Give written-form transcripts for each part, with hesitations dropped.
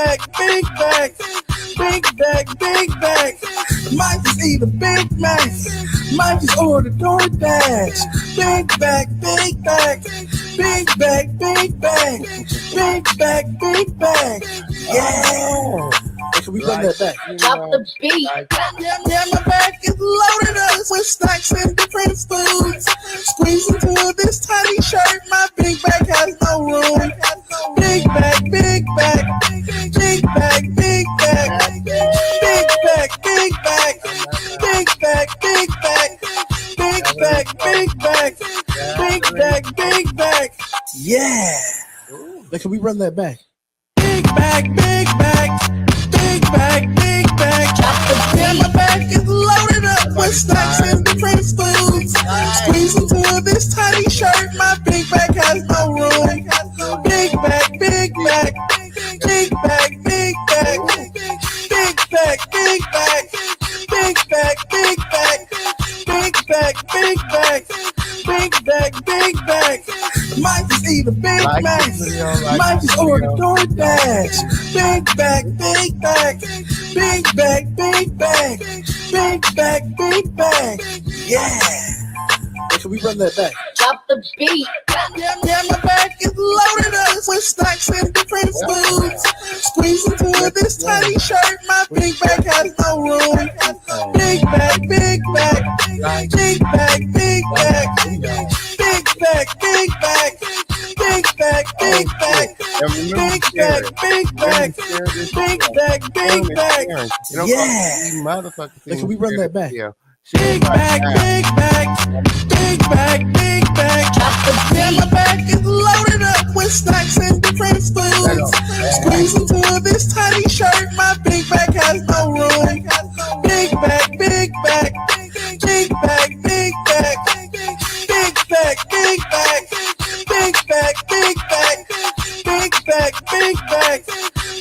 bag, big bag, big bag, big bag. Might just eat a Big Mac, might just order DoorDash. Big bag, big bag, big bag, big bag, big bag, big bag. Yeah. Should we run that back? Drop the beat. Yeah, my bag is loaded up with snacks and different foods. Squeeze into this tiny shirt, my big bag has no room. Big bag, big bag, big bag, big bag, big bag, big bag, big bag, big bag, big bag, big bag, big bag, big bag. Yeah. Can we run that back? Big bag, big bag, big bag, big bag. Yeah, my bag is loaded up with snacks and different foods. Squeeze into this tiny shirt, my big bag has no room. Big bag, big bag, big bag, big bag, big bag, big bag, big bag, big bag, big bag, big bag, big bag, big bag. Might just eat a Big Mac, might just order DoorDash. Big bag, big bag, big bag, big bag, big bag, big bag. Yeah. Can we run that back? Drop the beat. Yeah, my bag is loaded up with snacks and different foods. Squeeze into this tiny shirt, my big bag has no room. Big bag, big bag, big bag, big bag, big bag, big bag, big bag, big bag, big bag, big bag, big bag, big bag. Yeah. Can we run that back? Big bag, big bag, big bag, big bag. Yeah, my bag is loaded up with snacks and different foods. Squeeze into this tiny shirt, my big bag has no room. Big bag, big bag, big bag, big bag, big bag, big bag, big bag, big bag, big bag, big bag,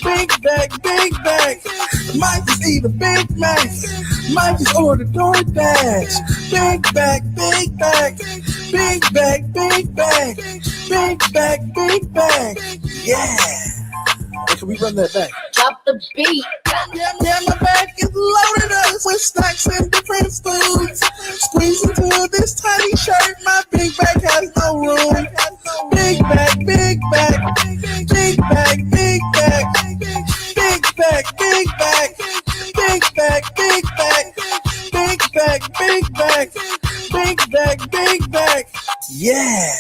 big bag, big bag. Might just eat a Big Mac, might just order DoorDash. Big bag, big bag, big bag, big bag, big bag, big bag. Yeah. Can we run that back? Drop the beat. Yeah, my bag is loaded up with snacks and different foods. Squeeze into this tiny shirt, my big bag has no room. Big bag, big bag, big bag, big bag, big bag, big bag, big bag, big bag, big bag, big bag, big bag, big bag. Yeah.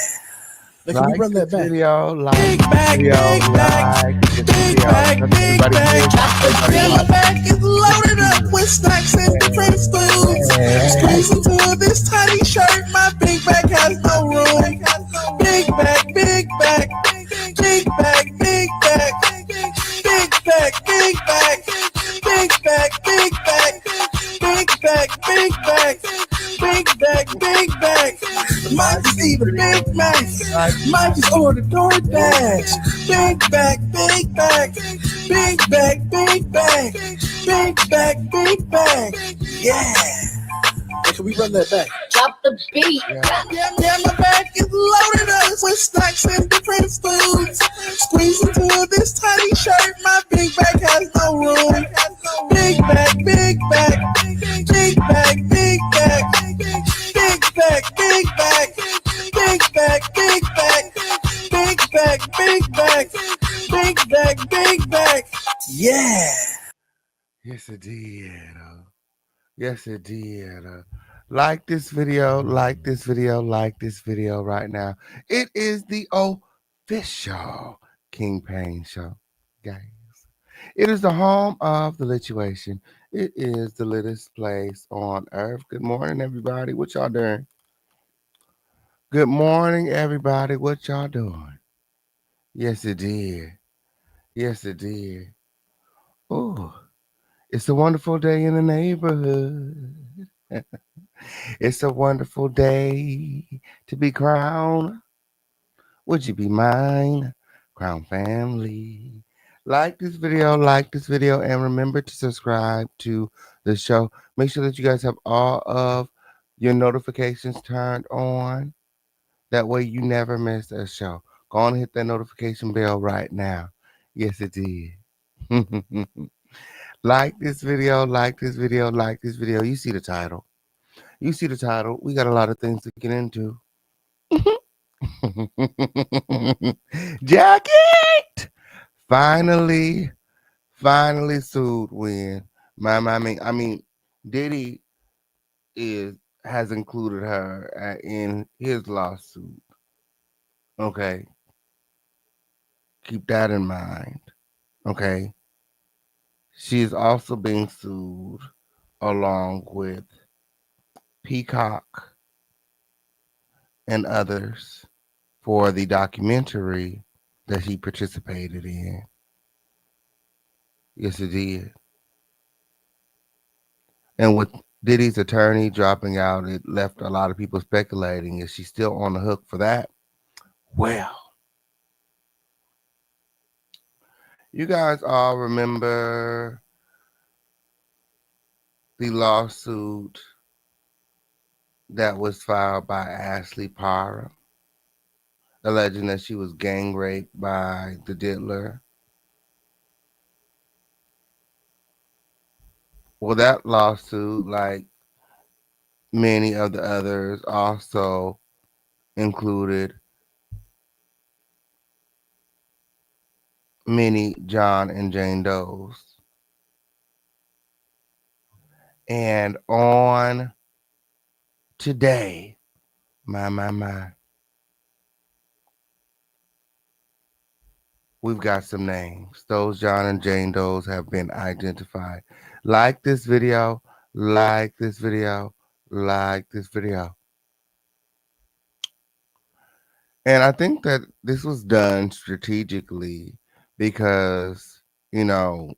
Can we run that back? Big bag, big bag, big bag, big bag. Yeah, my bag is loaded up with snacks and different foods. Squeeze into this tiny shirt, my big bag has no room. Big bag, big bag, big bag, big bag, big bag, big bag, big bag, big bag, big bag, big bag, big bag, big bag. Might just eat a Big Mac, might just order DoorDash. Big bag, big bag, big bag, big bag, big bag, big bag. Yeah. Can we run that back? Drop the beat. Yeah, my bag is loaded up with snacks and different foods. Squeeze into this tiny shirt, my big bag has no room. Big bag, big bag, big bag, big bag, big bag, big bag, big bag, big bag, big bag, big bag, big bag, big bag. Yeah. Yes, it did. Yes, it did. Like this video, like this video, like this video right now. It is the official King Payne Show, guys. It is the home of the lituation. It is the littest place on earth. Good morning, everybody. What y'all doing? Good morning, everybody. What y'all doing? Yes, it did. Yes, it did. Oh, it's a wonderful day in the neighborhood. It's a wonderful day to be crowned. Would you be mine? Crown family. Like this video, and remember to subscribe to the show. Make sure that you guys have all of your notifications turned on. That way you never miss a show. Go on and hit that notification bell right now. Yes, it did. Like this video, like this video, like this video. You see the title. You see the title. We got a lot of things to get into. Jacket finally, finally sued Win. I mean, Diddy is has included her in his lawsuit. Okay, keep that in mind. Okay, she is also being sued along with Peacock and others for the documentary that he participated in. Yes, it did. And with Diddy's attorney dropping out, it left a lot of people speculating, is she still on the hook for that? Well, you guys all remember the lawsuit that was filed by Ashley Parham, alleging that she was gang raped by the diddler. Well, that lawsuit, like many of the others, also included many John and Jane Does. And on today, my, we've got some names. Those John and Jane Does have been identified. Like this video, like this video, like this video. And I think that this was done strategically because, you know,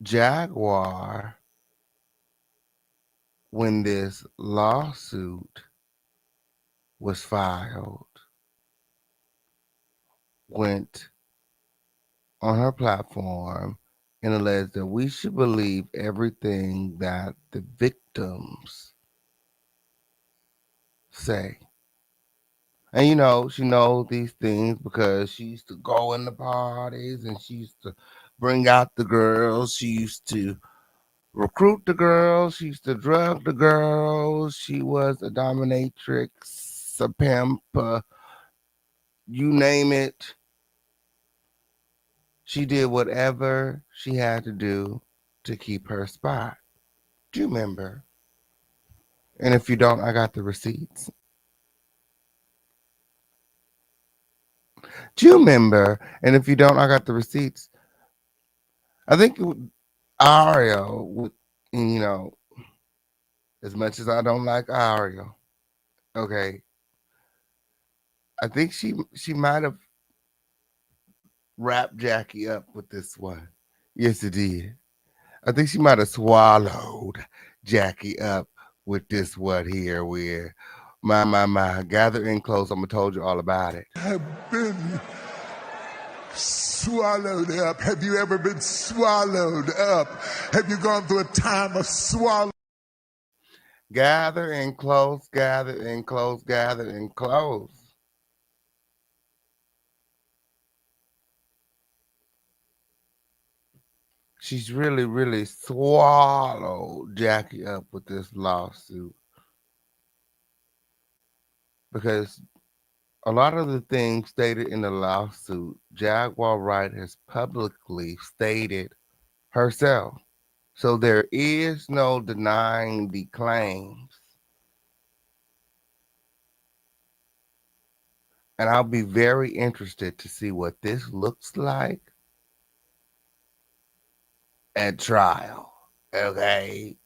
Jaguar, when this lawsuit was filed, went on her platform and alleged that we should believe everything that the victims say. And you know, she knows these things because she used to go in the parties and she used to bring out the girls. She used to recruit the girls. She used to drug the girls. She was a dominatrix, a pimp, you name it. She did whatever she had to do to keep her spot. Do you remember? And if you don't, I got the receipts. Do you remember? And if you don't, I got the receipts. I think Ariel would, you know, as much as I don't like Ariel, okay, I think she might have wrapped Jackie up with this one. Yes, it did. I think she might have swallowed Jackie up with this one here. Where my, gather in close. I'm gonna told you all about it. Have been swallowed up. Have you ever been swallowed up? Have you gone through a time of swallow? Gather in close, gather in close, gather in close. She's really, really swallowed Jackie up with this lawsuit because a lot of the things stated in the lawsuit, Jaguar Wright has publicly stated herself. So there is no denying the claims. And I'll be very interested to see what this looks like at trial. Okay.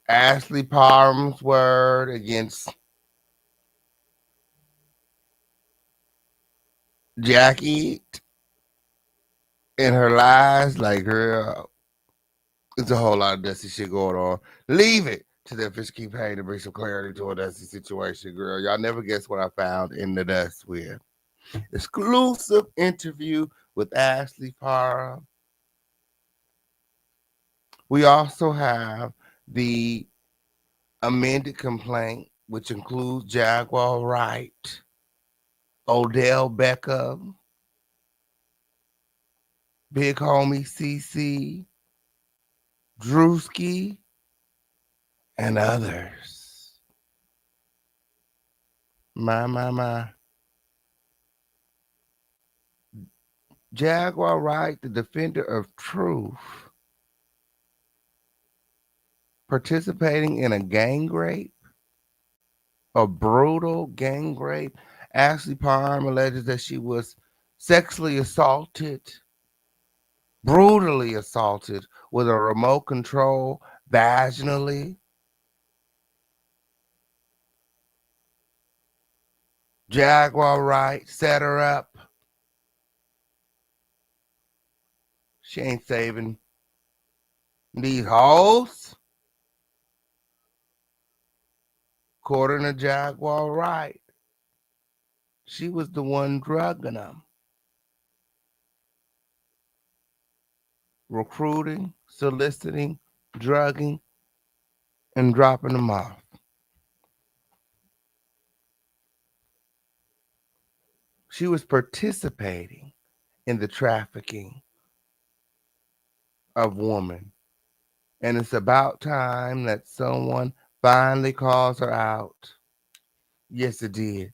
Ashley Parham's word against Jackie and her lies. Like, girl, it's a whole lot of dusty shit going on. Leave it to the fish keep paying to bring some clarity to a dusty situation, girl. Y'all never guess what I found in the dust with. Exclusive interview with Ashley Parham. We also have the amended complaint which includes Jaguar Wright, Odell Beckham, Big Homie CC, Druski, and others. My. Jaguar Wright, the defender of truth, participating in a gang rape, a brutal gang rape. Ashley Parham alleges that she was sexually assaulted, brutally assaulted with a remote control vaginally. Jaguar Wright set her up. She ain't saving these hoes. According to Jaguar Wright, she was the one drugging them, recruiting, soliciting, drugging, and dropping them off. She was participating in the trafficking of women. And it's about time that someone finally calls her out. Yes, it did.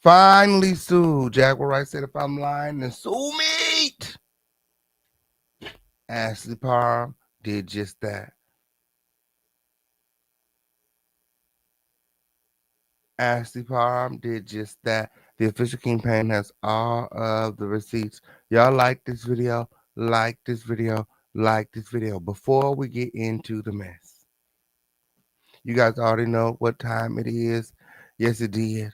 Finally sued. Jaguar Wright said, if I'm lying, then sue me. Ashley Parham did just that. Ashley Parham did just that. The official Kingpin has all of the receipts. Y'all like this video? Like this video? Like this video. Before we get into the mess, you guys already know what time it is. Yes, it did.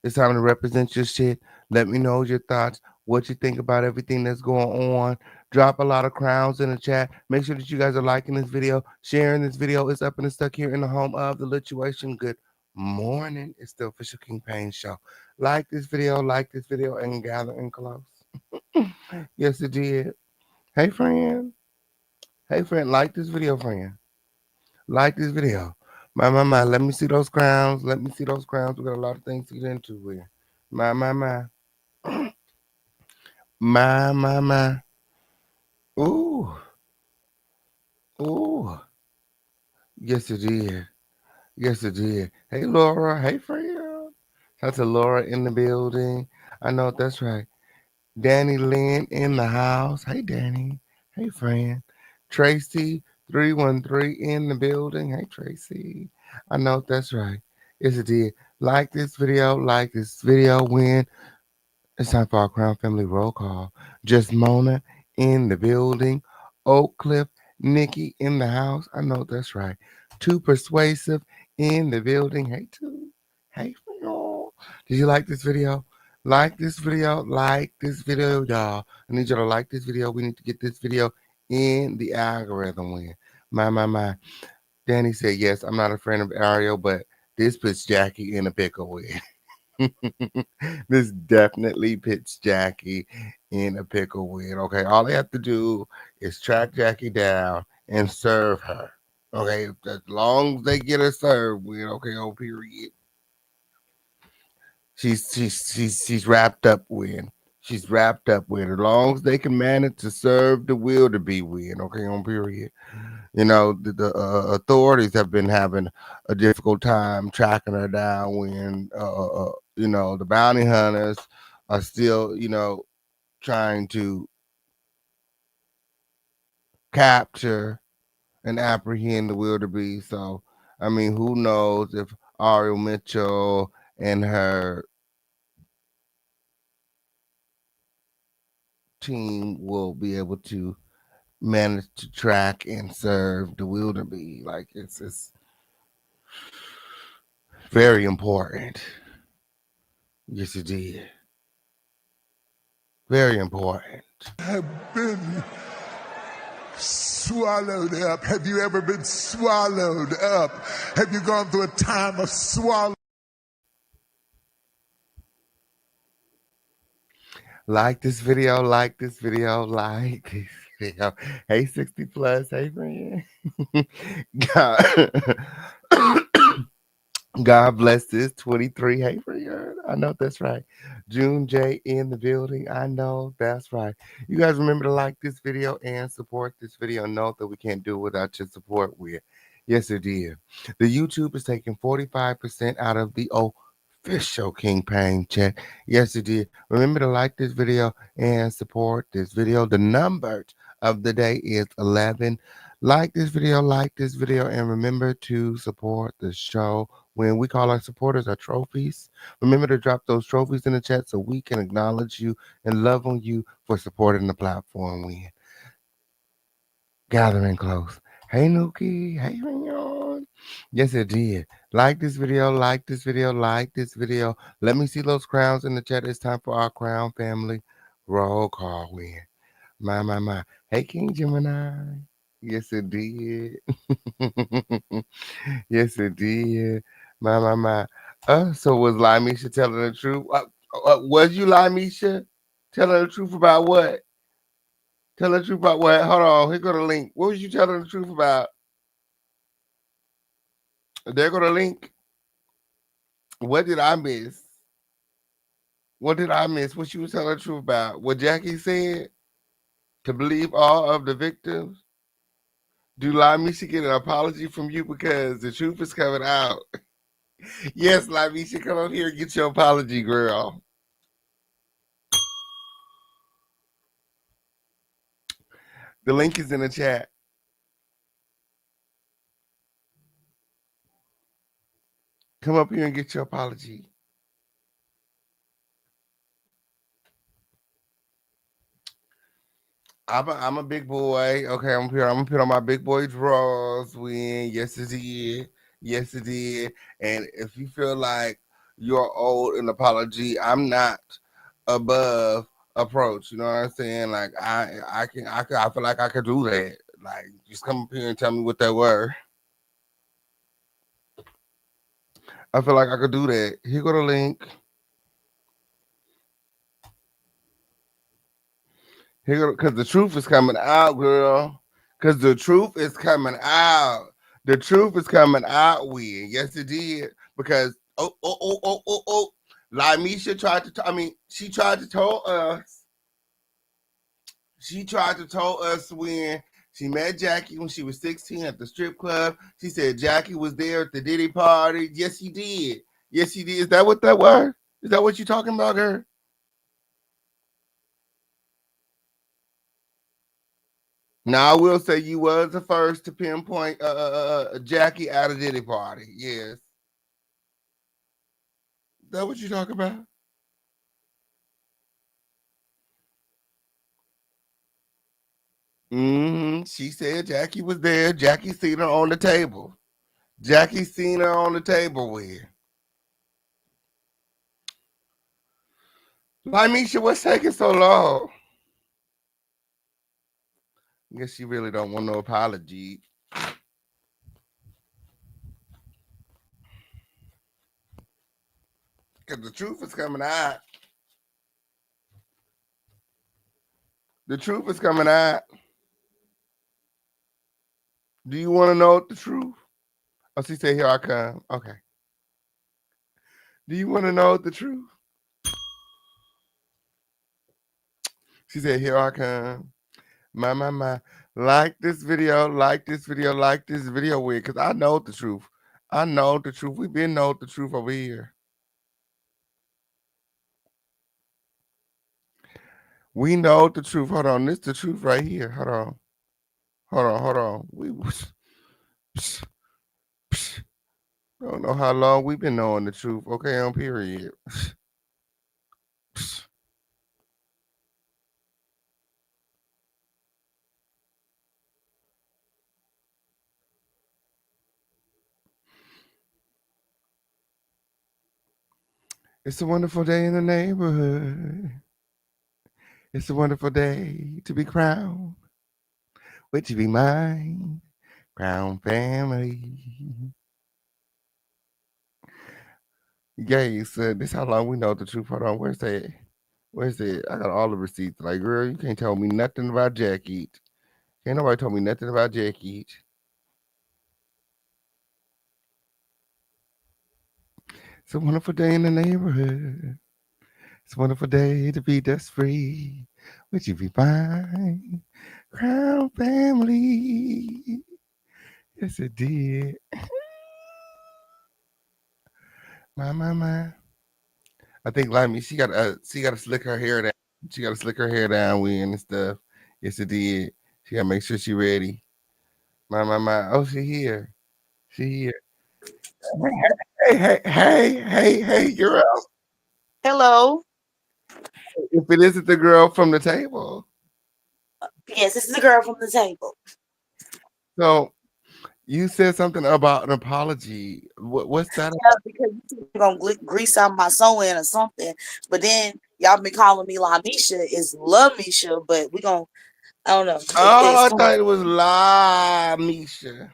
It's time to represent your shit. Let me know your thoughts, what you think about everything that's going on. Drop a lot of crowns in the chat. Make sure that you guys are liking this video, sharing this video. It's up and it's stuck here in the home of the Lituation. Good morning. It's the official King Payne show. Like this video, and gather in close. Yes, it did. Hey, friend. Hey, friend. Like this video, friend. Like this video. My. Let me see those crowns. Let me see those crowns. We got a lot of things to get into here. My. My. Ooh. Ooh. Yes, it did. Yes, it did. Hey, Laura. Hey, friend. That's a Laura in the building. I know that's right. Danny Lynn in the house. Hey, Danny. Hey, friend. Tracy 313 in the building. Hey, Tracy. I know that's right. Yes, it did. Like this video. Like this video. When it's time for our Crown Family roll call. Just Mona in the building. Oak Cliff, Nikki in the house. I know that's right. Too Persuasive in the building. Hey, Too. Hey, y'all. Did you like this video? Like this video. Like this video, y'all. I need you to like this video. We need to get this video in the algorithm win. My. Danny said, yes, I'm not a friend of Ariel, but this puts Jackie in a pickle with. This definitely puts Jackie in a pickle with. Okay, all they have to do is track Jackie down and serve her. Okay, as long as they get her served with, okay, oh period. She's wrapped up with. She's wrapped up with. As long as they can manage to serve the will to be with, okay, on period. You know, the authorities have been having a difficult time tracking her down when, the bounty hunters are still, trying to capture and apprehend the wildebeest. So, I mean, who knows if Ariel Mitchell and her team will be able to manage to track and serve the wildebeest. Like, it's very important. Yes, it did. Very important. Have been swallowed up. Have you ever been swallowed up? Have you gone through a time of swallow? Like this video, like this video, like this video. Hey, 60 plus, hey, friend. God. God bless this 23. Hey, Freon. I know that's right. June J in the building. I know that's right. You guys remember to like this video and support this video. Note that we can't do it without your support. Yes, it did. The YouTube is taking 45% out of the official King Payne check. Yes, it did. Remember to like this video and support this video. The number of the day is 11. Like this video, and remember to support the show when we call our supporters our trophies. Remember to drop those trophies in the chat so we can acknowledge you and love on you for supporting the platform. We gathering close. Hey Nuki, hey Mignon. Yes, it did. Like this video, like this video, like this video. Let me see those crowns in the chat. It's time for our crown family roll call win. My. Hey King Gemini. Yes, it did. Yes, it did. My. So was Lamisha telling the truth? Was you Lamisha telling the truth about what? Telling the truth about what? Hold on, here go the link. What was you telling the truth about? There go the link. What did I miss? What did I miss? What you was telling the truth about? What Jackie said? To believe all of the victims? Do Lamisha get an apology from you because the truth is coming out? Yes, Lamisha, come up here and get your apology, girl. The link is in the chat. Come up here and get your apology. I'm a big boy. Okay, I'm here. I'm gonna put on my big boy drawers. When yes it did, yes it did. And if you feel like you're owed an apology, I'm not above approach. You know what I'm saying? Like I feel like I could do that. Like just come up here and tell me what that were. I feel like I could do that. Here go the link. Here, because the truth is coming out, girl. Because the truth is coming out. The truth is coming out. Yes, it did. Because Lamisha tried to. She tried to tell us. She tried to tell us when she met Jackie when she was 16 at the strip club. She said Jackie was there at the Diddy party. Yes, he did. Yes, he did. Is that what that was? Is that what you talking about, girl? Now I will say you was the first to pinpoint Jackie at a Diddy party. Yes, that what you talking about? She said Jackie was there. Jackie seen her on the table. Jackie seen her on the table with. Lamisha, what's taking so long? I guess she really don't want no apology. Because the truth is coming out. The truth is coming out. Do you want to know the truth? Oh, she said, here I come. Okay. Do you want to know the truth? She said, here I come. My. Like this video, like this video, like this video with, because I know the truth. I know the truth. We've been know the truth over here. We know the truth. Hold on. This the truth right here. Hold on. Hold on. We don't know how long we've been knowing the truth. Okay, on period. It's a wonderful day in the neighborhood. It's a wonderful day to be crowned. Would you be mine? Crown family. Yeah, said this how long we know the truth. Hold on, where's that? Where's it? I got all the receipts. Like, girl, you can't tell me nothing about Jackie. Ain't nobody told me nothing about Jackie. It's a wonderful day in the neighborhood. It's a wonderful day to be dust free. Would you be mine? Crown family. Yes, it did. My. I think Limey, she got to slick her hair down. She got to slick her hair down, Win and stuff. Yes, it did. She got to make sure she ready. My. Oh, she here. She here. Hey, girl. Hello. If it isn't the girl from the table. Yes, this is the girl from the table. So you said something about an apology. What's that? Yeah, because you're gonna grease out my sewing or something. But then y'all been calling me LaMisha. It's LaMisha, but we gonna I don't know. Oh, It's I kind of thought it was La Misha.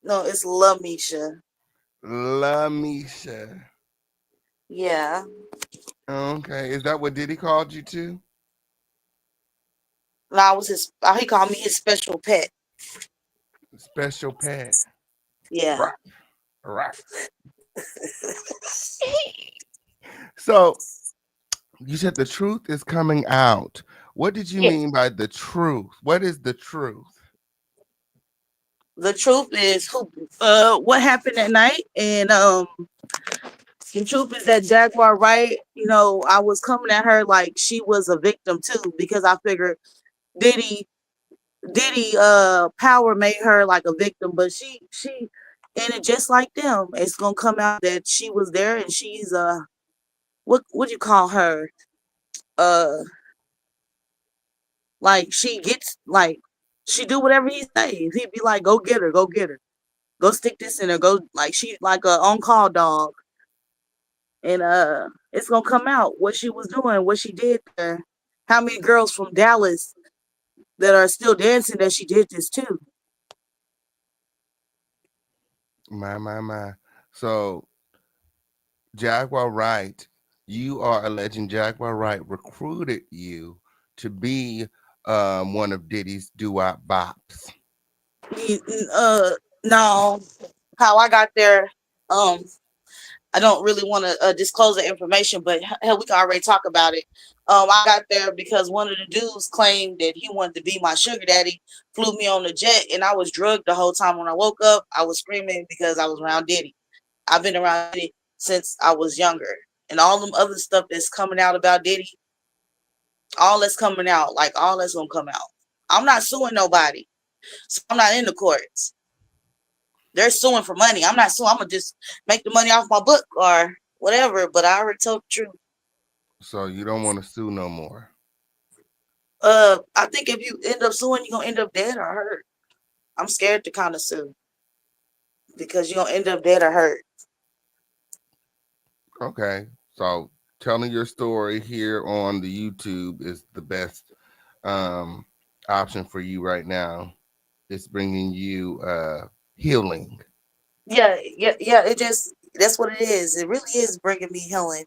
no, it's LaMisha. La Misha. Yeah. Okay. Is that what Diddy called you to? No, I was his. He called me his special pet. Special pet. Yeah. Right. Right. So you said the truth is coming out. What did you Yeah. mean by the truth? What is the truth? The truth is who what happened that night, and the truth is that Jaguar Wright, I was coming at her like she was a victim too, because I figured Diddy power made her like a victim, but she and it just like them. It's gonna come out that she was there and she's what you call her? Uh like she gets like she do whatever he says. He'd be like, go get her, go get her. Go stick this in her, go like she like a on call dog. And it's gonna come out what she was doing, what she did there. How many girls from Dallas that are still dancing that she did this too? My. So Jaguar Wright, you are alleging Jaguar Wright recruited you to be one of Diddy's doo-wop bops. No, how I got there, um, I don't really want to disclose the information, but hell, we can already talk about it. I got there because one of the dudes claimed that he wanted to be my sugar daddy, flew me on the jet, and I was drugged the whole time. When I woke up, I was screaming because I was around Diddy. I've been around Diddy since I was younger, and all them other stuff that's coming out about Diddy, all that's coming out, like all that's gonna come out. I'm not suing nobody, so I'm not in the courts. They're suing for money. I'm not suing. I'm gonna just make the money off my book or whatever. But I already told the truth. So you don't want to sue no more. I think if you end up suing, you're gonna end up dead or hurt. I'm scared to kind of sue because you're gonna end up dead or hurt. Okay. So telling your story here on the YouTube is the best um option for you right now. It's bringing you healing. Yeah. It just that's what it is. It really is bringing me healing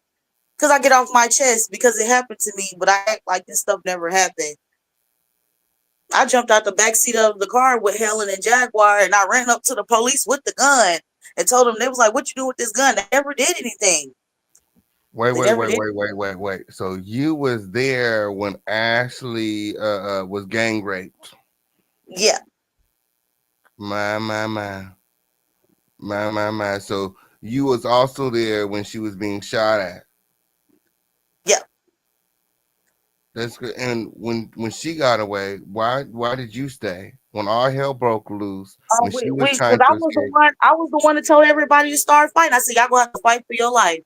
because I get off my chest because it happened to me, but I act like this stuff never happened. I jumped out the backseat of the car with Helen and Jaguar, and I ran up to the police with the gun and told them, they was like, "What you do with this gun?" They never did anything. Wait, They wait, never wait, did. wait, wait, wait, wait. So you was there when Ashley was gang raped. Yeah, My. My. So you was also there when she was being shot at. yeah. That's good. And when she got away, why did you stay? When all hell broke loose, when she was Because trying to escape. I was the one to tell everybody to start fighting. I said, y'all gonna have to fight for your life.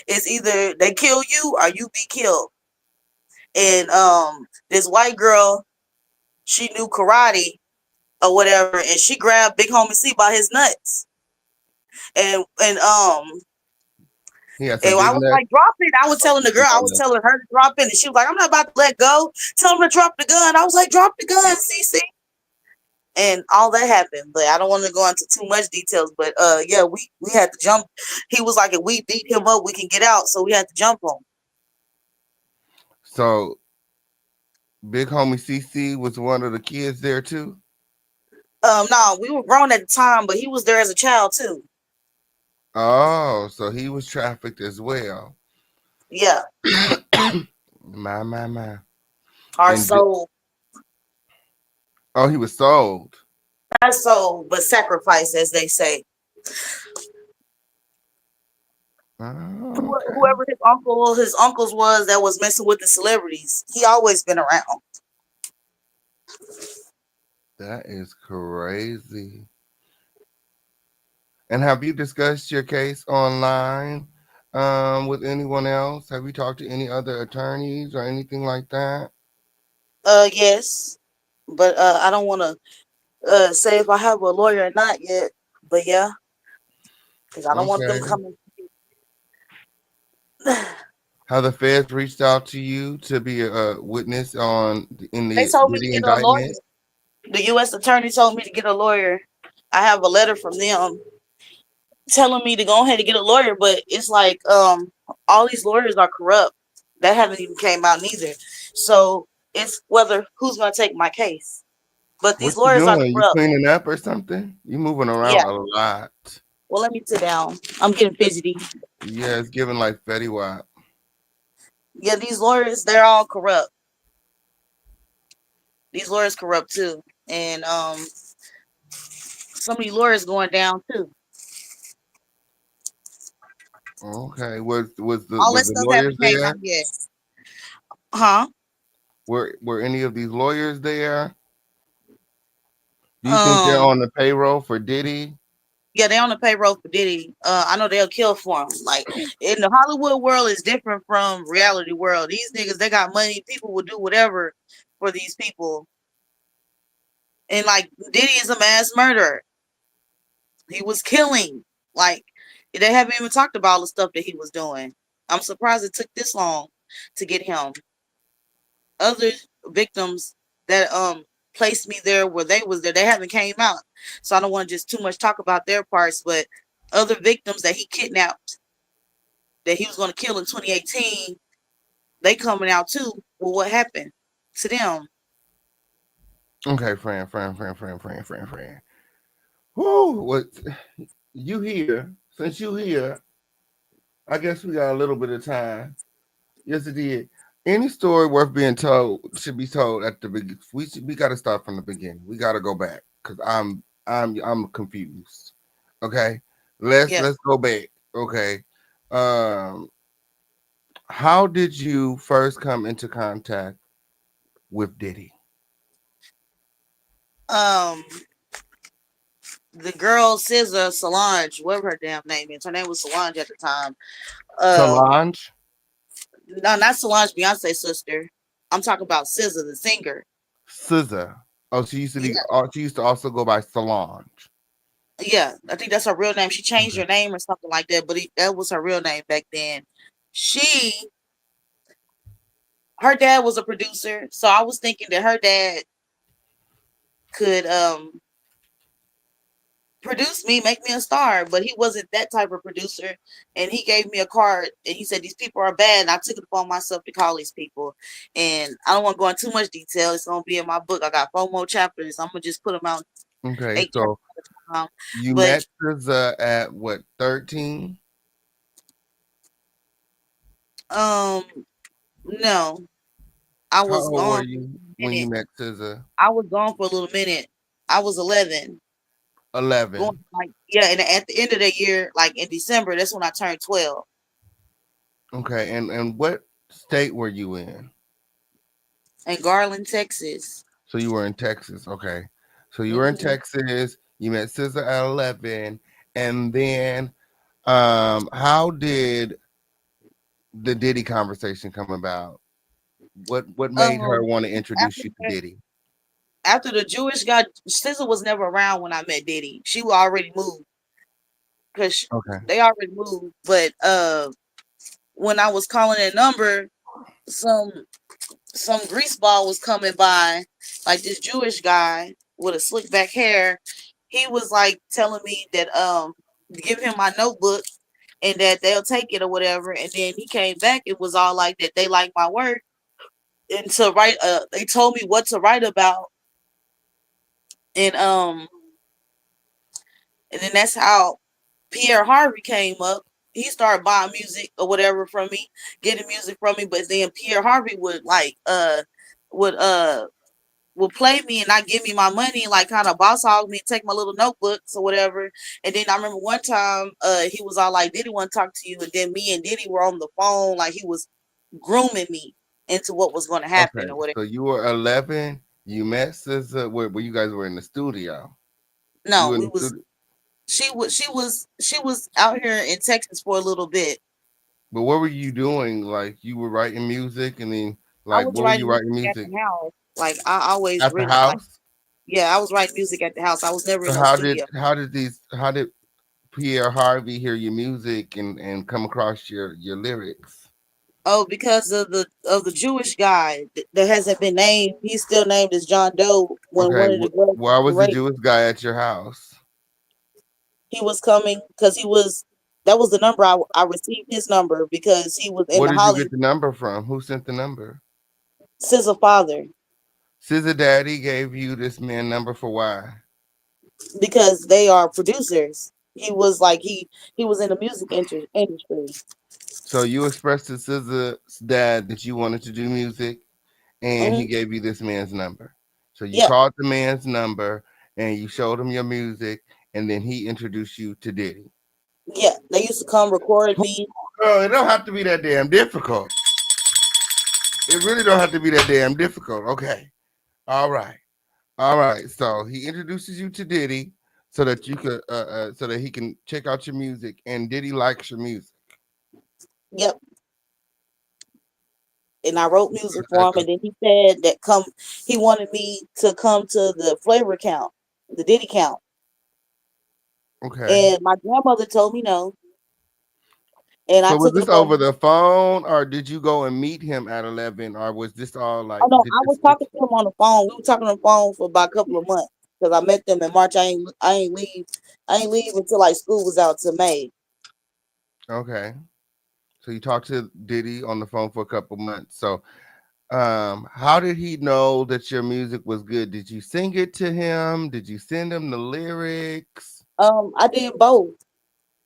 It's either they kill you or you be killed. And this white girl, she knew karate or whatever, and she grabbed Big Homie C by his nuts. And and um He had some and I big was nuts. like, drop it. I was telling the girl, I was telling her to drop it, and she was like, I'm not about to let go. Tell him to drop the gun. I was like, drop the gun, CC. And all that happened, but I don't want to go into too much details. But yeah, we had to jump. He was like, if we beat him up, we can get out. So we had to jump him. So big homie CC was one of the kids there too. No, we were grown at the time, but he was there as a child too. Oh, so he was trafficked as well. Yeah, My. our And soul, oh, he was sold. not soul, but sacrifice, as they say. Oh, okay. Whoever his uncles was that was messing with the celebrities, he always been around. That is crazy. And have you discussed your case online with anyone else? Have you talked to any other attorneys or anything like that? Yes, but I don't want to say if I have a lawyer or not yet. But yeah, because I don't want them Okay. coming. Have the feds reached out to you to be a witness in They the told me to Diddy get a indictment? lawyer. The U.S. attorney told me to get a lawyer. I have a letter from them telling me to go ahead and get a lawyer, but it's like all these lawyers are corrupt. That haven't even came out neither. So it's whether who's gonna take my case. But What these you lawyers are doing? You corrupt. cleaning up or something? You moving Yeah. around a lot. Well, let me sit down. I'm getting fidgety. Yeah, it's giving like Fetty Wap. Yeah, these lawyers, they're all corrupt. These lawyers corrupt too. And some of these lawyers going down too. Okay. Was the All was that the stuff lawyers haven't came there? out yet. Huh? Were any of these lawyers there? Do you think they're Um, on the payroll for Diddy? yeah, they on the payroll for Diddy. I know they'll kill for him. Like in the Hollywood world is different from reality world. These niggas, they got money. People will do whatever for these people. And like Diddy is a mass murderer. He was killing. Like they haven't even talked about all the stuff that he was doing. I'm surprised it took this long to get him. Other victims that placed me there where they was there, they haven't came out. So I don't want to just too much talk about their parts, but other victims that he kidnapped that he was going to kill in 2018, they coming out too. Well, what happened to them? Okay, friend. Whoo, what you here? Since you here, I guess we got a little bit of time. Yes, it did. Any story worth being told should be told at the beginning. We got to start from the beginning. We got to go back because I'm confused. Okay, Yeah. let's go back. Okay, um, how did you first come into contact with Diddy? Um, the girl SZA Solange, whatever her damn name is, her name was Solange at the time. Solange, No, not Solange, Beyonce's sister. I'm talking about SZA, the singer. Scissor. Oh, she used to be. Yeah, She used to also go by Solange. yeah. I think that's her real name. She changed Okay. her name or something like that, but that was her real name back then. She, her dad was a producer, so I was thinking that her dad could produce me, make me a star, but he wasn't that type of producer. And he gave me a card and he said, these people are bad. And I took it upon myself to call these people. And I don't want to go into too much detail. It's going to be in my book. I got 4 more chapters. I'm going to just put them out Okay, 8 chapters so at a time. you But met Scissor at what 13? um, no, I How was old were gone for you a when you minute. met Scissor? I was gone for a little minute. I was 11. Going 11. like, yeah, and at the end of the year, like in December, that's when I turned 12 Okay, and what state were you in? in Garland, Texas. So you were in Texas. Okay, so you were in Hmm. Texas. You met Scissor at 11, and then how did the Diddy conversation come about? What made her Um, want to introduce after you to that, Diddy? after the Jewish guy, SZA was never around when I met Diddy. She already moved because Okay. they already moved. But when I was calling that number, some greaseball was coming by, like this Jewish guy with a slick back hair. He was like telling me that give him my notebook and that they'll take it or whatever. And then he came back. It was all like that they like my work and to write. They told me what to write about and then that's how. Pierre Harvey came up. He started buying music or whatever from me, getting music from me. But then Pierre Harvey would would uh would play me and not give me my money, like kind of boss hog me, take my little notebooks or whatever. And then I remember one time he was all like, Diddy want to talk to you. And then me and Diddy were on the phone, like he was grooming me into what was going to happen Okay, or whatever. so you were 11. You met SZA where you guys were in the studio. You No, were in we the was studio, she was out here in Texas for a little bit. but what were you doing? Like you were writing music, and then I like was what were you writing writing music at music the house. Like I always at the written like house? yeah, I was writing music at the house. I was never in So no studio. how did Pierre Harvey hear your music and come across your lyrics? Oh, because of the Jewish guy that hasn't been named. He's still named as John Doe. When Okay, one of the girls why was the raped, Jewish guy at your house? he was coming because he was. That was the number I received his number because he was in Where the did you get Hollywood. the number from? Who sent the number? Sizzle father SZA Daddy gave you this man number for why? because they are producers. He was like he was in the music industry. So you expressed to SZA's dad that you wanted to do music, and he Hmm. gave you this man's number. So you Yeah, called the man's number and you showed him your music, and then he introduced you to Diddy. yeah. They used to come record me. Oh, it don't have to be that damn difficult. It really don't have to be that damn difficult. Okay. All right. All right. So he introduces you to Diddy so that you could so that he can check out your music, and Diddy likes your music. Yep, and I wrote music How's for that him. go? And then he said that he wanted me to come to the flavor count, the Diddy count. Okay. And my grandmother told me no. And I So was took it this upon over me. the phone, or did you go and meet him at 11, or was this all Oh like no, did I was this? talking to him on the phone. We were talking on the phone for about a couple of months because I met them in March. I ain't leave until like school was out to May. Okay. So you talked to Diddy on the phone for a couple months. So how did he know that your music was good? Did you sing it to him? Did you send him the lyrics? I did both.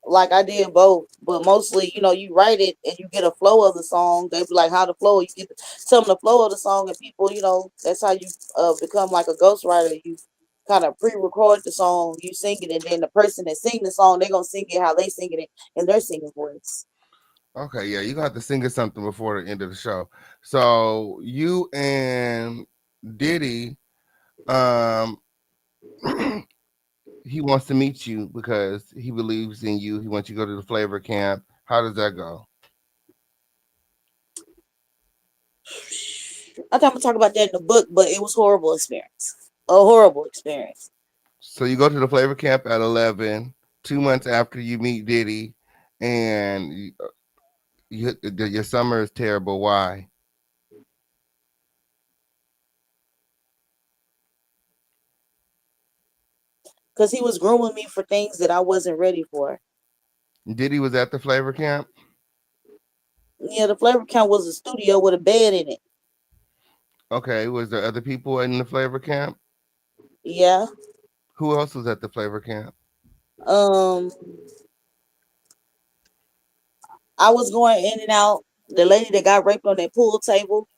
Like I did both, but mostly, you write it and you get a flow of the song. They be like, "How the flow?" You get tell them the flow of the song, and people, that's how you become like a ghostwriter. You kind of pre-record the song, you sing it, and then the person that sing the song, they gonna sing it how they sing it in their singing voice. Okay, yeah, you got to sing us something before the end of the show. So you and Diddy, um, he wants to meet you because he believes in you. He wants you to go to the flavor camp. How does that go? I think I'm gonna talk about that in the book, but it was horrible experience. A horrible experience. So you go to the flavor camp at 11, 2 months after you meet Diddy, and your summer is terrible. Why? Because he was grooming me for things that I wasn't ready for. Diddy was at the flavor camp. Yeah, the flavor count was a studio with a bed in it. Okay, was there other people in the flavor camp? Yeah. Who else was at the flavor camp? Um, I was going in and out. The lady that got raped on that pool table,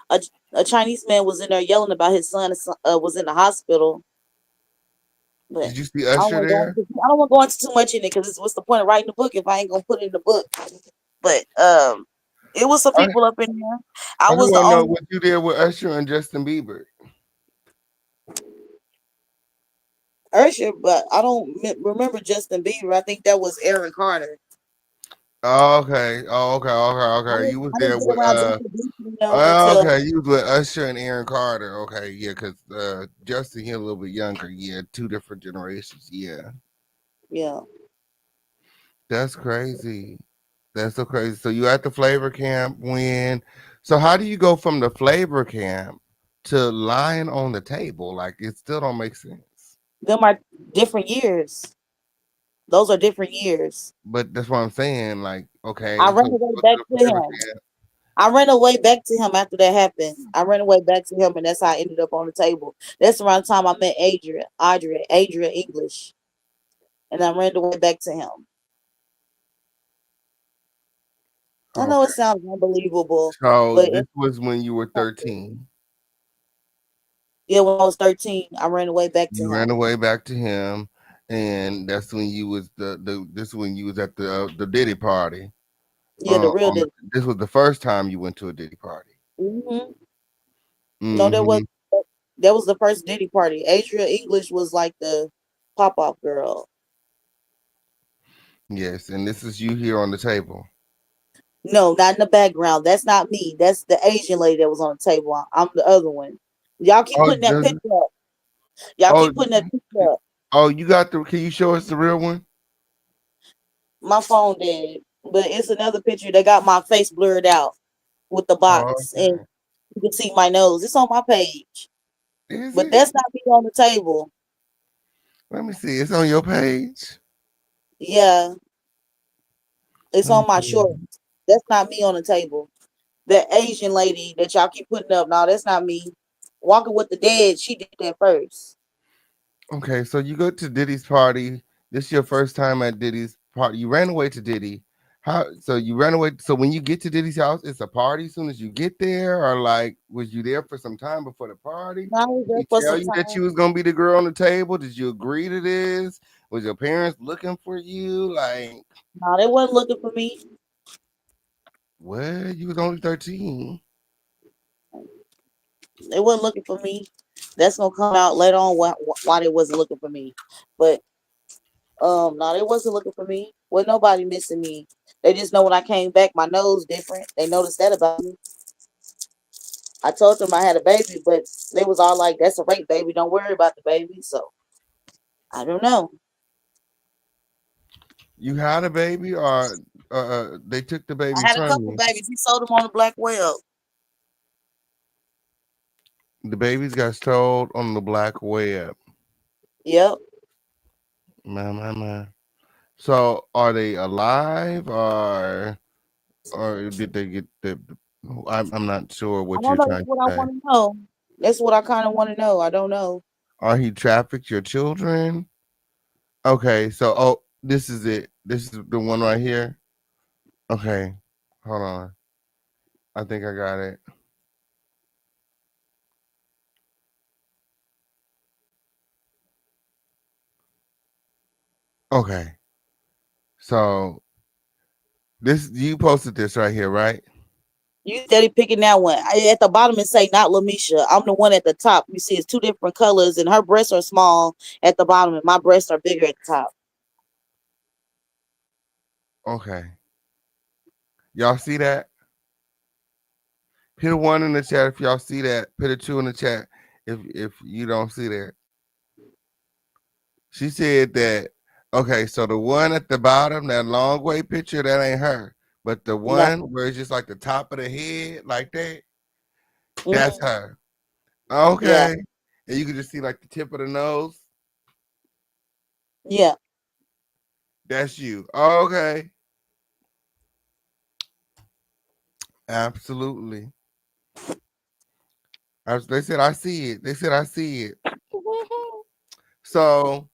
a, a Chinese man was in there yelling about his son was in the hospital. But Did you see I don't Usher want to go there? into I don't want to go into too much in it because what's the point of writing the book if I ain't gonna put it in the book? But it was some I, people up in there. I I just was the want to know only what you did with Usher and Justin Bieber. Ursher, but I don't remember Justin Bieber. I think that was Aaron Carter. Oh, okay. Oh, okay. Okay. Okay. You was I there didn't get with around to introducing them until okay. You was with Usher and Aaron Carter. Okay. Yeah, because Justin here a little bit younger. Yeah, two different generations. Yeah, yeah. that's crazy. That's so crazy. So you at the flavor camp when? So how do you go from the flavor camp to lying on the table? Like it still don't make sense. Them are different years. Those are different years. But that's what I'm saying. Like, I okay, ran so you away go to back the to flavor him. I ran away back to him after that happened. I ran away back to him, and that's how I ended up on the table. That's around the time I met Adria English. and I ran away back to him. I know it Okay. sounds unbelievable, So but this was when you were 13. yeah, when I was 13, I ran away back to You him. ran away back to him, and that's when you was this when you was at the Diddy party. Yeah, the real On Diddy. this was the first time you went to a Diddy party. Hmm. No, Mm-hmm. that was the first Diddy party. Adria English was like the pop off girl. Yes, and this is you here on the table. No, not in the background. That's not me. That's the Asian lady that was on the table. I'm the other one. Y'all keep Oh, putting that does picture up. Y'all oh keep putting that picture up. oh you got the? Can you show us the real one? My phone dead, but it's another picture. They got my face blurred out with the Oh, box, and okay. you can see my nose. It's on my page, Is but it? that's not me on the table. Let me see. It's on your page. Yeah, it's Let me on my see. shorts. That's not me on the table. The Asian lady that y'all keep putting up, no, that's not me. Walking with the Dead, she did that first. Okay, so you go to Diddy's party. This is your first time at Diddy's party. You ran away to Diddy. How? So you ran away. So when you get to Diddy's house, it's a party as soon as you get there, or like was you there for some time before the party? No, I was Did there he for tell some you that time. you was gonna be the girl on the table? Did you agree to this? Was your parents looking for you? Like, No, they wasn't looking for me. well, you was only 13. They wasn't looking for me. That's gonna come out later on why they wasn't looking for me. But no, they wasn't looking for me. Well, nobody missing me. They just know when I came back, my nose different. They noticed that about me. I told them I had a baby, but they was all like, "That's a rape baby. Don't worry about the baby." So I don't know. You had a baby, or they took the I baby had a from couple you? babies. He sold them on the black web. The babies got sold on the black web. Yep. Man. So are they alive, or did they get the? I'm not sure I what don't you're know. That's trying to what I say. want to know. That's what I kind of want to know. I don't know. Are he trafficked your children? Okay, so this is it. This is the one right here. Okay, hold on. I think I got it. Okay, so this you posted this right here, right? You steady picking that one. At the bottom it say not Lamisha. I'm the one at the top. You see, it's two different colors, and her breasts are small at the bottom, and my breasts are bigger at the top. Okay, y'all see that? Put a one in the chat if y'all see that. Put a two in the chat if you don't see that. She said that, okay, so the one at the bottom, that long way picture, that ain't her. But the No. one where it's just like the top of the head, like that, that's Mm-hmm. her. Yeah. Okay. And you can just see like the tip of the nose. Yeah. That's you. Okay. Absolutely. They said I see it. They said I see it. So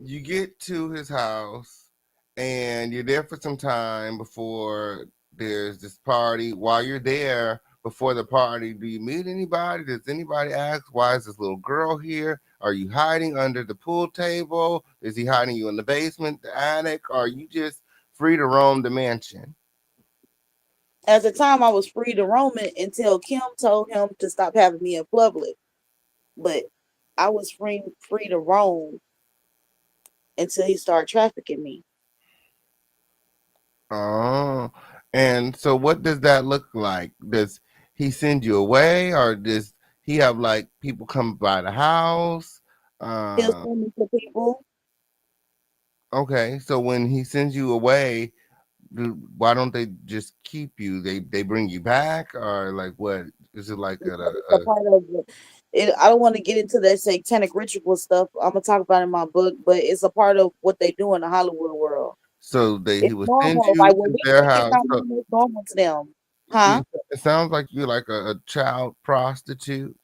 you get to his house and you're there for some time before there's this party. While you're there before the party, do you meet anybody? Does anybody ask, why is this little girl here? Are you hiding under the pool table? Is he hiding you in the basement, the attic? Or are you just free to roam the mansion? At the time, I was free to roam it until Kim told him to stop having me in public. But I was free to roam until he started trafficking me. Oh, and so what does that look like? Does he send you away, or does he have like people come by the house? He'll Uh, send me to people. okay, so when he sends you away, why don't they just keep you? They bring you back, or like what? Is it like It's a part of it. I don't want to get into that satanic ritual stuff. I'm gonna talk about it in my book, but it's a part of what they do in the Hollywood world. so he It's will send normal. you Like when to we their think it's house? not So normal, it's normal to them. Huh? it sounds like you're like a child prostitute,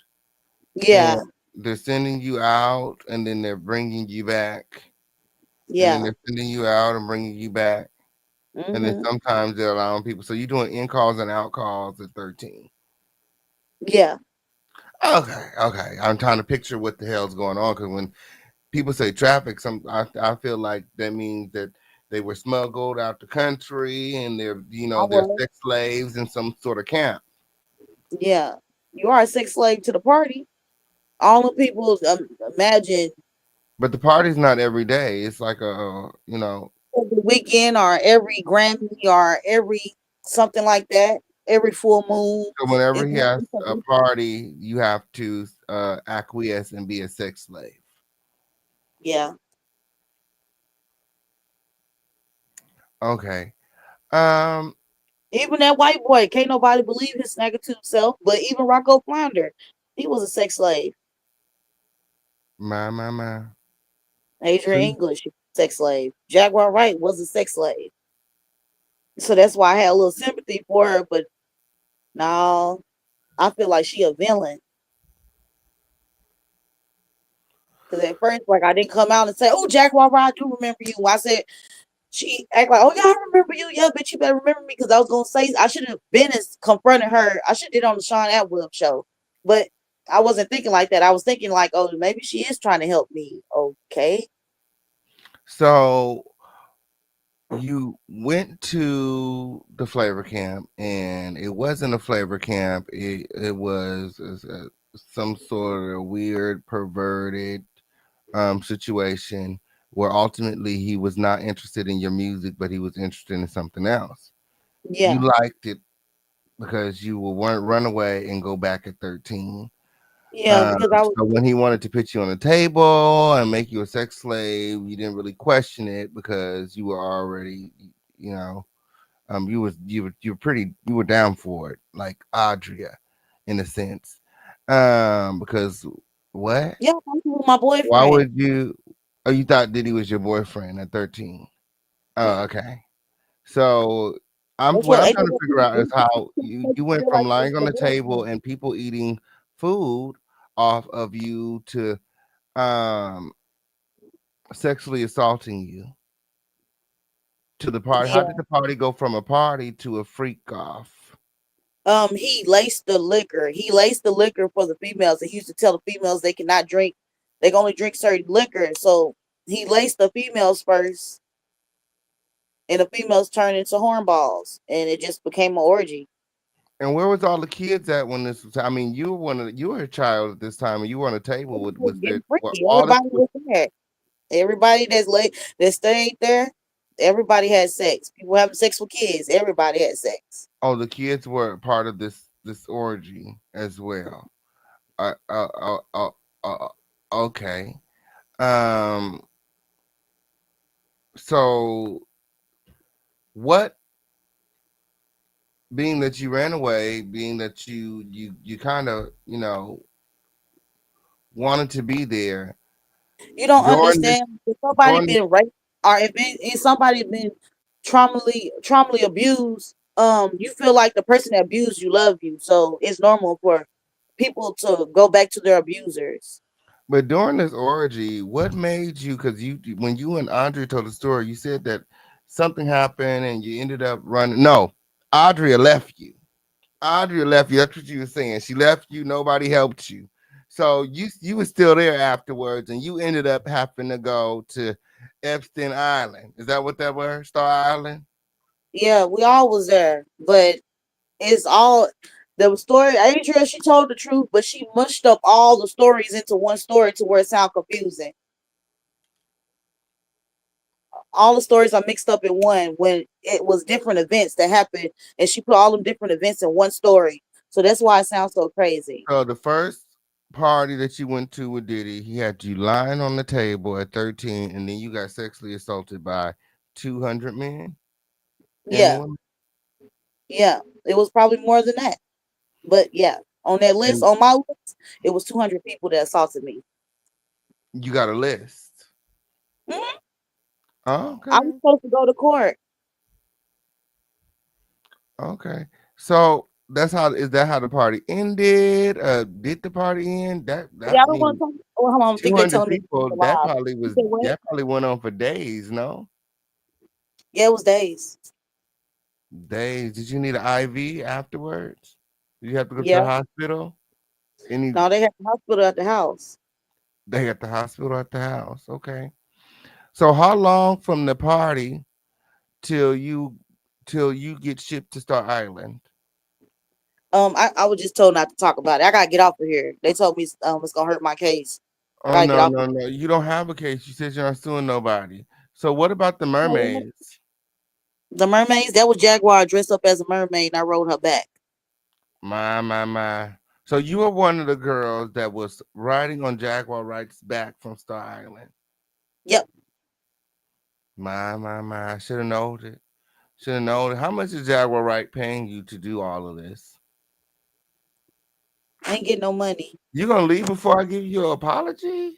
and Yeah. they're sending you out, and then they're bringing you back. and then Yeah. they're sending you out and bringing you back. And then Hmm. sometimes they're allowing people. So you're doing in calls and out calls at 13. Yeah. Okay, okay. I'm trying to picture what the hell's going on because when people say traffic, I feel like that means that they were smuggled out the country and I they're was. sex slaves in some sort of camp. Yeah. You are a sex slave to the party. All the people imagine But the party's not every day. It's like every weekend or every Grammy or every something like that, every full moon. so whenever It's he gonna has be a something. party, you have to acquiesce and be a sex slave. Yeah. Okay. Um, Even that white boy, can't nobody believe his negative self. But even Rocco Flounder, he was a sex slave. my. Adrian See, English, sex slave. Jaguar Wright was a sex slave. So that's why I had a little sympathy for her. But now I feel like she a villain. Because at first, like I didn't come out and say, "Oh, Jaguar Wright, I do remember you." I said, she act like, "Oh yeah, I remember you. Yeah, bitch, you better remember me." Because I was gonna say I should have been as confronted her. I should have did it on the Sean Atwell show, but I wasn't thinking like that. I was thinking like, "Oh, maybe she is trying to help me." Okay, so you went to the flavor camp, and it wasn't a flavor camp. It was some sort of weird, perverted situation where ultimately he was not interested in your music, but he was interested in something else. You yeah, liked it because you will run away and go back at 13. yeah, because I was, So when he wanted to put you on the table and make you a sex slave, you didn't really question it because you were already, you know, you were down for it, like Adria, in a sense. Because what? yeah, I was with my Why boyfriend. would you? Oh, you thought Diddy was your boyfriend at 13. Oh, Mm. okay. So That's what what I'm I trying to figure out is how you went feel from like lying on the the table boyfriend. and people eating food off of you to um sexually assaulting you to the party. How Yeah. did the party go from a party to a freak off? He laced the liquor. He laced the liquor for the females. He used to tell the females they cannot drink. They can only drink certain liquor. So he laced the females first, and the females turned into hornballs, and it just became an orgy. And where was all the kids at when this was? I mean, you were a child at this time, and you were on a table Everybody with was there getting were freaky. all this. Everybody was there. Everybody that stayed there, everybody had sex. People having sex with kids. Everybody had sex. Oh, the kids were part of this orgy as well. Uh, uh, uh, uh, uh, okay. Um. So what? Being that you ran away, being that you kind of wanted to be there You don't during this understand if somebody during this, been raped or if somebody been traumally abused. You feel like the person that abused you love you, so it's normal for people to go back to their abusers. but during this orgy, what made you? Because when you and Andre told the story, you said that something happened and you ended up running. No, Audrey left you. Audrey left you. That's what you were saying. She left you. Nobody helped you. So you were still there afterwards, and you ended up having to go to Epstein Island. Is that what that was? Star Island? Yeah, we all was there, but it's all the story. Adrian, she told the truth, but she mushed up all the stories into one story to where it sound confusing. All the stories are mixed up in one when it was different events that happened, and she put all them different events in one story. So that's why it sounds so crazy. So the first party that you went to with Diddy, he had you lying on the table at 13, and then you got sexually assaulted by 200 men and Yeah, women, yeah. It was probably more than that. But yeah, on that list, and on my list, it was 200 people that assaulted me. you got a list. Mhm. Oh, I was okay, supposed to go to court. okay. So that's how is that how the party ended? Did the party end? Yeah, That I don't want means to talk. Oh, hold on. I think they 200 telling me to keep people. it alive. You said what? That probably went on for days. No Yeah, it was days. days. Did you need an IV afterwards? Did you have to go to the Yeah. hospital? Any? No, they had the hospital at the house. They got the hospital at the house. Okay. So how long from the party till you till you get shipped to Star Island? I was just told not to talk about it. I gotta get off of here. They told me it's gonna hurt my case. I Oh gotta get no, off. no, no. You don't have a case. You said you're not suing nobody. So what about the mermaids? The mermaids, that was Jaguar dressed up as a mermaid, and I rode her back. My. So you were one of the girls that was riding on Jaguar Wright's back from Star Island. Yep. My. Should have known it. Should have known it. How much is Jaguar Wright paying you to do all of this? I ain't getting no money. You gonna leave before I give you an apology?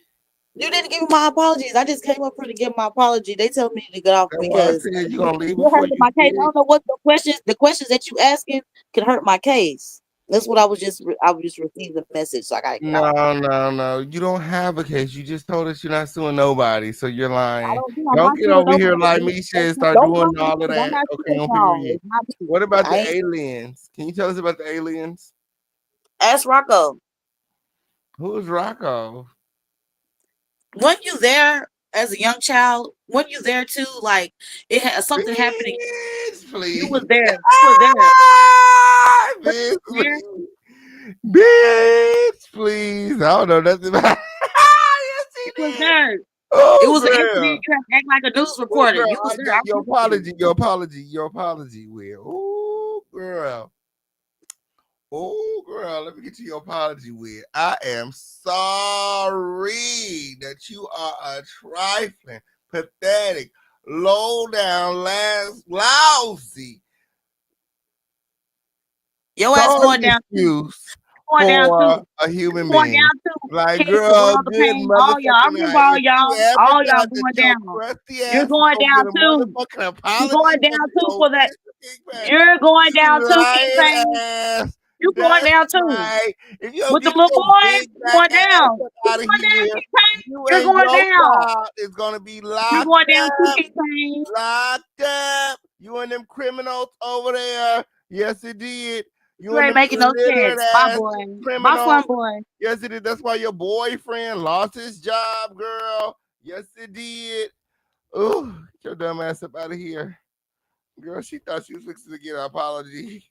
You didn't give me my apologies. I just came up here to give my apology. They told me to get off That's what I because said. You gonna leave you're before hurting you my case. I did? don't know what the questions that you asking can hurt my case. That's what I was just receiving the message, so I gotta get off. No. You don't have a case. You just told us you're not suing nobody, so you're I lying. don't do. I'm Don't not get suing over here nobody. like me, shit, and start Don't doing come to me all of 'cause I'm that. not Okay, suing on y'all. period. It's not me. What about I the ain't aliens? Can you tell us about the aliens? ask Rocco. Who's Rocco? Weren't you there as a young child? Weren't you there too? Like it had something happening. Bitch, You please. was there. You was there. Bitch, There. please. Bitch, please. I don't know nothing about yes, he You was did. there. It Oh, was an girl. incident. You have to act like a news Oh, reporter. girl. You was there. I Your was there. apology, Will. Oh, girl. Oh, girl, let me get to your apology, Will. I am sorry that you are a trifling, pathetic, low down, lousy, Your ass sorry going down too. excuse Going down for too. a human Going being. down too. Like, Case the girl, world of good pain. All y'all. I motherfucking remember night. all If you y'all. ever All y'all thought that going your down. crusty You're ass was going gonna down get a too. motherfucking You're apology going from down the too for that. official kickback, You're going down you too, King lying Pain. ass. You going That's down too. right. If you don't With the get little your boys, big you back going ass down. up You out of going down, here, King Pain. you You're and going your down. child is gonna be You're locked going down too, up. King Pain. Locked up. You and them criminals over there. Yes, it did. You You and ain't them making no illiterate sense. Bye, ass boy. Bye, criminals. fun boy. Yes, it did. That's why your boyfriend lost his job, girl. Yes, it did. Ooh, get your dumb ass up out of here. Girl, she thought she was fixing to get an apology.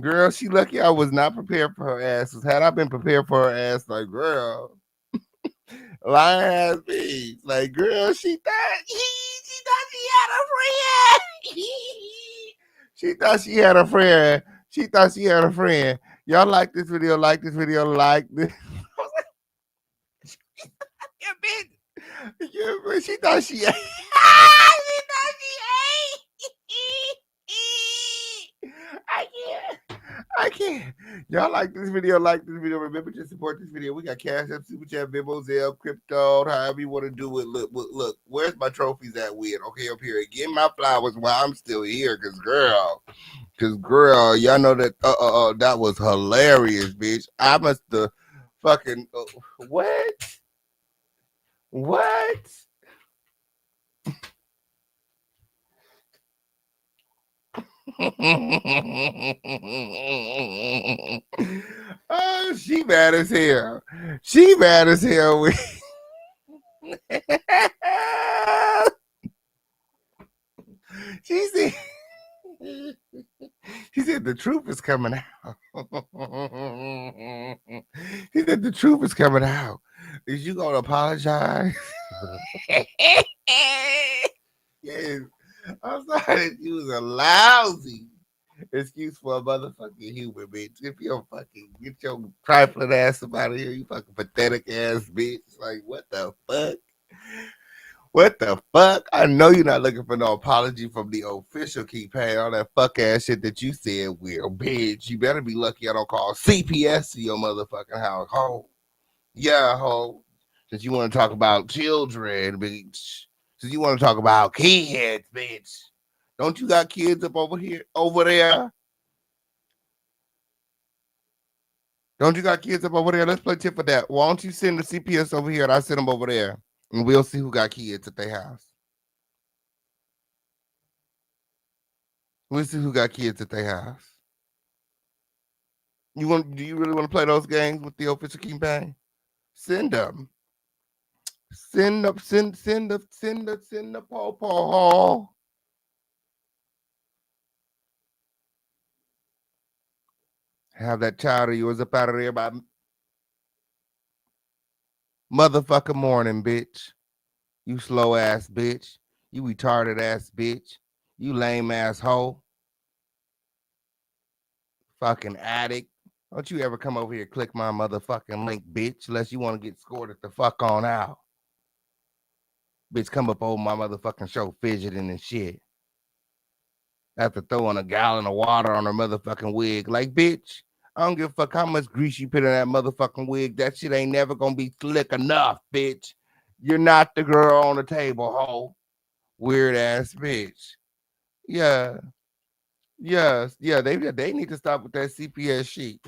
Girl, she lucky I was not prepared for her ass. Had I been prepared for her ass, like, girl, lying ass bitch. Like, girl, she thought she had a friend. She thought she had a friend. Y'all like this video, like this. Yeah, bitch. Yeah, but she thought she ate. She thought she ate. I can't. Y'all like this video. Remember to support this video. We got Cash App, Super Chat, Venmo, Zelle, Crypto, however you want to do it. Look, where's my trophies at with? Okay, up here. Give my flowers while I'm still here, cause girl, y'all know that that was hilarious, bitch. I must have fucking what? What? Oh, she mad as hell. She mad as hell. She said, she said the truth is coming out. She said the truth is coming out. Is you gonna apologize? Yes. I'm sorry that you was a lousy excuse for a motherfucking human, bitch. Get your trifling ass up out of here, you fucking pathetic ass bitch. Like, what the fuck? What the fuck? I know you're not looking for no apology from the official keep paying all that fuck ass shit that you said, Will, bitch. You better be lucky I don't call CPS to your motherfucking house, ho. Yeah, ho. Since you want to talk about children, bitch. Since you want to talk about kids, bitch. Don't you got kids up over here, over there? Don't you got kids up over there? Let's play tip for that. Why don't you send the CPS over here and I send them over there, and we'll see who got kids at their house. We'll see who got kids at their house. Do you really want to play those games with the official campaign? Send them. Send the po-po. Have that child of yours up out of there by motherfucking morning, bitch. You slow ass bitch. You retarded ass bitch. You lame ass hoe. Fucking addict. Don't you ever come over here and click my motherfucking link, bitch, unless you want to get scored the fuck on out. Bitch, come up over my motherfucking show fidgeting and shit. After throwing a gallon of water on her motherfucking wig. Like, bitch, I don't give a fuck how much grease you put in that motherfucking wig. That shit ain't never gonna be slick enough, bitch. You're not the girl on the table, hoe. Weird ass bitch. Yeah. Yes. Yeah, they need to stop with that CPS shit.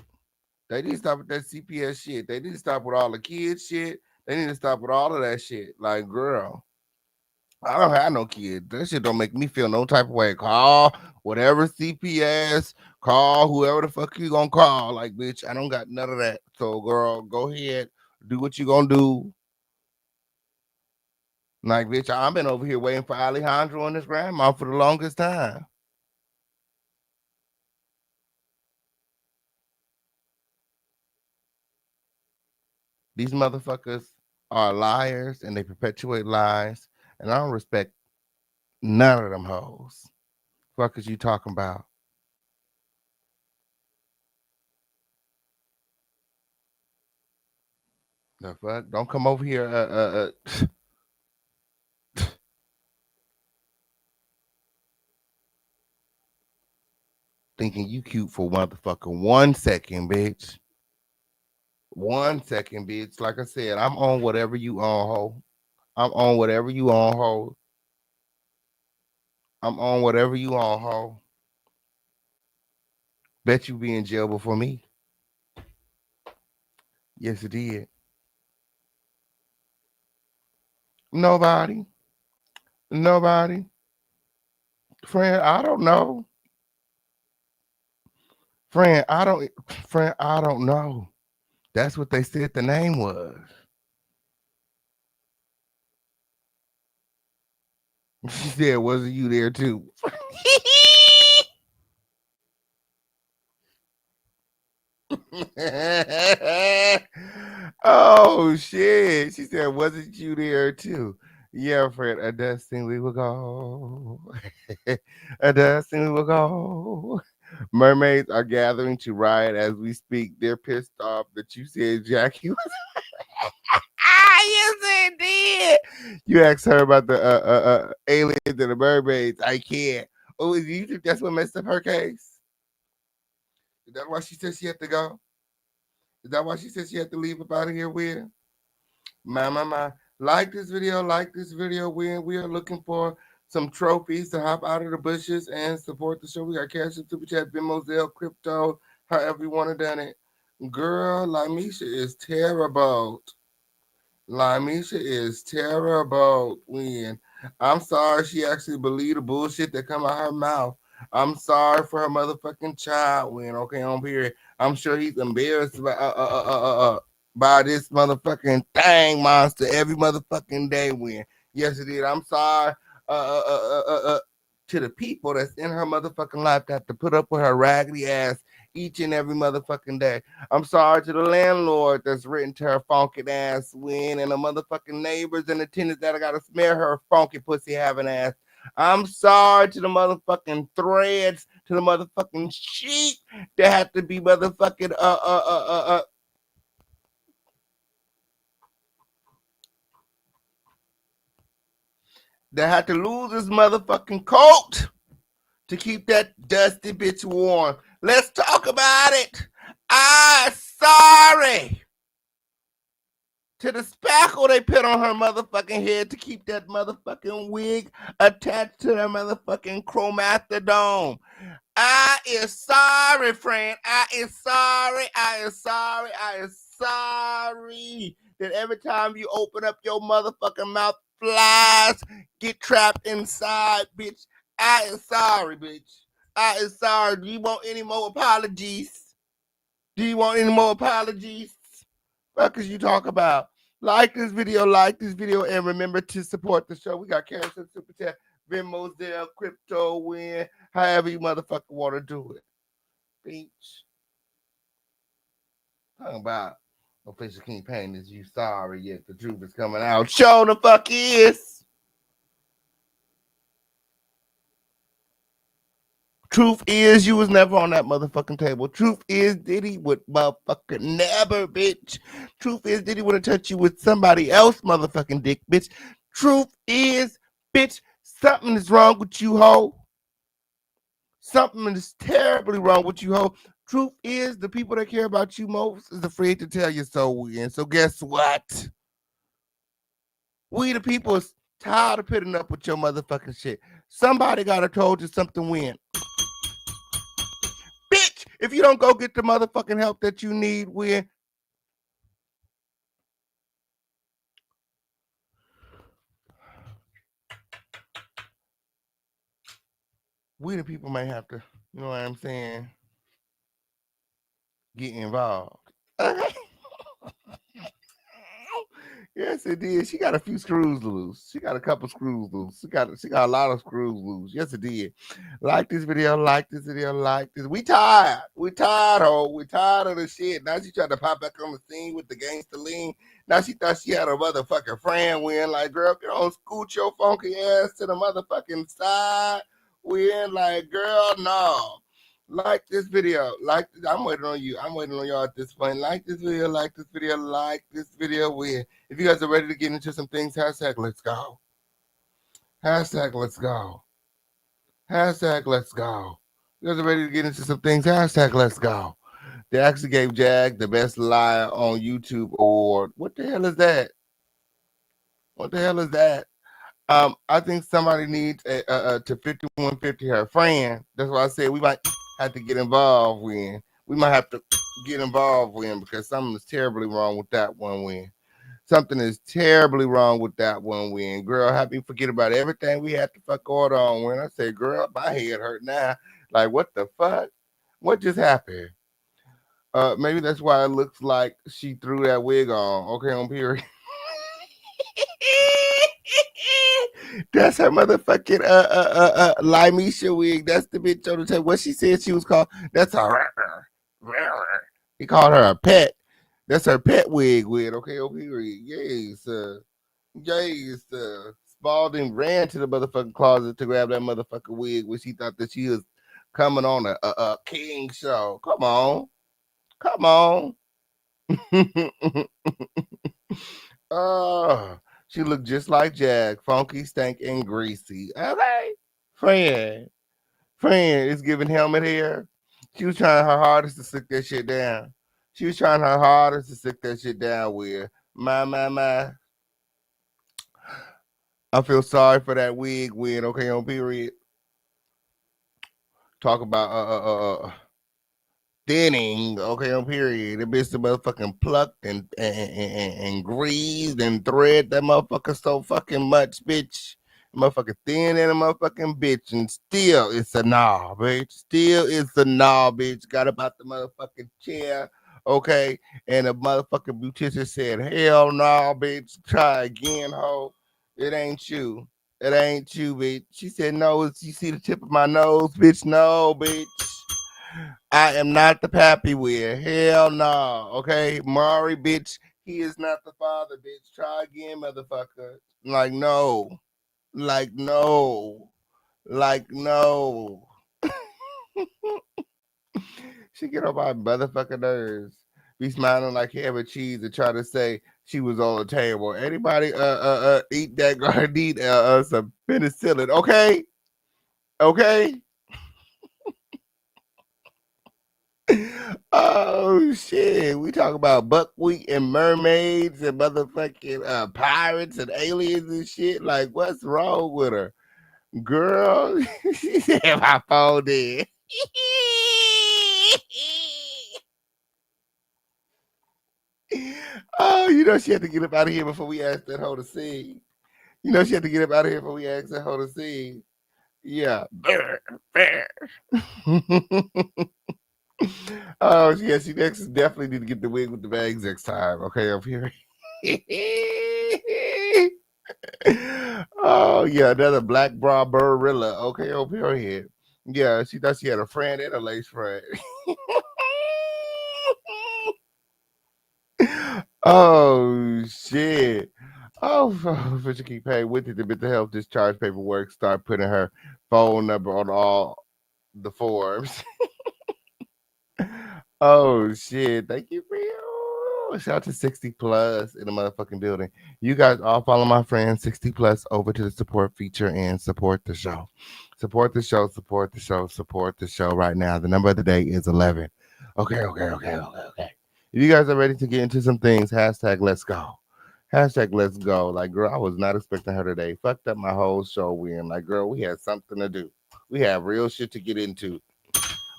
They need to stop with that CPS shit. They need to stop with all the kids shit. They need to stop with all of that shit. Like, girl, I don't have no kids. That shit don't make me feel no type of way. Call whatever CPS, call whoever the fuck you gonna call. Like, bitch, I don't got none of that. So, girl, go ahead, do what you gonna do. Like, bitch, I've been over here waiting for Alejandro and his grandma for the longest time. These motherfuckers are liars and they perpetuate lies, and I don't respect none of them hoes. Fuck is you talking about? The fuck? Don't come over here thinking you cute for motherfucking 1 second, bitch. 1 second, bitch. Like I said, I'm on whatever you on, ho. I'm on whatever you on, ho. I'm on whatever you on, ho. Bet you be in jail before me. Yes, it did. Nobody. Friend, I don't know. Friend, I don't know. That's what they said the name was. She said, wasn't you there too? Oh shit. She said, wasn't you there too? Yeah, friend, a dusting we will go. A dusting we will go. Mermaids are gathering to riot as we speak. They're pissed off that you said Jackie was. You said did. You asked her about the aliens and the mermaids. I can't. Oh, do you think that's what messed up her case? Is that why she said she had to go? Is that why she said she had to leave up out of here with? My. Like this video. We are looking for some trophies to hop out of the bushes and support the show. We got cash, super chat, Venmo, Zelle, crypto, however you want to done it. Girl, Lamisha is terrible. Lamisha is terrible. When I'm sorry, she actually believed the bullshit that come out her mouth. I'm sorry for her motherfucking child. When okay, on period. I'm sure he's embarrassed by this motherfucking thing monster every motherfucking day. When yes, it did. I'm sorry. To the people that's in her motherfucking life that have to put up with her raggedy ass each and every motherfucking day. I'm sorry to the landlord that's written to her funky ass when and the motherfucking neighbors and the tenants that I gotta smell her funky pussy having ass. I'm sorry to the motherfucking threads, to the motherfucking sheep that have to be motherfucking that had to lose his motherfucking coat to keep that dusty bitch warm. Let's talk about it. I'm sorry to the spackle they put on her motherfucking head to keep that motherfucking wig attached to that motherfucking chromathodome. I is sorry, friend. I is sorry. I is sorry. I is sorry that every time you open up your motherfucking mouth, flies get trapped inside, bitch. I is sorry, bitch. I is sorry. Do you want any more apologies? Do you want any more apologies? What could you talk about? Like this video, and remember to support the show. We got Cash and Super Chat, Venmo's there, Crypto Win, however you motherfucker want to do it. Beach. Talking about official campaign is you sorry yet the truth is coming out. Show the fuck is. Truth is, you was never on that motherfucking table. Truth is, Diddy would motherfucking never, bitch. Truth is, Diddy would have touched you with somebody else motherfucking dick, bitch. Truth is, bitch, something is wrong with you, ho. Something is terribly wrong with you, ho. Truth is, the people that care about you most is afraid to tell you so. And so guess what? We the people is tired of putting up with your motherfucking shit. Somebody gotta told you something when. Bitch, if you don't go get the motherfucking help that you need, when we the people might have to, you know what I'm saying, get involved. Okay. Yes, it did. She got a few screws loose. She got a couple screws loose. She got a lot of screws loose. Yes, it did. Like this video, like this video, like this. We tired. We tired, ho. We tired of the shit. Now she tried to pop back on the scene with the gangster lean. Now she thought she had a motherfucking friend win. Like, girl, get on, scoot your funky ass to the motherfucking side. Win, like, girl, no. Like this video. Like, I'm waiting on you. I'm waiting on y'all at this point. Like this video, like this video, like this video. Win. If you guys are ready to get into some things, hashtag let's go. Hashtag let's go. Hashtag let's go. You guys are ready to get into some things, hashtag let's go. They actually gave Jag the best liar on YouTube award. What the hell is that? What the hell is that? I think somebody needs to 5150 her friend. That's why I said we might have to get involved when. We might have to get involved when because something is terribly wrong with that one win. Something is terribly wrong with that one win. Girl, have me forget about everything we had to fuck order on when I say, girl, my head hurt now. Like, what the fuck? What just happened? Maybe that's why it looks like she threw that wig on. Okay, on period. That's her motherfucking Limeisha wig. That's the bitch on the table. What she said she was called. That's her. He called her a pet. That's her pet wig. Okay, on period. Yes, yes. Spalding ran to the motherfucking closet to grab that motherfucking wig when she thought that she was coming on a king show. Come on. Come on. Oh, she looked just like Jag, funky, stank, and greasy. Okay, friend, is giving helmet hair. She was trying her hardest to stick that shit down. She was trying her hardest to stick that shit down with. My. I feel sorry for that wig win. Okay, on period. Talk about thinning, okay, on period. The bitch the motherfucking plucked and greased and thread that motherfucker so fucking much, bitch. Motherfucker thin and a motherfucking bitch, and still it's a nah, bitch. Still it's a nah, bitch. Got about the motherfucking chair, okay, and the motherfucking beautician said, hell no, bitch. Try again, ho. It ain't you. It ain't you, bitch. She said, no, you see the tip of my nose, bitch? No, bitch. I am not the pappy weir. Hell no. Okay, Mari, bitch. He is not the father, bitch. Try again, motherfucker. Like no. Like no. Like no. She get on my motherfucking nerves. Be smiling like heavy cheese and try to say she was on the table. Anybody eat that need some penicillin? Okay. Okay. Oh shit. We talk about buckwheat and mermaids and motherfucking pirates and aliens and shit. Like, what's wrong with her? Girl, she said my phone dead. Oh, she had to get up out of here before we asked that hoe to sing. She had to get up out of here before we asked that hoe to sing. Yeah. Oh, yeah, she next definitely need to get the wig with the bags next time. Okay, up here. Oh, yeah, another black bra burrilla. Okay, up here. Yeah, she thought she had a friend and a lace front. Oh shit. Oh, Fisher keep paying with it. The mental health discharge paperwork. Start putting her phone number on all the forms. Oh shit! Thank you for you. Shout out to 60 plus in the motherfucking building. You guys all follow my friend 60 plus over to the support feature and support the show. Support the show. Support the show. Support the show right now. The number of the day is 11. Okay. If you guys are ready to get into some things, hashtag let's go. Hashtag let's go. Like, girl, I was not expecting her today. Fucked up my whole show win. Like, girl, we had something to do. We have real shit to get into.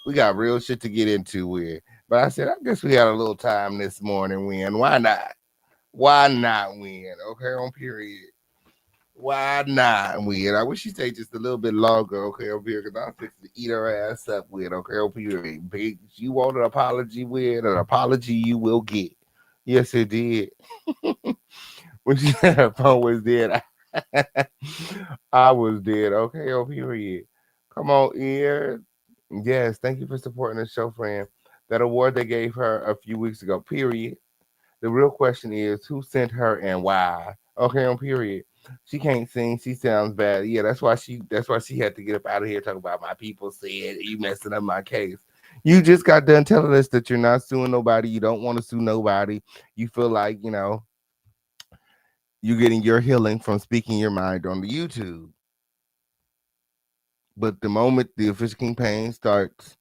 We got real shit to get into with. But I said, I guess we got a little time this morning, win. Why not? Why not win? Okay, on period. Why not win? I wish she stayed just a little bit longer, okay, on period, because I'm fixing to eat her ass up with, okay, on period. Bitch, you want an apology with, an apology you will get. Yes, it did. When she said her phone was dead, I was dead, okay, on period. Come on, ear. Yes, thank you for supporting the show, friend. That award they gave her a few weeks ago, period. The real question is who sent her and why? Okay, on period. She can't sing, she sounds bad. Yeah, that's why she had to get up out of here talking about my people said you messing up my case. You just got done telling us that you're not suing nobody, you don't want to sue nobody. You feel like, you're getting your healing from speaking your mind on the YouTube. But the moment the official campaign starts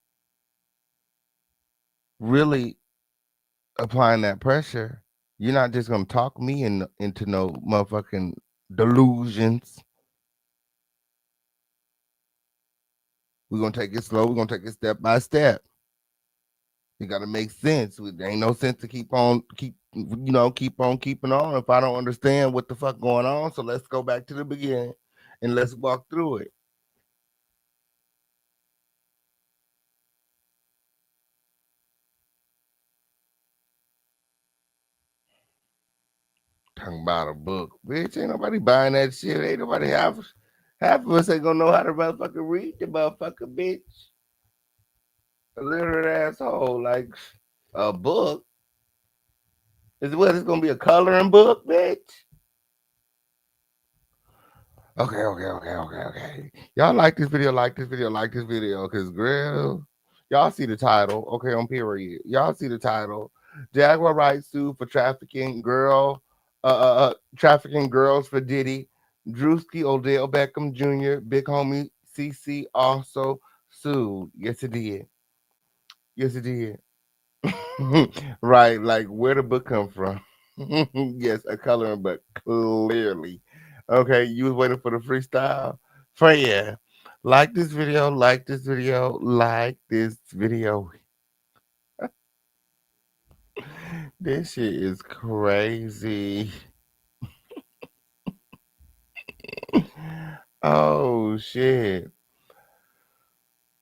really applying that pressure, you're not just gonna talk me into no motherfucking delusions. We're gonna take it slow. We're gonna take it step by step. It gotta make sense. There ain't no sense to keep on keeping on if I don't understand what the fuck going on. So let's go back to the beginning and let's walk through it. Talking about a book, bitch. Ain't nobody buying that shit. Ain't nobody half of us ain't gonna know how to motherfucking read the motherfucker, bitch. A literate asshole, like a book. Is what? It's gonna be a coloring book, bitch. Okay. Y'all like this video, cause girl, y'all see the title. Okay, on period. Y'all see the title. Jaguar Wright sued for trafficking girls for Diddy. Druski, Odell Beckham Jr., Big Homie CC also sued. Yes, it did. Yes, it did. Right, like where the book come from? Yes, a coloring book, clearly. Okay, you was waiting for the freestyle. Freya, like this video, like this video, like this video. This shit is crazy. Oh shit.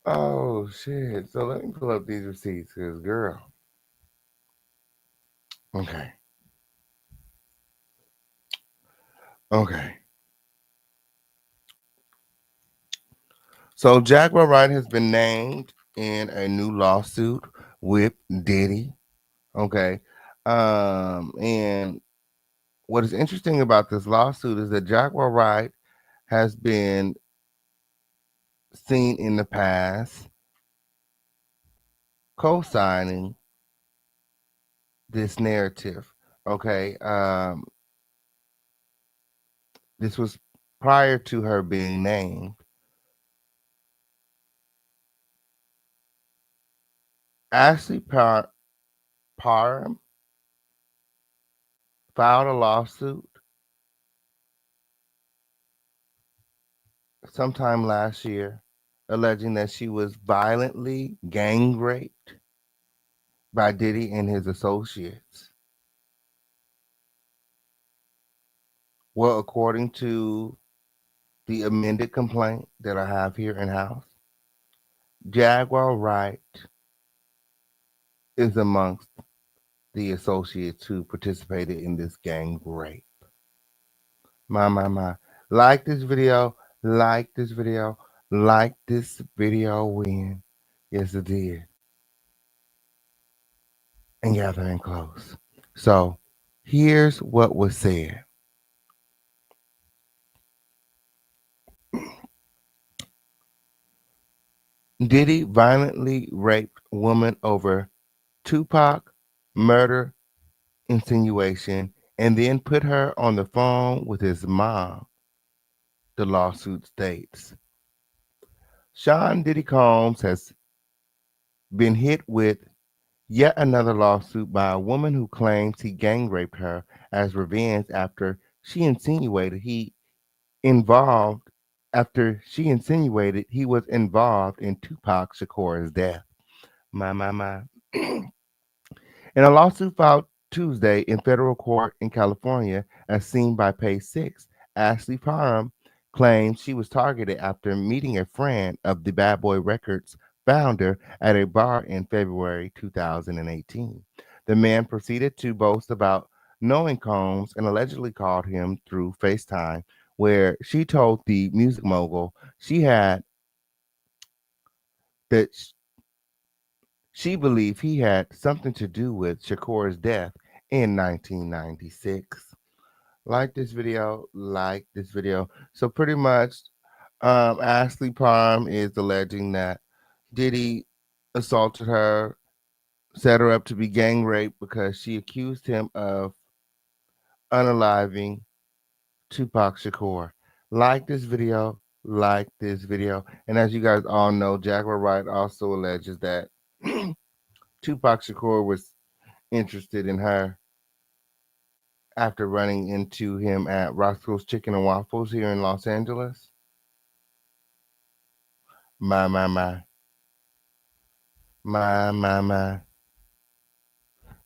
Oh shit. So let me pull up these receipts, cause girl. Okay. Okay. So Jaguar Wright has been named in a new lawsuit with Diddy. Okay. And what is interesting about this lawsuit is that Jaguar Wright has been seen in the past co-signing this narrative. Okay. This was prior to her being named. Ashley Parham filed a lawsuit sometime last year alleging that she was violently gang raped by Diddy and his associates. Well, according to the amended complaint that I have here in house, Jaguar Wright is amongst the associates who participated in this gang rape. My. Like this video, like this video, like this video when. Yes, it did. And gathering close. So here's what was said. Diddy violently raped woman over Tupac murder insinuation and then put her on the phone with his mom, the lawsuit states. Sean Diddy Combs has been hit with yet another lawsuit by a woman who claims he gang raped her as revenge involved after she insinuated he was involved in Tupac Shakur's death. My. In a lawsuit filed Tuesday in federal court in California, as seen by page 6, Ashley Parham claims she was targeted after meeting a friend of the Bad Boy Records founder at a bar in February 2018. The man proceeded to boast about knowing Combs and allegedly called him through FaceTime, where she told the music mogul that she believed he had something to do with Shakur's death in 1996. Like this video, like this video. So pretty much, Ashley Palm is alleging that Diddy assaulted her, set her up to be gang raped because she accused him of unaliving Tupac Shakur. Like this video, like this video. And as you guys all know, Jaguar Wright also alleges that Tupac Shakur was interested in her after running into him at Roscoe's Chicken and Waffles here in Los Angeles. My.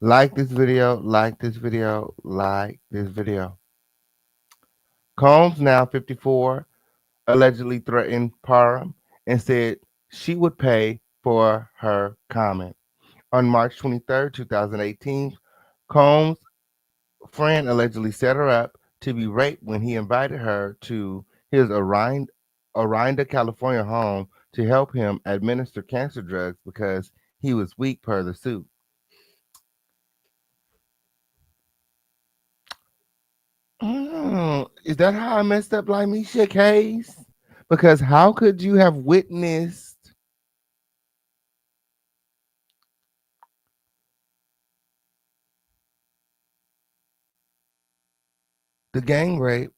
Like this video, like this video, like this video. Combs, now 54, allegedly threatened Parham and said she would pay for her comment. On March 23rd, 2018, Combs' friend allegedly set her up to be raped when he invited her to his Orinda, California home to help him administer cancer drugs because he was weak per the suit. Is that how I messed up like Misha case? Because how could you have witnessed the gang rape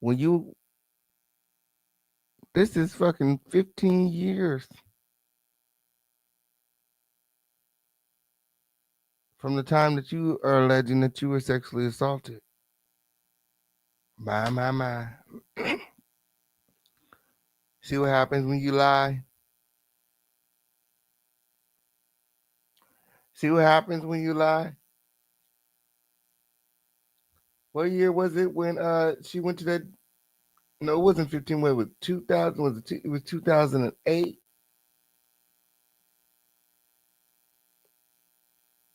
when this is fucking 15 years from the time that you are alleging that you were sexually assaulted? My. See what happens when you lie? See what happens when you lie? What year was it when she went to that? No, it wasn't 15. When it was 2000? Was it? It was 2008.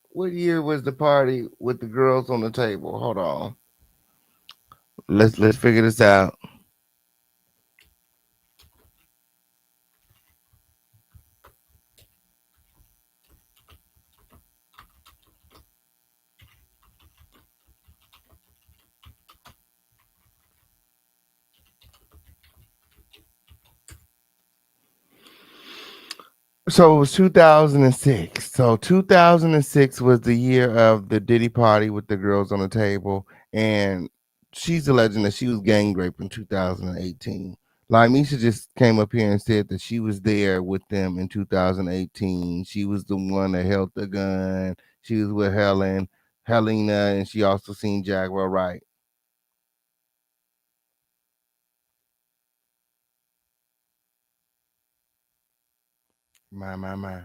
What year was the party with the girls on the table? Hold on. Let's figure this out. So it was 2006. So 2006 was the year of the Diddy party with the girls on the table, and she's alleging that she was gang raped in 2018. Like Misha just came up here and said that she was there with them in 2018. She was the one that held the gun. She was with Helena, and she also seen Jaguar Wright. My.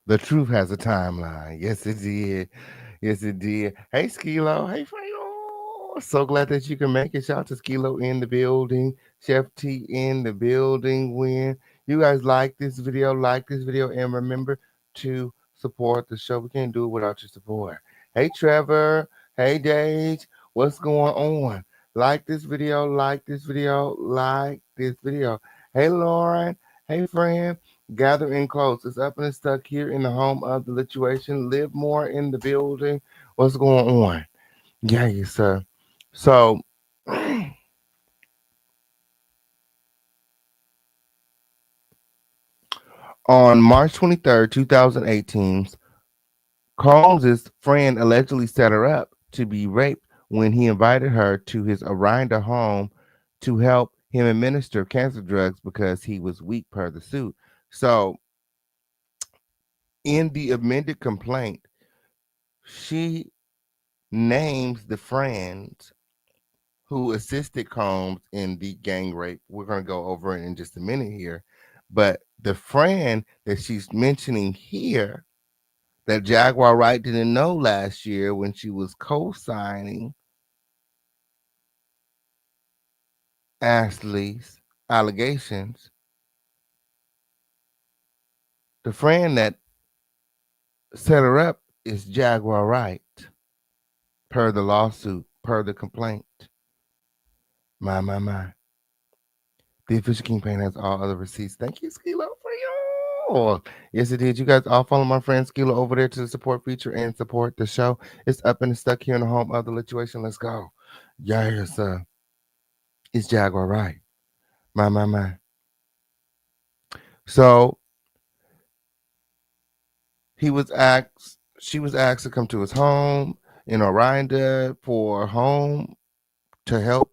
The truth has a timeline. Yes, it did. Yes, it did. Hey, Skilo. Hey, Fredo. So glad that you can make it. Shout out to Skilo in the building. Chef T in the building. When you guys like this video, and remember to support the show. We can't do it without your support. Hey, Trevor. Hey, Dage. What's going on? Like this video, like this video, like this video. Hey, Lauren. Hey, friend. Gather in close. It's up and it's stuck here in the home of the lituation. Live more in the building. What's going on? Yeah, yes, sir. So on March 23rd, 2018, Combs' friend allegedly set her up to be raped when he invited her to his Aranda home to help him administer cancer drugs because he was weak per the suit. So in the amended complaint, she names the friend who assisted Combs in the gang rape. We're going to go over it in just a minute here. But the friend that she's mentioning here that Jaguar Wright didn't know last year when she was co signing Ashley's allegations, the friend that set her up is Jaguar Wright, per the lawsuit, per the complaint. My. The official Kingpin has all other receipts. Thank you, Skilo, for you. Yes, it did. You guys all follow my friend Skilo over there to the support feature and support the show. It's up and it's stuck here in the home of the lituation. Let's go. Yes, it's Jaguar Wright. My. So she was asked to come to his home in Orinda for home to help.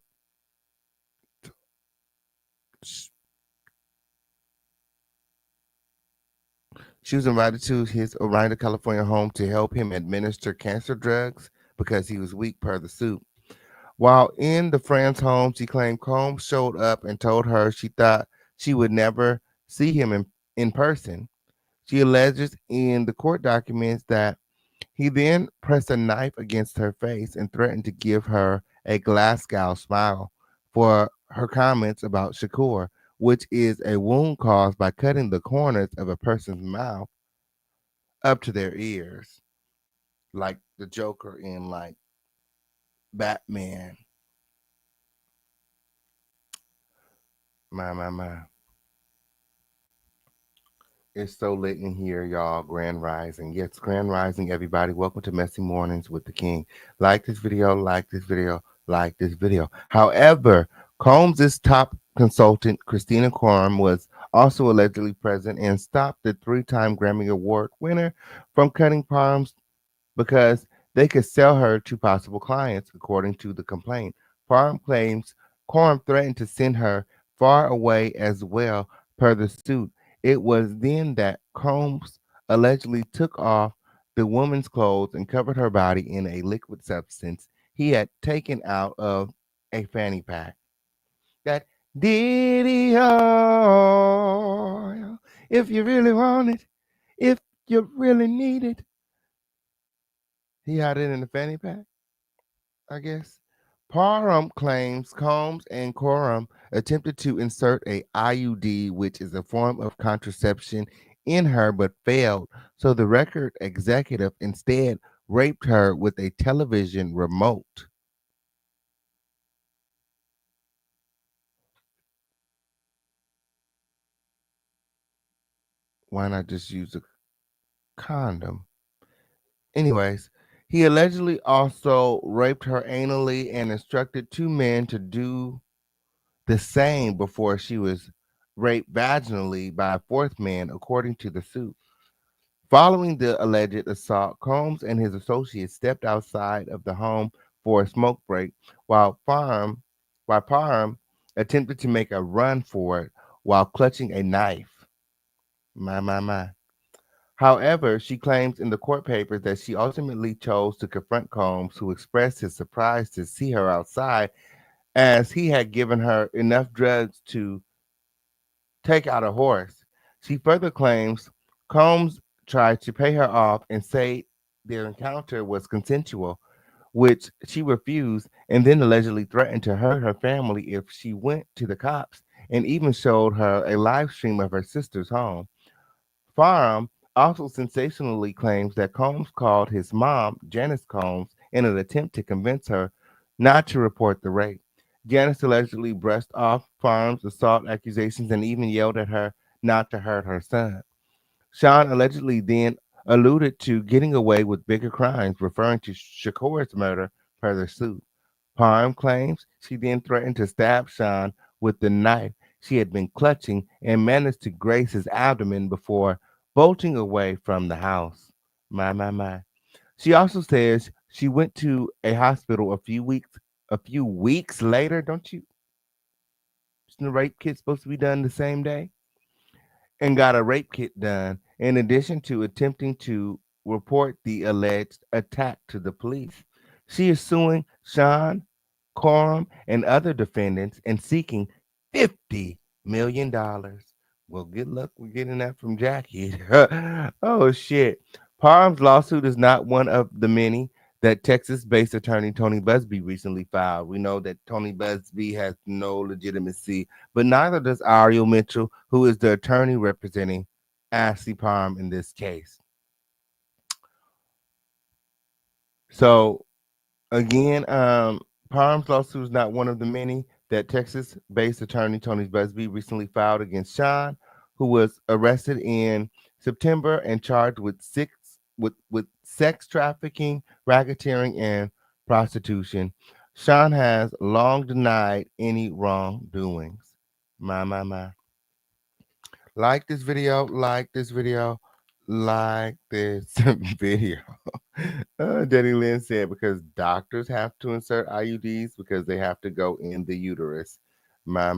She was invited to his Orinda, California home to help him administer cancer drugs because he was weak per the suit. While in the friend's home, she claimed Combs showed up and told her she thought she would never see him in person. She alleges in the court documents that he then pressed a knife against her face and threatened to give her a Glasgow smile for her comments about Shakur, which is a wound caused by cutting the corners of a person's mouth up to their ears, like the Joker in like Batman. My. It's so lit in here, y'all. Grand Rising. Yes, Grand Rising, everybody. Welcome to Messy Mornings with the King. Like this video, like this video, like this video. However, Combs' top consultant, Christina Quorum, was also allegedly present and stopped the three-time Grammy Award winner from cutting Parham's because they could sell her to possible clients, according to the complaint. Parham claims Quorum threatened to send her far away as well, per the suit. It was then that Combs allegedly took off the woman's clothes and covered her body in a liquid substance he had taken out of a fanny pack. That Diddy oil, if you really want it, if you really need it. He had it in a fanny pack, I guess. Parham claims Combs and Coram attempted to insert a IUD, which is a form of contraception, in her but failed. So the record executive instead raped her with a television remote. Why not just use a condom? Anyways, he allegedly also raped her anally and instructed two men to do the same before she was raped vaginally by a fourth man, according to the suit. Following the alleged assault, Combs and his associates stepped outside of the home for a smoke break while Parham attempted to make a run for it while clutching a knife. My. However, she claims in the court papers that she ultimately chose to confront Combs, who expressed his surprise to see her outside as he had given her enough drugs to take out a horse. She further claims Combs tried to pay her off and say their encounter was consensual, which she refused, and then allegedly threatened to hurt her family if she went to the cops, and even showed her a live stream of her sister's home. Parham also sensationally claims that Combs called his mom, Janice Combs, in an attempt to convince her not to report the rape. Janice allegedly brushed off Parham's assault accusations and even yelled at her not to hurt her son. Sean allegedly then alluded to getting away with bigger crimes, referring to Shakur's murder per the suit. Parham claims she then threatened to stab Sean with the knife she had been clutching and managed to graze his abdomen before bolting away from the house. My. She also says she went to a hospital a few weeks later. Don't you? Isn't the rape kit supposed to be done the same day? And got a rape kit done, in addition to attempting to report the alleged attack to the police. She is suing Sean, Coram, and other defendants and seeking $50 million. Well, good luck with getting that from Jackie. Oh, shit. Parham's lawsuit is not one of the many that Texas based attorney Tony Busby recently filed. We know that Tony Busby has no legitimacy, but neither does Ariel Mitchell, who is the attorney representing Ashley Parham in this case. So, again, Parham's lawsuit is not one of the many that Texas-based attorney Tony Busby recently filed against Sean, who was arrested in September and charged with sex trafficking, racketeering, and prostitution. Sean has long denied any wrongdoings. My. Like this video, like this video, like this video. Denny Lynn said because doctors have to insert IUDs because they have to go in the uterus. My.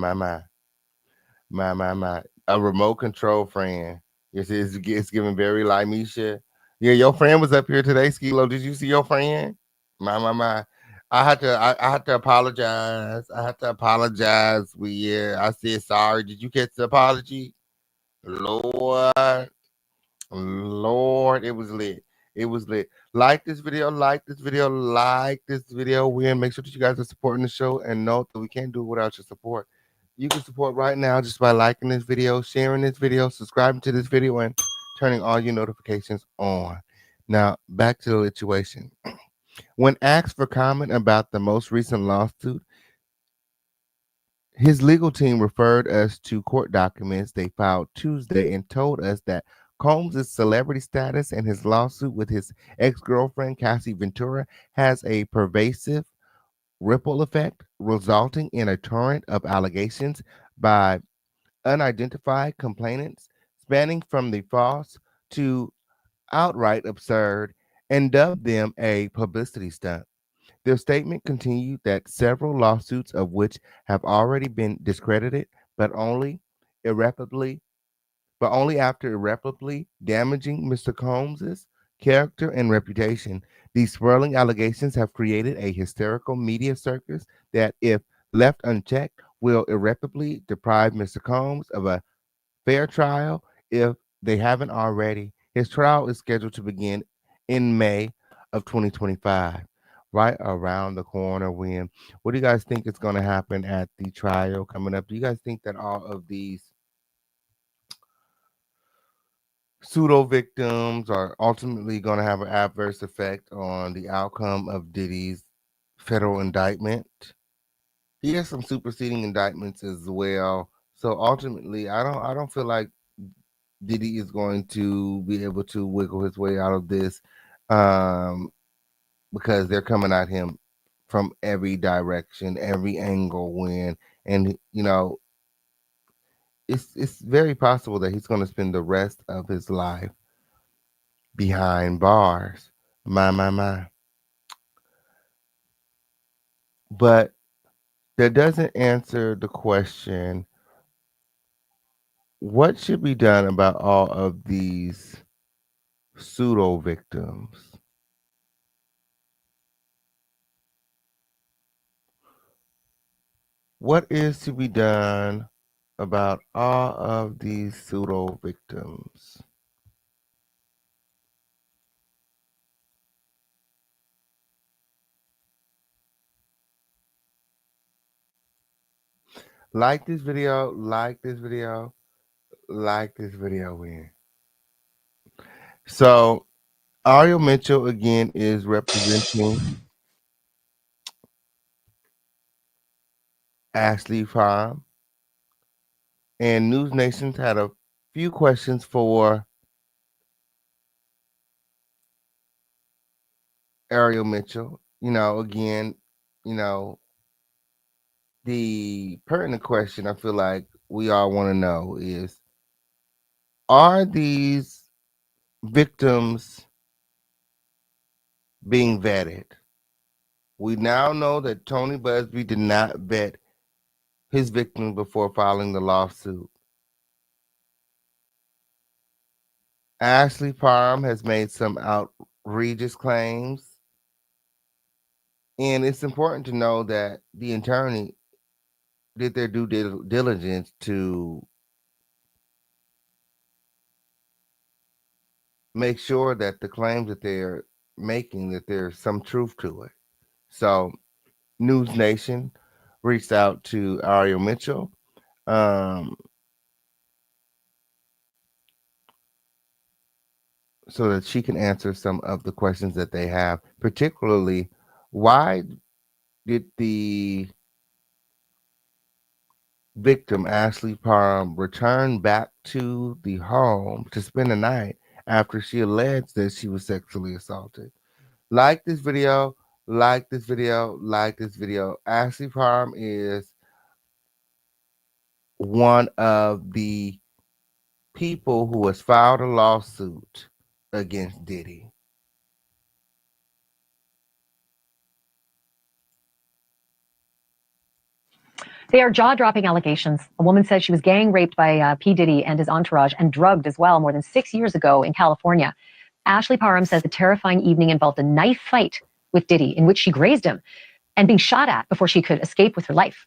A remote control friend. Yes, it's giving very like Misha. Yeah, your friend was up here today, Skilo. Did you see your friend? My. I had to apologize. I had to apologize. I said sorry. Did you catch the apology? Lord, Lord, it was lit. It was lit. Like this video, like this video, like this video. Win. Make sure that you guys are supporting the show and note that we can't do it without your support. You can support right now just by liking this video, sharing this video, subscribing to this video, and turning all your notifications on. Now, back to the situation. When asked for comment about the most recent lawsuit, his legal team referred us to court documents they filed Tuesday and told us that Combs' celebrity status and his lawsuit with his ex-girlfriend Cassie Ventura has a pervasive ripple effect, resulting in a torrent of allegations by unidentified complainants spanning from the false to outright absurd, and dubbed them a publicity stunt. Their statement continued that several lawsuits of which have already been discredited, but irreparably, only after irreparably damaging Mr. Combs's character and reputation. These swirling allegations have created a hysterical media circus that, if left unchecked, will irreparably deprive Mr. Combs of a fair trial if they haven't already. His trial is scheduled to begin in May of 2025, right around the corner. What do you guys think is going to happen at the trial coming up? Do you guys think that all of these pseudo victims are ultimately going to have an adverse effect on the outcome of Diddy's federal indictment? He has some superseding indictments as well. So ultimately, I don't feel like Diddy is going to be able to wiggle his way out of this, um, because they're coming at him from every direction, every angle. And it's very possible that he's going to spend the rest of his life behind bars. My. But that doesn't answer the question, what should be done about all of these pseudo victims? What is to be done about all of these pseudo victims? Like this video, like this video, like this video in. So Ariel Mitchell again is representing Ashley Farm, and News Nation's had a few questions for Ariel Mitchell. Again, you know, the pertinent question I feel like we all want to know is, are these victims being vetted? We now know that Tony Busby did not vet his victims before filing the lawsuit. Ashley Parham has made some outrageous claims, and it's important to know that the attorney did their due diligence to make sure that the claims that they're making, that there's some truth to it. So News Nation reached out to Ariel Mitchell, um, so that she can answer some of the questions that they have, particularly why did the victim, Ashley Parham, return back to the home to spend the night after she alleged that she was sexually assaulted? Like this video, like this video, like this video. Ashley Parham is one of the people who has filed a lawsuit against Diddy. They are jaw-dropping allegations. A woman says she was gang raped by P. Diddy and his entourage and drugged as well more than 6 years ago in California. Ashley Parham says the terrifying evening involved a knife fight with Diddy in which she grazed him and being shot at before she could escape with her life.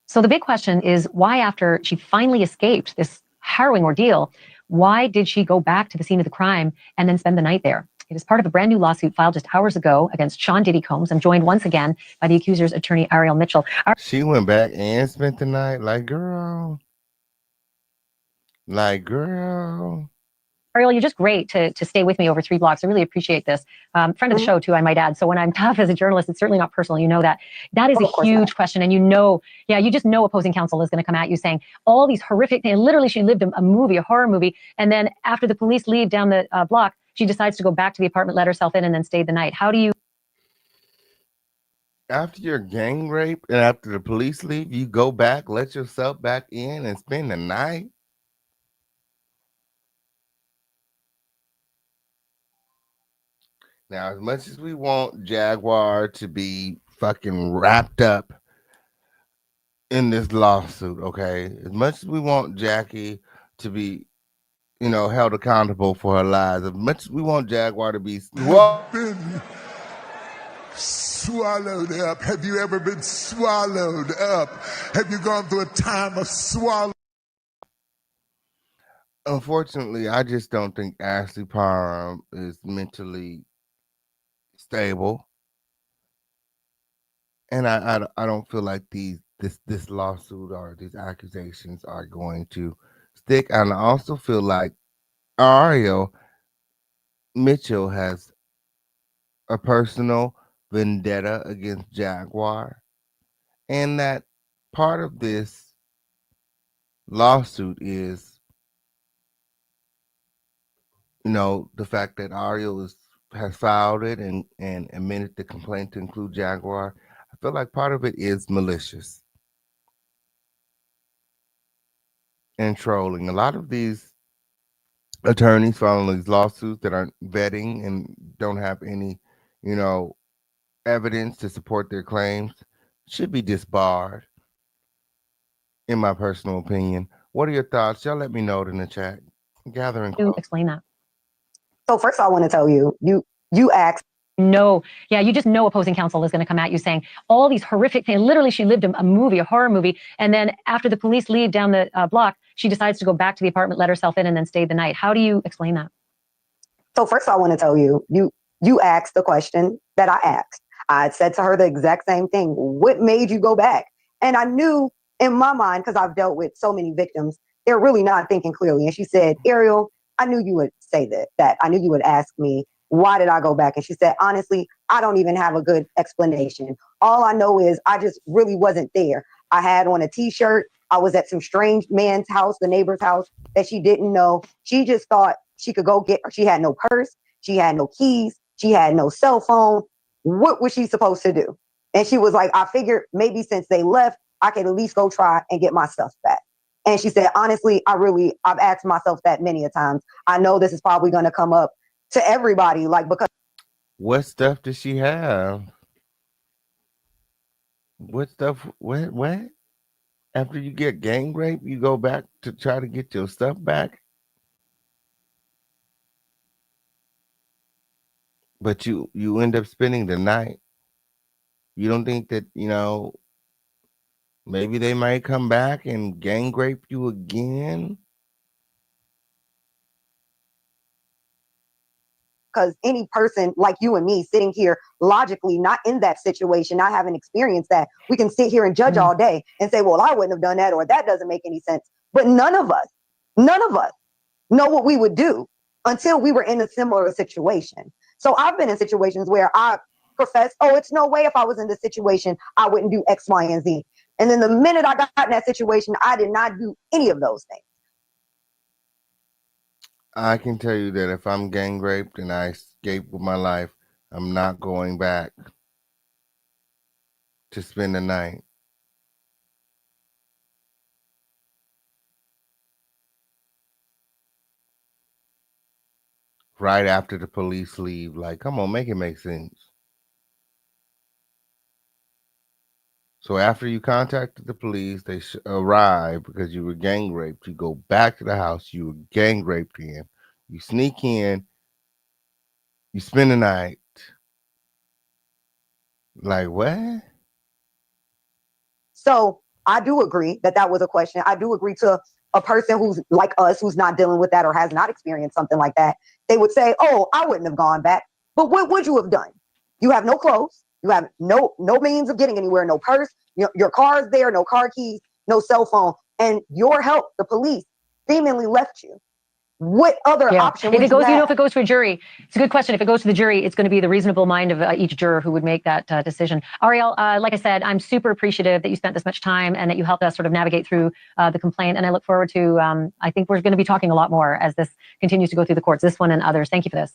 So the big question is, why, after she finally escaped this harrowing ordeal, why did she go back to the scene of the crime and then spend the night there? It is part of a brand new lawsuit filed just hours ago against Sean Diddy Combs. I'm joined once again by the accuser's attorney, Ariel Mitchell. She went back and spent the night. Like, girl. Ariel, you're just great to stay with me over 3 blocks. I really appreciate this. Friend of the show, too, I might add. So when I'm tough as a journalist, it's certainly not personal. You know that. That is a huge question. And you just know opposing counsel is going to come at you saying all these horrific things. Literally, she lived a horror movie. And then after the police leave down the block, she decides to go back to the apartment, let herself in, and then stayed the night. How do you... After your gang rape and after the police leave, you go back, let yourself back in and spend the night? Now, as much as we want Jaguar to be fucking wrapped up in this lawsuit, okay? As much as we want Jackie to be, held accountable for her lies, as much as we want Jaguar to be... Been swallowed up. Have you ever been swallowed up? Have you gone through a time of swallow? Unfortunately, I just don't think Ashley Parham is mentally stable, and I don't feel like this lawsuit or these accusations are going to stick. And I also feel like Ariel Mitchell has a personal vendetta against Jaguar, and that part of this lawsuit is, the fact that Ariel has filed it and amended the complaint to include Jaguar. I feel like part of it is malicious and trolling. A lot of these attorneys filing these lawsuits that aren't vetting and don't have any, evidence to support their claims should be disbarred. in my personal opinion. What are your thoughts? Y'all let me know it in the chat. Gathering You close. explain that. So first, I want to tell you, you asked. No, yeah, you just know opposing counsel is going to come at you saying all these horrific things. Literally, she lived a movie, a horror movie, and then after the police leave down the block, she decides to go back to the apartment, let herself in, and then stay the night. How do you explain that? So first, I want to tell you, you asked the question that I asked. I said to her the exact same thing. What made you go back? And I knew in my mind, because I've dealt with so many victims, they're really not thinking clearly. And she said, Ariel, I knew you would say that. I knew you would ask me, why did I go back? And she said, honestly, I don't even have a good explanation. All I know is I just really wasn't there. I had on a t-shirt. I was at some strange man's house, the neighbor's house that she didn't know. She just thought she could go get her. She had no purse. She had no keys. She had no cell phone. What was she supposed to do? And she was like, I figured maybe since they left, I could at least go try and get my stuff back. And she said, honestly, I've asked myself that many a times. I know this is probably going to come up to everybody, like, because. What stuff does she have? What stuff? What? After you get gang rape, you go back to try to get your stuff back? But you end up spending the night. You don't think that, maybe they might come back and gang rape you again? Because any person like you and me sitting here logically, not in that situation, not having experienced that, we can sit here and judge all day and say, well, I wouldn't have done that, or that doesn't make any sense. But none of us know what we would do until we were in a similar situation. So I've been in situations where I profess, oh, it's no way if I was in this situation, I wouldn't do X, Y, and Z. And then the minute I got in that situation, I did not do any of those things. I can tell you that if I'm gang raped and I escape with my life, I'm not going back to spend the night. Right after the police leave. Like, come on, make it make sense. So after you contacted the police, they arrive because you were gang raped. You go back to the house you were gang raped in. You sneak in. You spend the night. Like, what? So I do agree that was a question. I do agree to a person who's like us, who's not dealing with that or has not experienced something like that. They would say, oh, I wouldn't have gone back. But what would you have done? You have no clothes. You have no means of getting anywhere, no purse. Your car's there, no car keys, no cell phone. And your help, the police, seemingly left you. What other option would if it goes, you have? if it goes to a jury, it's a good question. If it goes to the jury, it's going to be the reasonable mind of each juror who would make that decision. Ariel, like I said, I'm super appreciative that you spent this much time and that you helped us sort of navigate through the complaint. And I look forward to, I think we're going to be talking a lot more as this continues to go through the courts, this one and others. Thank you for this.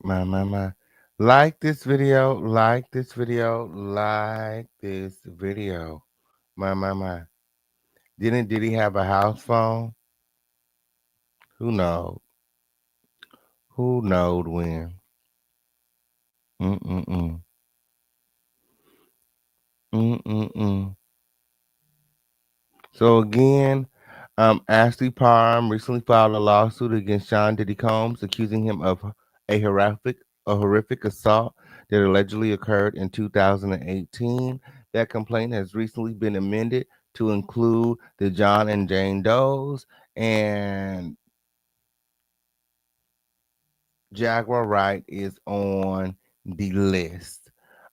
My. Like this video, like this video, like this video. My. Didn't Diddy have a house phone? Who knows? Who knowed when? Mm-mm-mm. Mm-mm-mm. So again, Ashley Parham recently filed a lawsuit against Sean Diddy Combs, accusing him of a horrific assault that allegedly occurred in 2018. That complaint has recently been amended to include the John and Jane Does, and Jaguar Wright is on the list.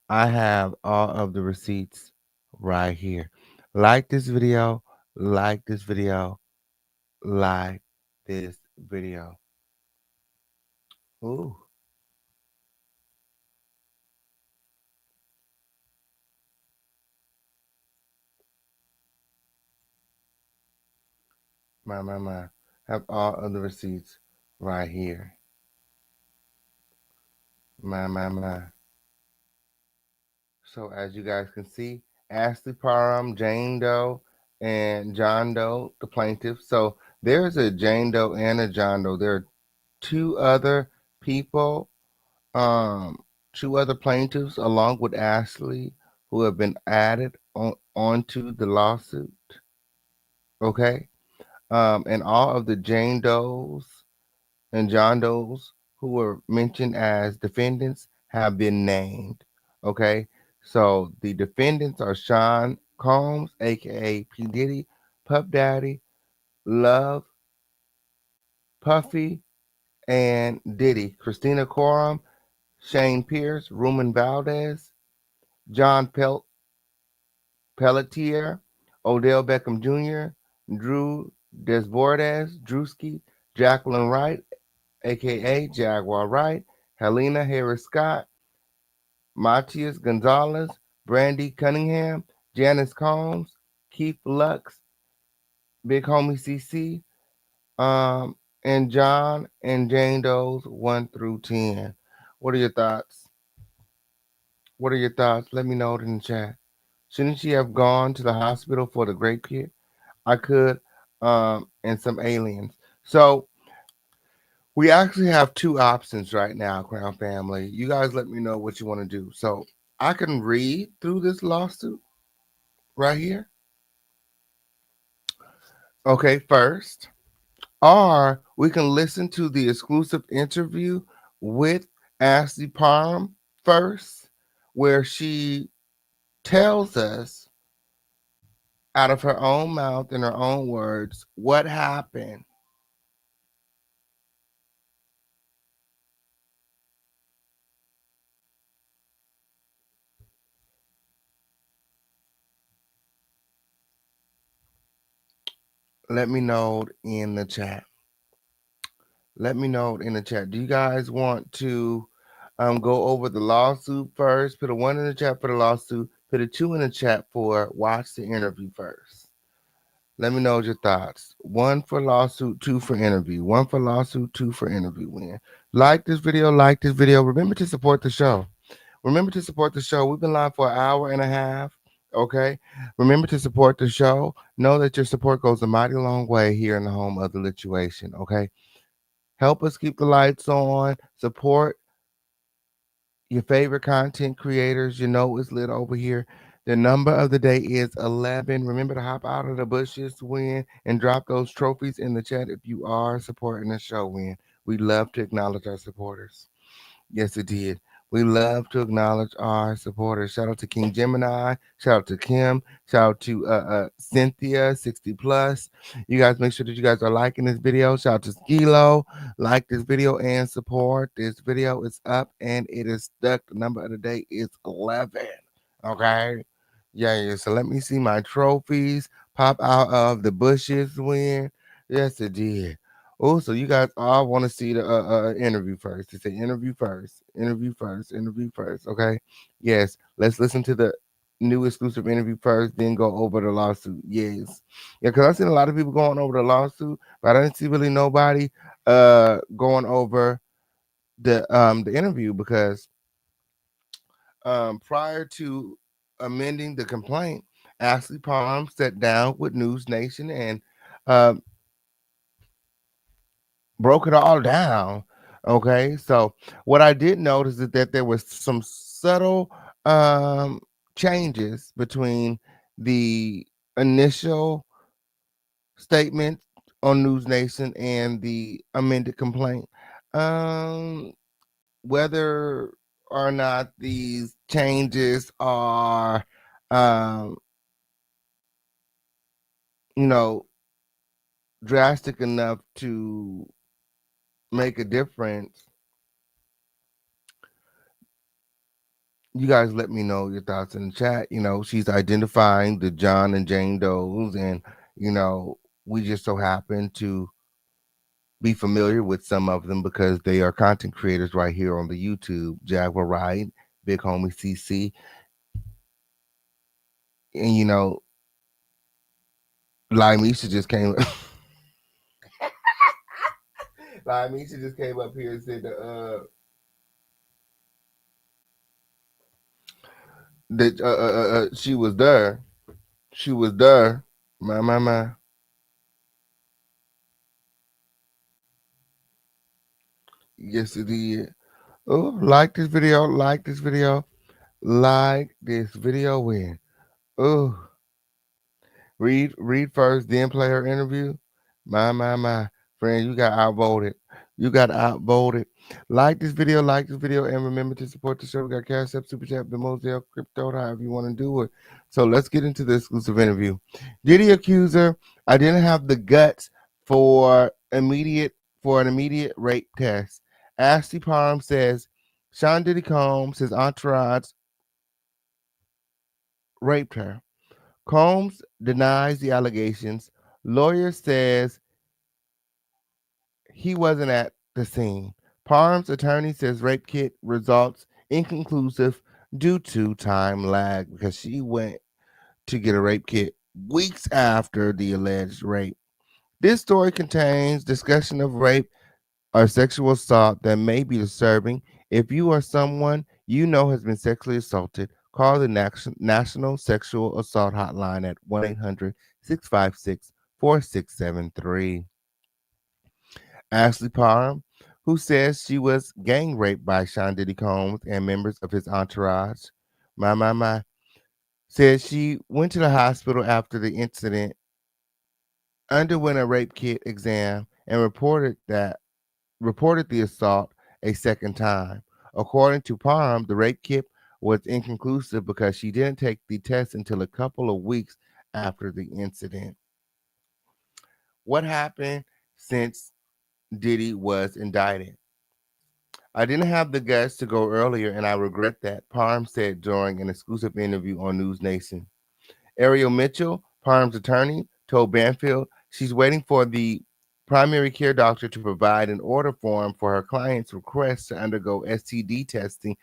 I have all of the receipts right here. Like this video, like this video, like this video. Ooh. My. Have all of the receipts right here. My. So as you guys can see, Ashley Parham, Jane Doe, and John Doe, the plaintiff. So there's a Jane Doe and a John Doe. There are two other people, two other plaintiffs along with Ashley who have been added onto the lawsuit. Okay. And all of the Jane Does and John Does who were mentioned as defendants have been named. Okay. So the defendants are Sean Combs, aka P. Diddy, Puff Daddy, Love, Puffy, and Diddy, Christina Coram, Shane Pierce, Ruben Valdez, John Pelletier, Odell Beckham Jr., Drew Desbordes, Druski, Jacqueline Wright, aka Jaguar Wright, Helena Harris Scott, Matias Gonzalez, Brandy Cunningham, Janice Combs, Keith Lux, Big Homie CC, and John and Jane Doe's 1 through 10. What are your thoughts? What are your thoughts? Let me know in the chat. Shouldn't she have gone to the hospital for the grape kit? I could, and some aliens. So we actually have two options right now, Crown Family. You guys let me know what you want to do. So I can read through this lawsuit right here. Okay, first. Or we can listen to the exclusive interview with Ashley Parham first, where she tells us out of her own mouth, in her own words, what happened. Let me know in the chat. Let me know in the chat. Do you guys want to go over the lawsuit first? Put a 1 in the chat for the lawsuit. Put a 2 in the chat for watch the interview first. Let me know your thoughts. 1 for lawsuit, 2 for interview. 1 for lawsuit, 2 for interview. Win. Like this video, like this video. Remember to support the show. Remember to support the show. We've been live for an hour and a half. Okay. Remember to support the show. Know that your support goes a mighty long way here in the home of the Lituation. Okay. Help us keep the lights on. Support your favorite content creators. You know it's lit over here. The number of the day is 11. Remember to hop out of the bushes, win, and drop those trophies in the chat if you are supporting the show, win. We love to acknowledge our supporters. Yes, it did. We love to acknowledge our supporters. Shout out to King Gemini. Shout out to Kim. Shout out to Cynthia 60 plus. You guys make sure that you guys are liking this video. Shout out to Skilo. Like this video and support. This video is up and it is stuck. The number of the day is 11. Okay. Yeah. So let me see my trophies pop out of the bushes when. Yes, it did. Oh, so you guys all want to see the interview first. It's an interview first, interview first, interview first. Okay. Yes. Let's listen to the new exclusive interview first, then go over the lawsuit. Yes. Yeah, because I've seen a lot of people going over the lawsuit, but I didn't see really nobody going over the interview because prior to amending the complaint, Ashley Palm sat down with News Nation and uh, broke it all down. Okay, so what I did notice is that there was some subtle um, changes between the initial statement on News Nation and the amended complaint. Um, whether or not these changes are, um, you know, drastic enough to make a difference. You guys let me know your thoughts in the chat. She's identifying the John and Jane Does, and we just so happen to be familiar with some of them because they are content creators right here on the YouTube. Jaguar Wright, Big Homie CC, and Limeisha just came. Limeisha just came up here and said that she was there. She was there. My. Yes, it did. Oh, like this video, like this video, like this video when. Oh, Read first, then play her interview. My. Friend, you got outvoted. You got outvoted. Like this video, and remember to support the show. We got Cash App, Super Chat, Bimosdale, Crypto, however you want to do it. So let's get into the exclusive interview. Diddy accuser, I didn't have the guts for an immediate rape test. Ashley Parham says Sean Diddy Combs, his entourage, raped her. Combs denies the allegations. Lawyer says he wasn't at the scene. Parham's attorney says rape kit results inconclusive due to time lag because she went to get a rape kit weeks after the alleged rape. This story contains discussion of rape or sexual assault that may be disturbing. If you are someone you know has been sexually assaulted, call the National Sexual Assault Hotline at 1-800-656-4673. Ashley Parham, who says she was gang raped by Sean Diddy Combs and members of his entourage, my, said she went to the hospital after the incident, underwent a rape kit exam, and reported the assault a second time. According to Parham, the rape kit was inconclusive because she didn't take the test until a couple of weeks after the incident. What happened since Diddy was indicted? I didn't have the guts to go earlier, and I regret that, Parham said during an exclusive interview on News Nation. Ariel Mitchell, Parham's attorney, told Banfield she's waiting for the primary care doctor to provide an order form for her client's request to undergo STD testing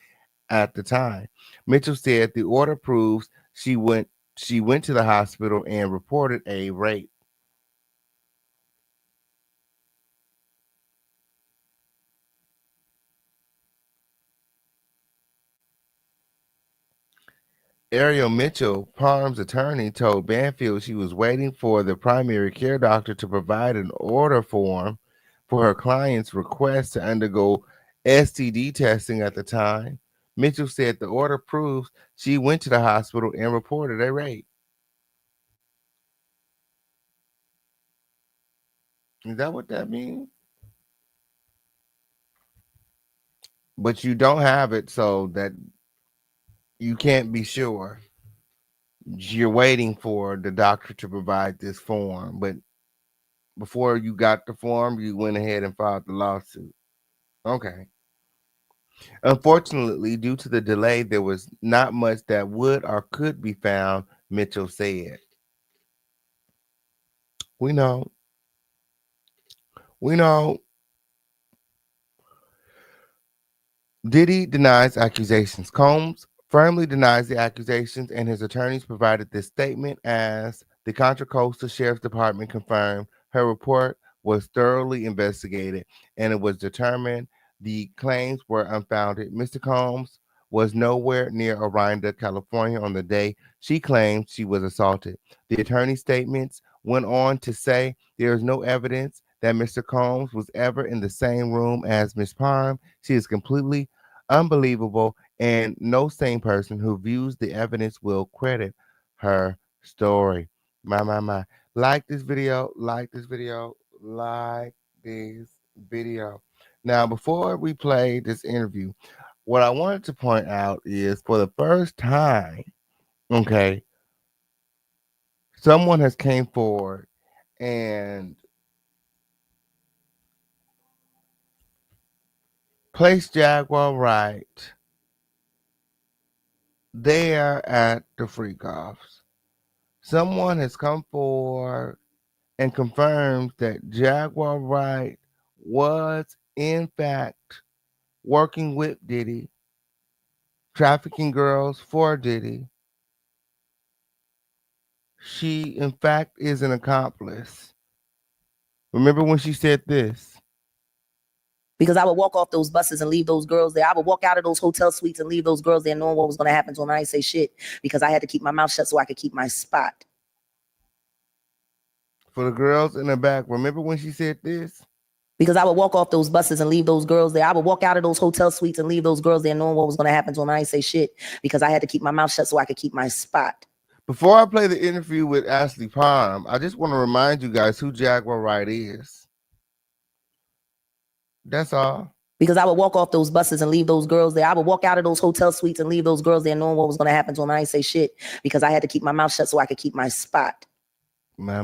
at the time. Mitchell said the order proves she went to the hospital and reported a rape. Ariel Mitchell, Parham's attorney, told Banfield she was waiting for the primary care doctor to provide an order form for her client's request to undergo STD testing at the time. Mitchell said the order proves she went to the hospital and reported a rape. Is that what that means? But you don't have it, so that you can't be sure. You're waiting for the doctor to provide this form, but before you got the form, you went ahead and filed the lawsuit. Okay. Unfortunately, due to the delay, there was not much that would or could be found, Mitchell said. We know. Diddy denies accusations. Combs firmly denies the accusations, and his attorneys provided this statement as the Contra Costa Sheriff's Department confirmed her report was thoroughly investigated and it was determined the claims were unfounded. Mr. Combs was nowhere near Orinda, California on the day she claimed she was assaulted. The attorney statements went on to say there is no evidence that Mr. Combs was ever in the same room as Ms. Parham. She is completely unbelievable, and no sane person who views the evidence will credit her story. My. Like this video. Now, before we play this interview, what I wanted to point out is for the first time, okay, someone has came forward and placed Jaguar Wright there at the freak offs. Someone has come forward and confirmed that Jaguar Wright was in fact working with Diddy, trafficking girls for Diddy. She, in fact, is an accomplice. Remember when she said this? Because I would walk off those buses and leave those girls there. I would walk out of those hotel suites and leave those girls there knowing what was going to happen to them. I didn't say shit because I had to keep my mouth shut so I could keep my spot. For the girls in the back, remember when she said this? Because I would walk off those buses and leave those girls there. I would walk out of those hotel suites and leave those girls there knowing what was going to happen to them. I didn't say shit because I had to keep my mouth shut so I could keep my spot. Before I play the interview with Ashley Parham, I just want to remind you guys who Jaguar Wright is. That's all. Because I would walk off those buses and leave those girls there. I would walk out of those hotel suites and leave those girls there knowing what was going to happen to them. I didn't say shit because I had to keep my mouth shut so I could keep my spot. My.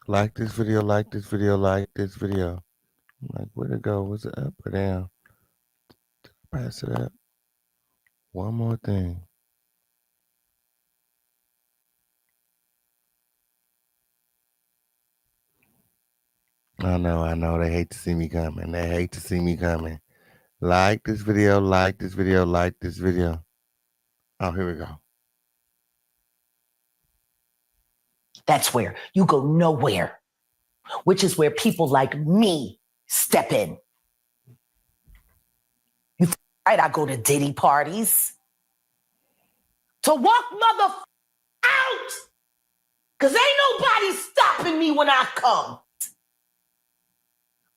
Like this video, like this video, like this video. I'm like, where'd it go? Was it up or down? Pass it up. One more thing. I know. They hate to see me coming. They hate to see me coming. Like this video, like this video, like this video. Oh, here we go. That's where you go nowhere, which is where people like me step in. You right? I go to Diddy parties to walk mother out, cause ain't nobody stopping me when I come.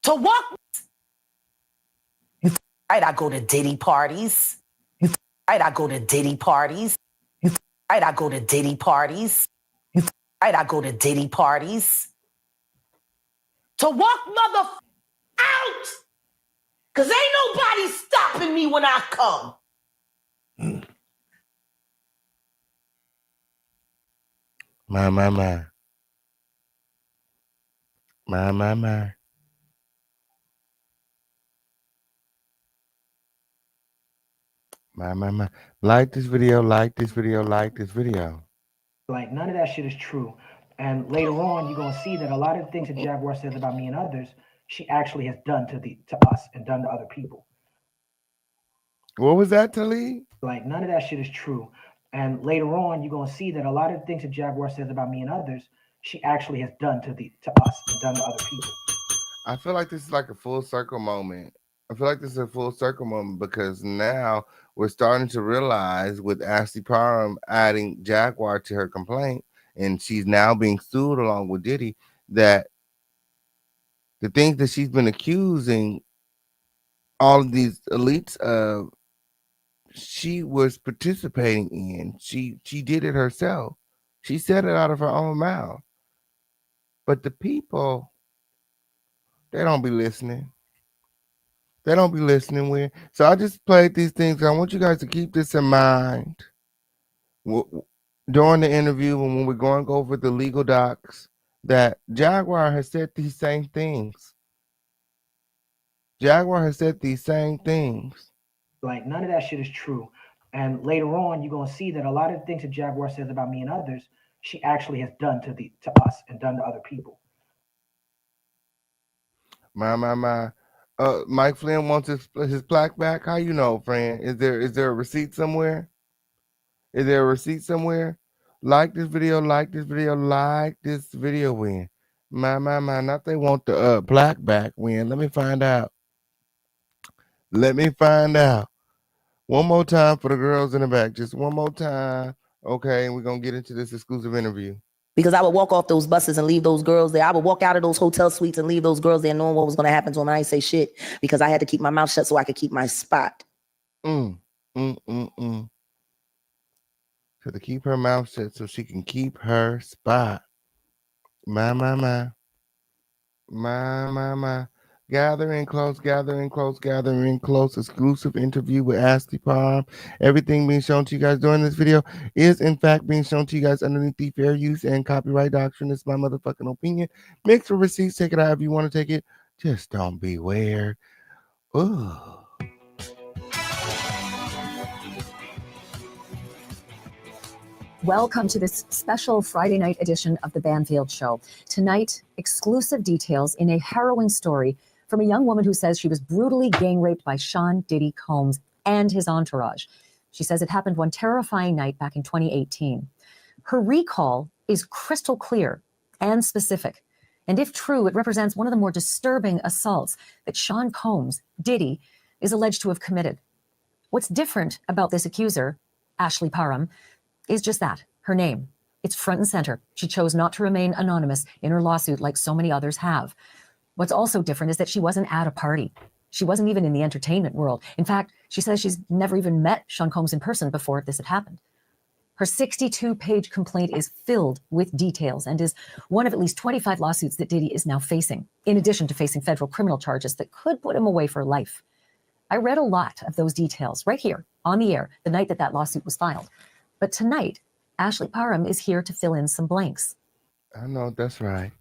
To walk. You right? I go to Diddy parties. You right? I go to Diddy parties. You right? I go to Diddy parties. You right? I go to Diddy parties to walk mother out, cause ain't nobody stopping me when I come. My. Like this video, like this video, like this video. Like, none of that shit is true. And later on, you're going to see that a lot of the things that Jaguar says about me and others, she actually has done to us and done to other people. What was that, Talib? Like, none of that shit is true. And later on, you're going to see that a lot of the things that Jaguar says about me and others, she actually has done to us and done to other people. I feel like this is like a full circle moment. I feel like this is a full circle moment because now we're starting to realize with Ashley Parham adding Jaguar to her complaint, and she's now being sued along with Diddy, that the things that she's been accusing all of these elites of, she was participating in. She did it herself. She said it out of her own mouth. But the people, they don't be listening. They don't be listening with. So I just played these things. I want you guys to keep this in mind during the interview when we're going to go over the legal docs, that Jaguar has said these same things. Jaguar has said these same things. Like, none of that shit is true. And later on, you're going to see that a lot of the things that Jaguar says about me and others, she actually has done to us and done to other people. My. Mike Flynn wants his plaque back. How you know, friend? Is there a receipt somewhere? Is there a receipt somewhere? Like this video, like this video, like this video. When my. Not they want the plaque back. When? Let me find out. Let me find out. One more time for the girls in the back. Just one more time. Okay, and we're gonna get into this exclusive interview. Because I would walk off those buses and leave those girls there. I would walk out of those hotel suites and leave those girls there knowing what was going to happen to them. I didn't say shit because I had to keep my mouth shut so I could keep my spot. So to keep her mouth shut so she can keep her spot. My. Gathering close. Exclusive interview with Ashley Parham. Everything being shown to you guys during this video is in fact being shown to you guys underneath the fair use and copyright doctrine. It's my motherfucking opinion. Mix with receipts. Take it however you want to take it. Just don't be weird. Ooh. Welcome to this special Friday night edition of the Banfield Show. Tonight, exclusive details in a harrowing story from a young woman who says she was brutally gang raped by Sean Diddy Combs and his entourage. She says it happened one terrifying night back in 2018. Her recall is crystal clear and specific. And if true, it represents one of the more disturbing assaults that Sean Combs, Diddy, is alleged to have committed. What's different about this accuser, Ashley Parham, is just that, her name. It's front and center. She chose not to remain anonymous in her lawsuit like so many others have. What's also different is that she wasn't at a party. She wasn't even in the entertainment world. In fact, she says she's never even met Sean Combs in person before this had happened. Her 62-page complaint is filled with details and is one of at least 25 lawsuits that Diddy is now facing, in addition to facing federal criminal charges that could put him away for life. I read a lot of those details right here on the air the night that lawsuit was filed. But tonight, Ashley Parham is here to fill in some blanks. I know that's right.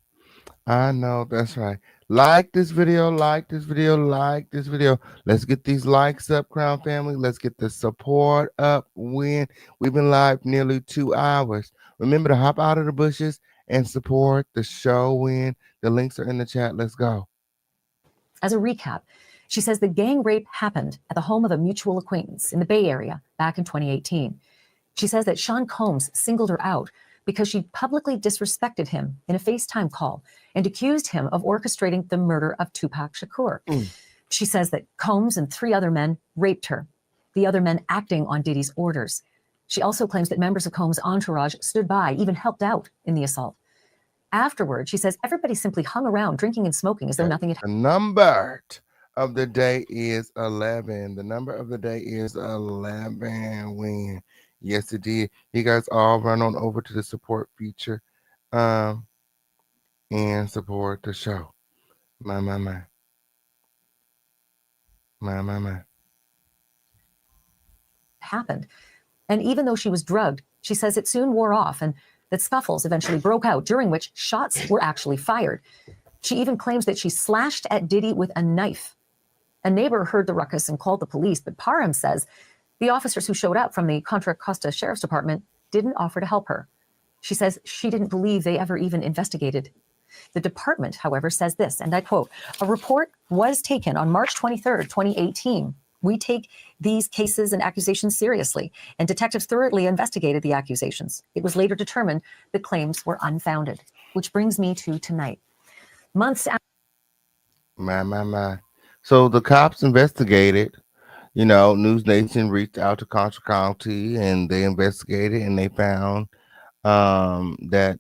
I know that's right. Like this video, like this video, like this video. Let's get these likes up, Crown family. Let's get the support up. We've been live nearly 2 hours. Remember to hop out of the bushes and support the show. The links are in the chat. Let's go. As a recap, she says the gang rape happened at the home of a mutual acquaintance in the Bay Area back in 2018. She says that Sean Combs singled her out because she publicly disrespected him in a FaceTime call and accused him of orchestrating the murder of Tupac Shakur. She says that Combs and 3 other men raped her, the other men acting on Diddy's orders. She also claims that members of Combs' entourage stood by, even helped out in the assault. Afterward, she says everybody simply hung around drinking and smoking as though nothing had happened. The number of the day is 11. The number of the day is 11. Yes, it did. You guys all run on over to the support feature and support the show. My. Happened. And even though she was drugged, she says it soon wore off and that scuffles eventually broke out, during which shots were actually fired. She even claims that she slashed at Diddy with a knife. A neighbor heard the ruckus and called the police, but Parham says the officers who showed up from the Contra Costa Sheriff's Department didn't offer to help her. She says she didn't believe they ever even investigated. The department, however, says this, and I quote, "A report was taken on March 23rd, 2018. We take these cases and accusations seriously, and detectives thoroughly investigated the accusations. It was later determined the claims were unfounded," which brings me to tonight. Months after. My. So the cops investigated. News Nation reached out to Contra County and they investigated and they found that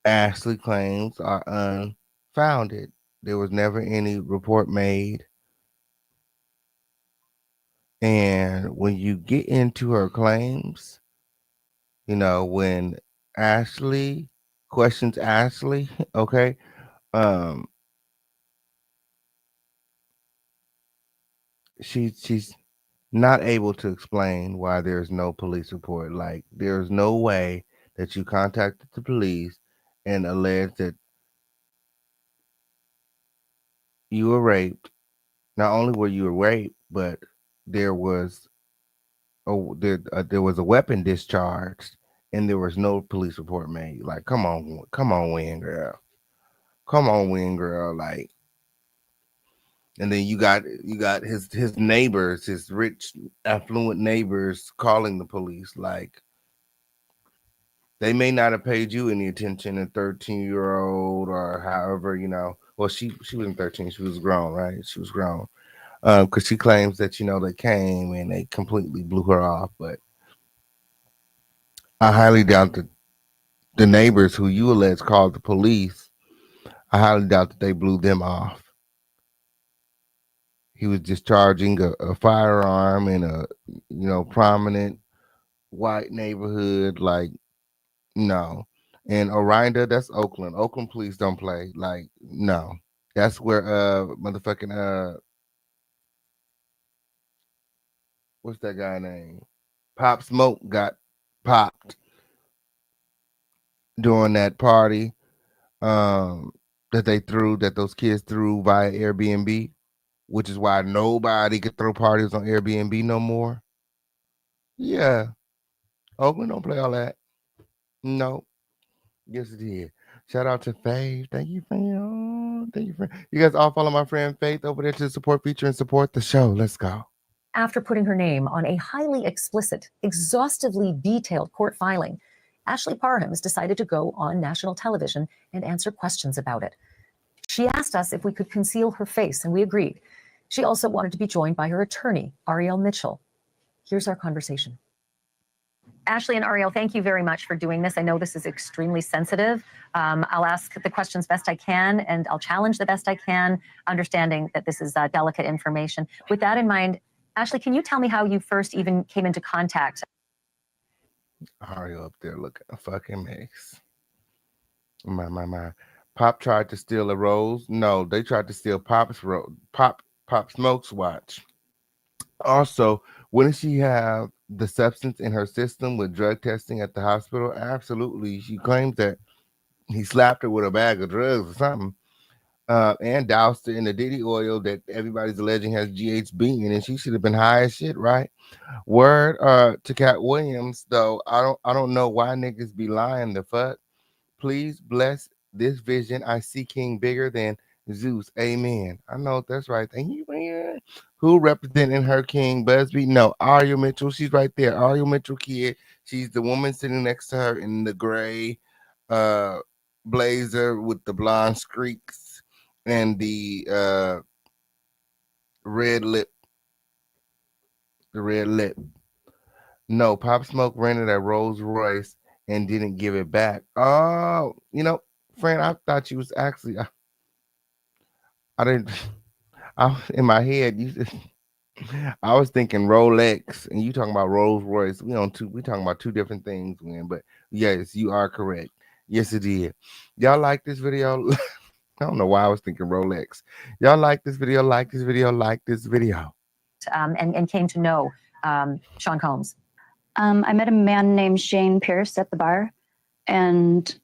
Ashley claims are unfounded. There was never any report made. And when you get into her claims, when Ashley questions Ashley, okay, she's not able to explain why there's no police report. Like, there's no way that you contacted the police and alleged that you were raped. Not only were you raped, but there was a weapon discharged, and there was no police report made. Like, come on, win, girl. Come on, win, girl. Like, and then you got his neighbors, his rich, affluent neighbors, calling the police. Like, they may not have paid you any attention, a 13-year-old or however, Well, she wasn't 13. She was grown, right? She was grown. Because she claims that, they came and they completely blew her off. But I highly doubt that the neighbors who you allege called the police, I highly doubt that they blew them off. He was discharging a firearm in a, prominent white neighborhood. Like, no. And Orinda, that's Oakland. Oakland police don't play. Like, no. That's where motherfucking what's that guy name? Pop Smoke got popped during that party that those kids threw via Airbnb, which is why nobody could throw parties on Airbnb no more. Yeah. Oakland don't play all that. No. Yes, it did. Shout out to Faith. Thank you, fam. Thank you, friend. You guys all follow my friend Faith over there to the support feature and support the show. Let's go. After putting her name on a highly explicit, exhaustively detailed court filing, Ashley Parham has decided to go on national television and answer questions about it. She asked us if we could conceal her face, and we agreed. She also wanted to be joined by her attorney, Ariel Mitchell. Here's our conversation. Ashley and Ariel, thank you very much for doing this. I know this is extremely sensitive. I'll ask the questions best I can, and I'll challenge the best I can, understanding that this is delicate information. With that in mind, Ashley, can you tell me how you first even came into contact? Ariel up there looking a fucking mess. My. Pop tried to steal a rose. No, they tried to steal Pop Smoke's watch. Also, wouldn't she have the substance in her system with drug testing at the hospital? Absolutely. She claims that he slapped her with a bag of drugs or something, and doused her in the Diddy oil that everybody's alleging has GHB in it. She should have been high as shit, right? Word to Cat Williams, though. I don't know why niggas be lying the fuck. Please bless this vision. I see King bigger than Zeus. Amen. I know that's right. Thank you, man. Who representing her king? Busby? No, Ariel Mitchell. She's right there. Ariel Mitchell kid. She's the woman sitting next to her in the gray blazer with the blonde streaks and the red lip. The red lip. No, Pop Smoke rented a Rolls Royce and didn't give it back. Oh, friend, I thought you was actually. I didn't. In my head. I was thinking Rolex, and you talking about Rolls Royce. We talking about two different things, man. But yes, you are correct. Yes, it did. Y'all like this video? I don't know why I was thinking Rolex. Y'all like this video? Like this video? Like this video? And came to know Sean Combs. I met a man named Shane Pierce at the bar, and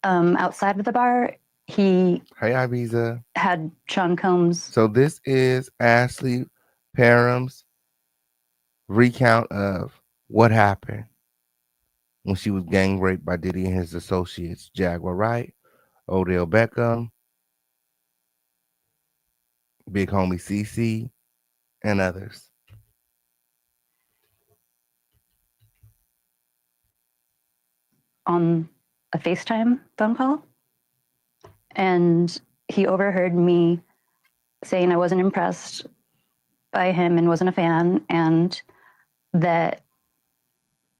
outside of the bar, he Ibiza had Sean Combs. So this is Ashley Parham's recount of what happened when she was gang raped by Diddy and his associates, Jaguar Wright, Odell Beckham, Big Homie CC, and others. On a FaceTime phone call, and he overheard me saying I wasn't impressed by him and wasn't a fan, and that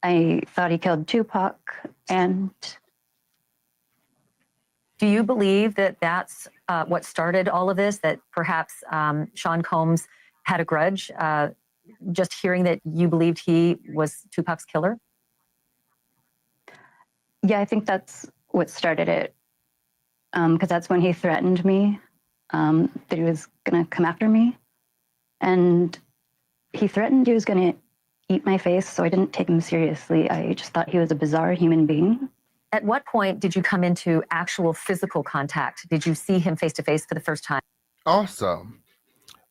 I thought he killed Tupac. And do you believe that that's what started all of this, that perhaps Sean Combs had a grudge, just hearing that you believed he was Tupac's killer? Yeah, I think that's what started it, because that's when he threatened me, that he was going to come after me. And he threatened he was going to eat my face, so I didn't take him seriously. I just thought he was a bizarre human being. At what point did you come into actual physical contact? Did you see him face to face for the first time? Also,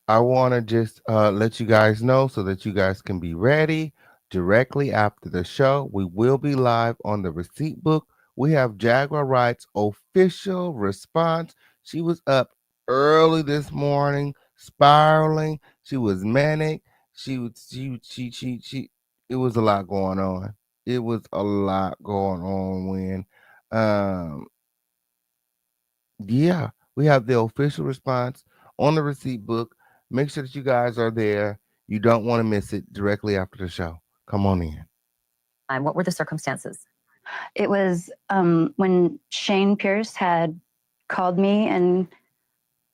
I want to just let you guys know so that you guys can be ready. Directly after the show, we will be live on the receipt book. We have Jaguar Wright's official response. She was up early this morning, spiraling. She was manic. She it was a lot going on. It was a lot going on when yeah, we have the official response on the receipt book. Make sure that you guys are there. You don't want to miss it directly after the show. Come on in. What were the circumstances? It was when Shane Pierce had called me, and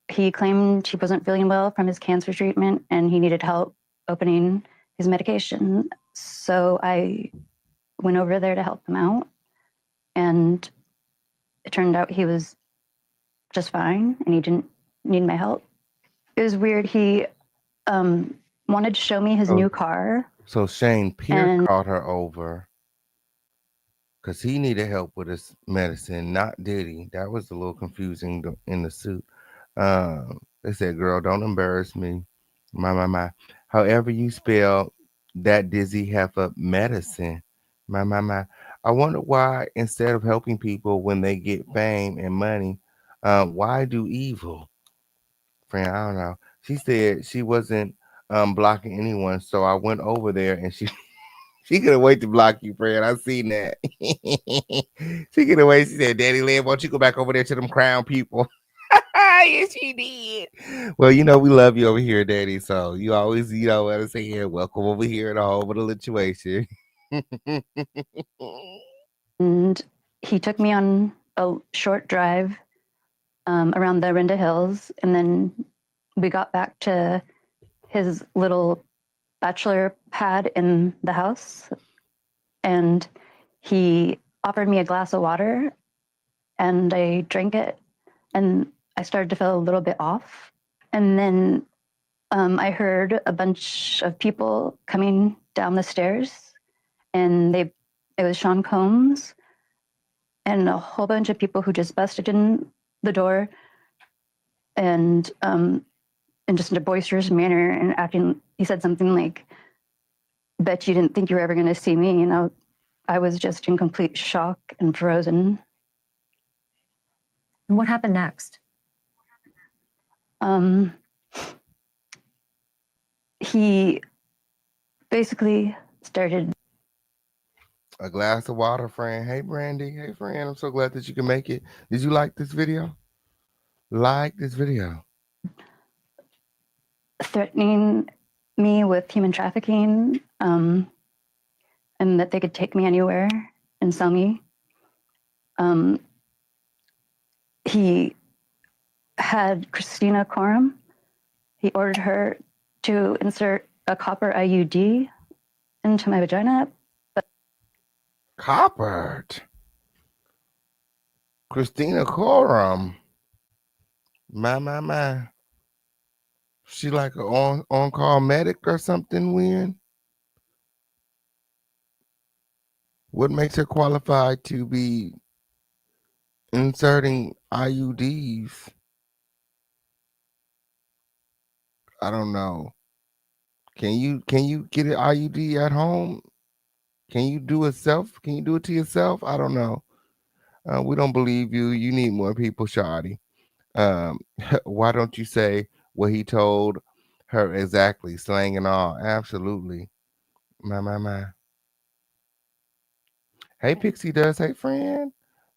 he claimed he wasn't feeling well from his cancer treatment and he needed help opening his medication. So I went over there to help him out, and it turned out he was just fine and he didn't need my help. It was weird. He wanted to show me his new car. So Shane Pierce called her over because he needed help with his medicine, not Diddy. That was a little confusing in the suit. They said, girl, don't embarrass me. My. However you spell that dizzy heifer medicine. My. I wonder why, instead of helping people when they get fame and money, why do evil? Friend, I don't know. She said she wasn't blocking anyone, so I went over there and she couldn't wait to block you, friend. I seen that. She couldn't wait. She said, Daddy Lynn, why don't you go back over there to them crown people? Yes, she did. Well, you know, we love you over here, Daddy. So you always, you know what I'm saying. Welcome over here to Home of the Lituation. And he took me on a short drive around the Renda Hills, and then we got back to his little bachelor pad in the house, and he offered me a glass of water, and I drank it, and I started to feel a little bit off. And then I heard a bunch of people coming down the stairs, and it was Sean Combs and a whole bunch of people who just busted in the door and in just a boisterous manner and acting. He said something like, "Bet you didn't think you were ever going to see me." You know, I was just in complete shock and frozen. And what happened next? He basically started. A glass of water, friend. Hey, Brandy. Hey, friend. I'm so glad that you can make it. Did you like this video? Like this video. Threatening me with human trafficking, and that they could take me anywhere and sell me. He had Christina Coram. He ordered her to insert a copper IUD into my vagina. Coppered. Christina Coram. My. She like a on-call medic or something weird? What makes her qualified to be inserting IUDs? I don't know. Can you get an IUD at home? Can you do it self? Can you do it to yourself? I don't know. We don't believe you. You need more people, Shawty. Why don't you say what he told her exactly, slang and all? Absolutely. My. Hey, Pixie Dust. Hey, friend.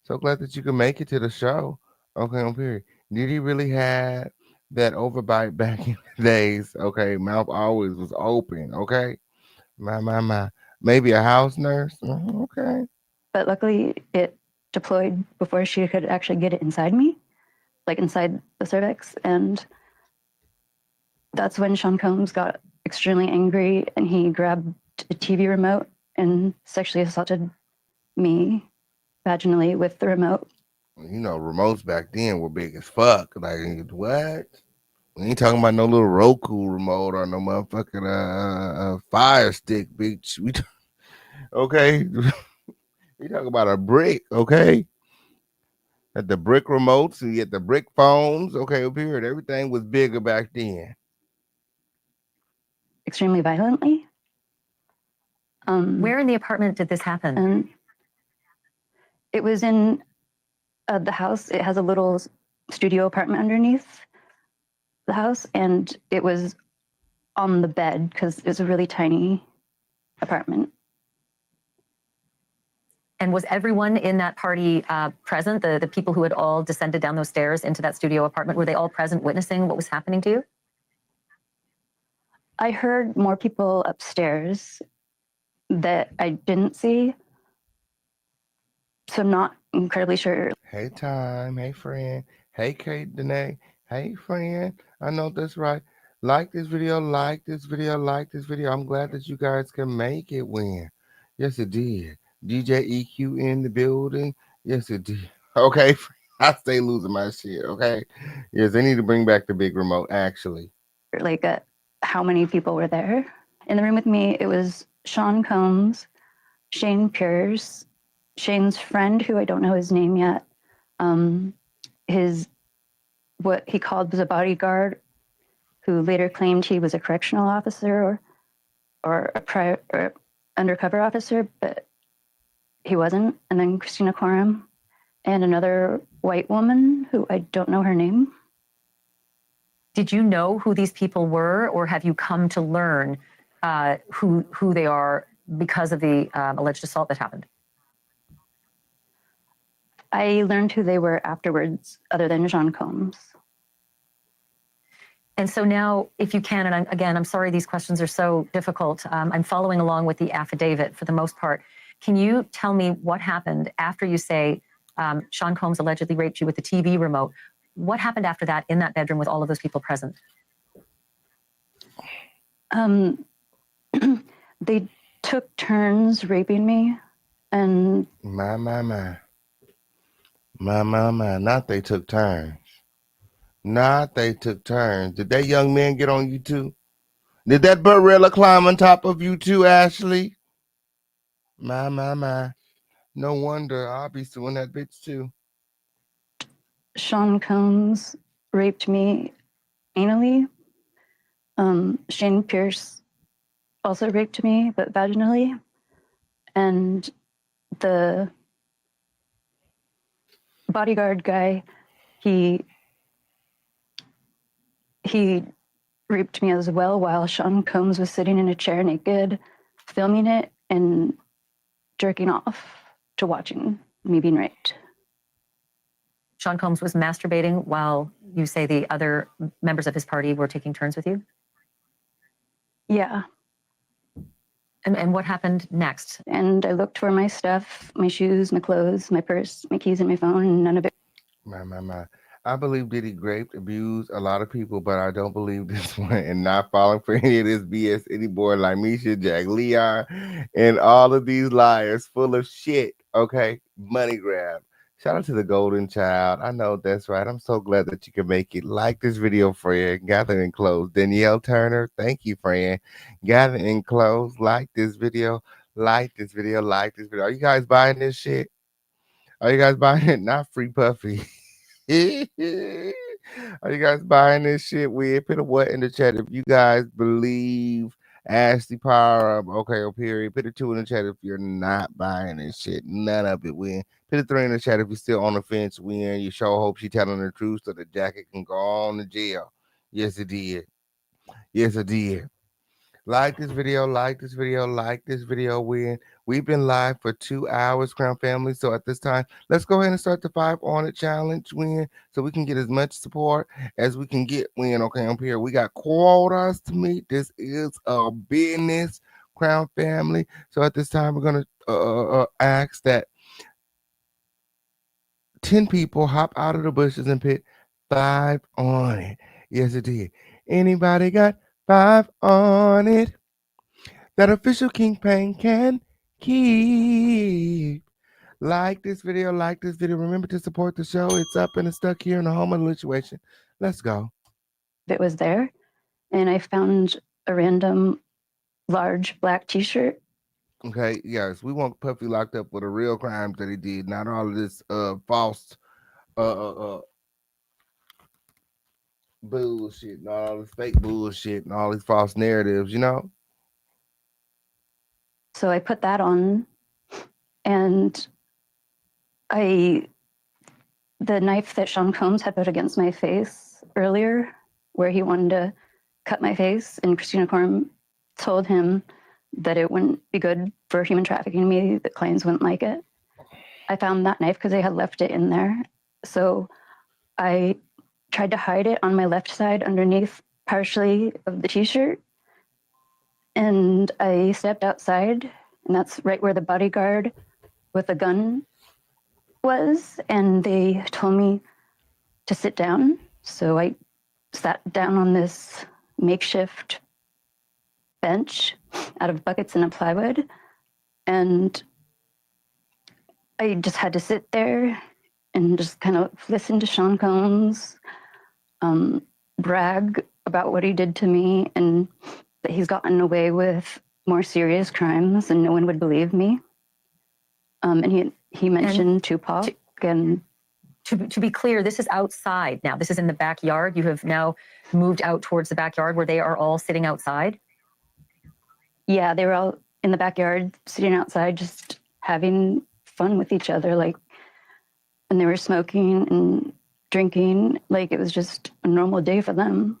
So glad that you can make it to the show. Okay, on period. Did he really have that overbite back in the days? Okay, mouth always was open. Okay, my. Maybe a house nurse. Okay. But luckily, it deployed before she could actually get it inside me, like inside the cervix. And that's when Sean Combs got extremely angry, and he grabbed a TV remote and sexually assaulted me vaginally with the remote. You know, remotes back then were big as fuck. Like, what? We ain't talking about no little Roku remote or no motherfucking Fire Stick, bitch. Okay? We talking about a brick, okay? At the brick remotes, you get the brick phones. Okay, up here, everything was bigger back then. Extremely violently. Where in the apartment did this happen? And it was in the house. It has a little studio apartment underneath the house, and it was on the bed because it's a really tiny apartment. And was everyone in that party present? The people who had all descended down those stairs into that studio apartment, were they all present witnessing what was happening to you? I heard more people upstairs that I didn't see, so I'm not incredibly sure. Hey, Time. Hey, friend. Hey, Kate Danae. Hey, friend. I know that's right. Like this video, like this video, like this video. I'm glad that you guys can make it win. Yes, it did. DJ EQ in the building. Yes, it did. Okay. I stay losing my shit. Okay. Yes, they need to bring back the big remote, actually. Like how many people were there in the room with me? It was Sean Combs, Shane Pierce, Shane's friend, who I don't know his name yet, his what he called was a bodyguard, who later claimed he was a correctional officer or undercover officer, but he wasn't. And then Christina Coram and another white woman who I don't know her name. Did you know who these people were, or have you come to learn who they are because of the alleged assault that happened? I learned who they were afterwards, other than Sean Combs. And so now, if you can, and I'm sorry these questions are so difficult. I'm following along with the affidavit for the most part. Can you tell me what happened after you say Sean Combs allegedly raped you with the TV remote? What happened after that in that bedroom with all of those people present? They took turns raping me, and My. Not they took turns. Not they took turns. Did that young man get on you too? Did that gorilla climb on top of you too, Ashley? My. No wonder I'll be suing that bitch too. Sean Combs raped me anally. Shane Pierce also raped me, but vaginally. And the bodyguard guy, he raped me as well while Sean Combs was sitting in a chair naked, filming it and jerking off to watching me being raped. Sean Combs was masturbating while you say the other members of his party were taking turns with you? Yeah. And what happened next? And I looked for my stuff, my shoes, my clothes, my purse, my keys, and my phone, and none of it. My. I believe Diddy raped, abused a lot of people, but I don't believe this one, and not falling for any of this BS anymore. Like Misha, Jack Leon, and all of these liars full of shit. Okay, money grab. Shout out to the Golden Child. I know that's right. I'm so glad that you can make it. Like this video, friend. Gather and close. Danielle Turner, thank you, friend. Gather and close. Like this video. Like this video. Like this video. Are you guys buying this shit? Are you guys buying it? Not Free Puffy. Are you guys buying this shit? Weird. Put a what in the chat if you guys believe Ashley Parham. Okay, or period. Put a 2 in the chat if you're not buying this shit. None of it win. Put a 3 in the chat if you're still on the fence. Win. You sure hope she telling the truth so the jacket can go on to jail. Yes, it did. Yes, it did. Like this video, like this video, like this video. We've been live for 2 hours, Crown Family. So at this time, let's go ahead and start the 5 on it challenge, so we can get as much support as we can get, Okay, I'm here. We got quotas to meet. This is a business, Crown Family. So at this time, we're gonna ask that 10 people hop out of the bushes and put 5 on it. Yes, it did. Anybody got 5 on it? That official Kingpin can keep. Like this video, like this video. Remember to support the show. It's up and it's stuck here in the home of the situation. Let's go. It was there, and I found a random large black t-shirt. Okay, yes, we want Puffy locked up with a real crime that he did, not all of this false bullshit, and all this fake bullshit, and all these false narratives, So I put that on, and the knife that Sean Combs had put against my face earlier, where he wanted to cut my face, and Christina Korm told him that it wouldn't be good for human trafficking me, that clients wouldn't like it. I found that knife because they had left it in there. So I tried to hide it on my left side underneath partially of the t-shirt. And I stepped outside, and that's right where the bodyguard with a gun was. And they told me to sit down. So I sat down on this makeshift bench out of buckets and a plywood. And I just had to sit there and just kind of listen to Sean Combs brag about what he did to me, and that he's gotten away with more serious crimes and no one would believe me. And he mentioned Tupac. And to be clear, this is outside now. This is in the backyard. You have now moved out towards the backyard where they are all sitting outside. Yeah, they were all in the backyard sitting outside just having fun with each other, and they were smoking and drinking, it was just a normal day for them.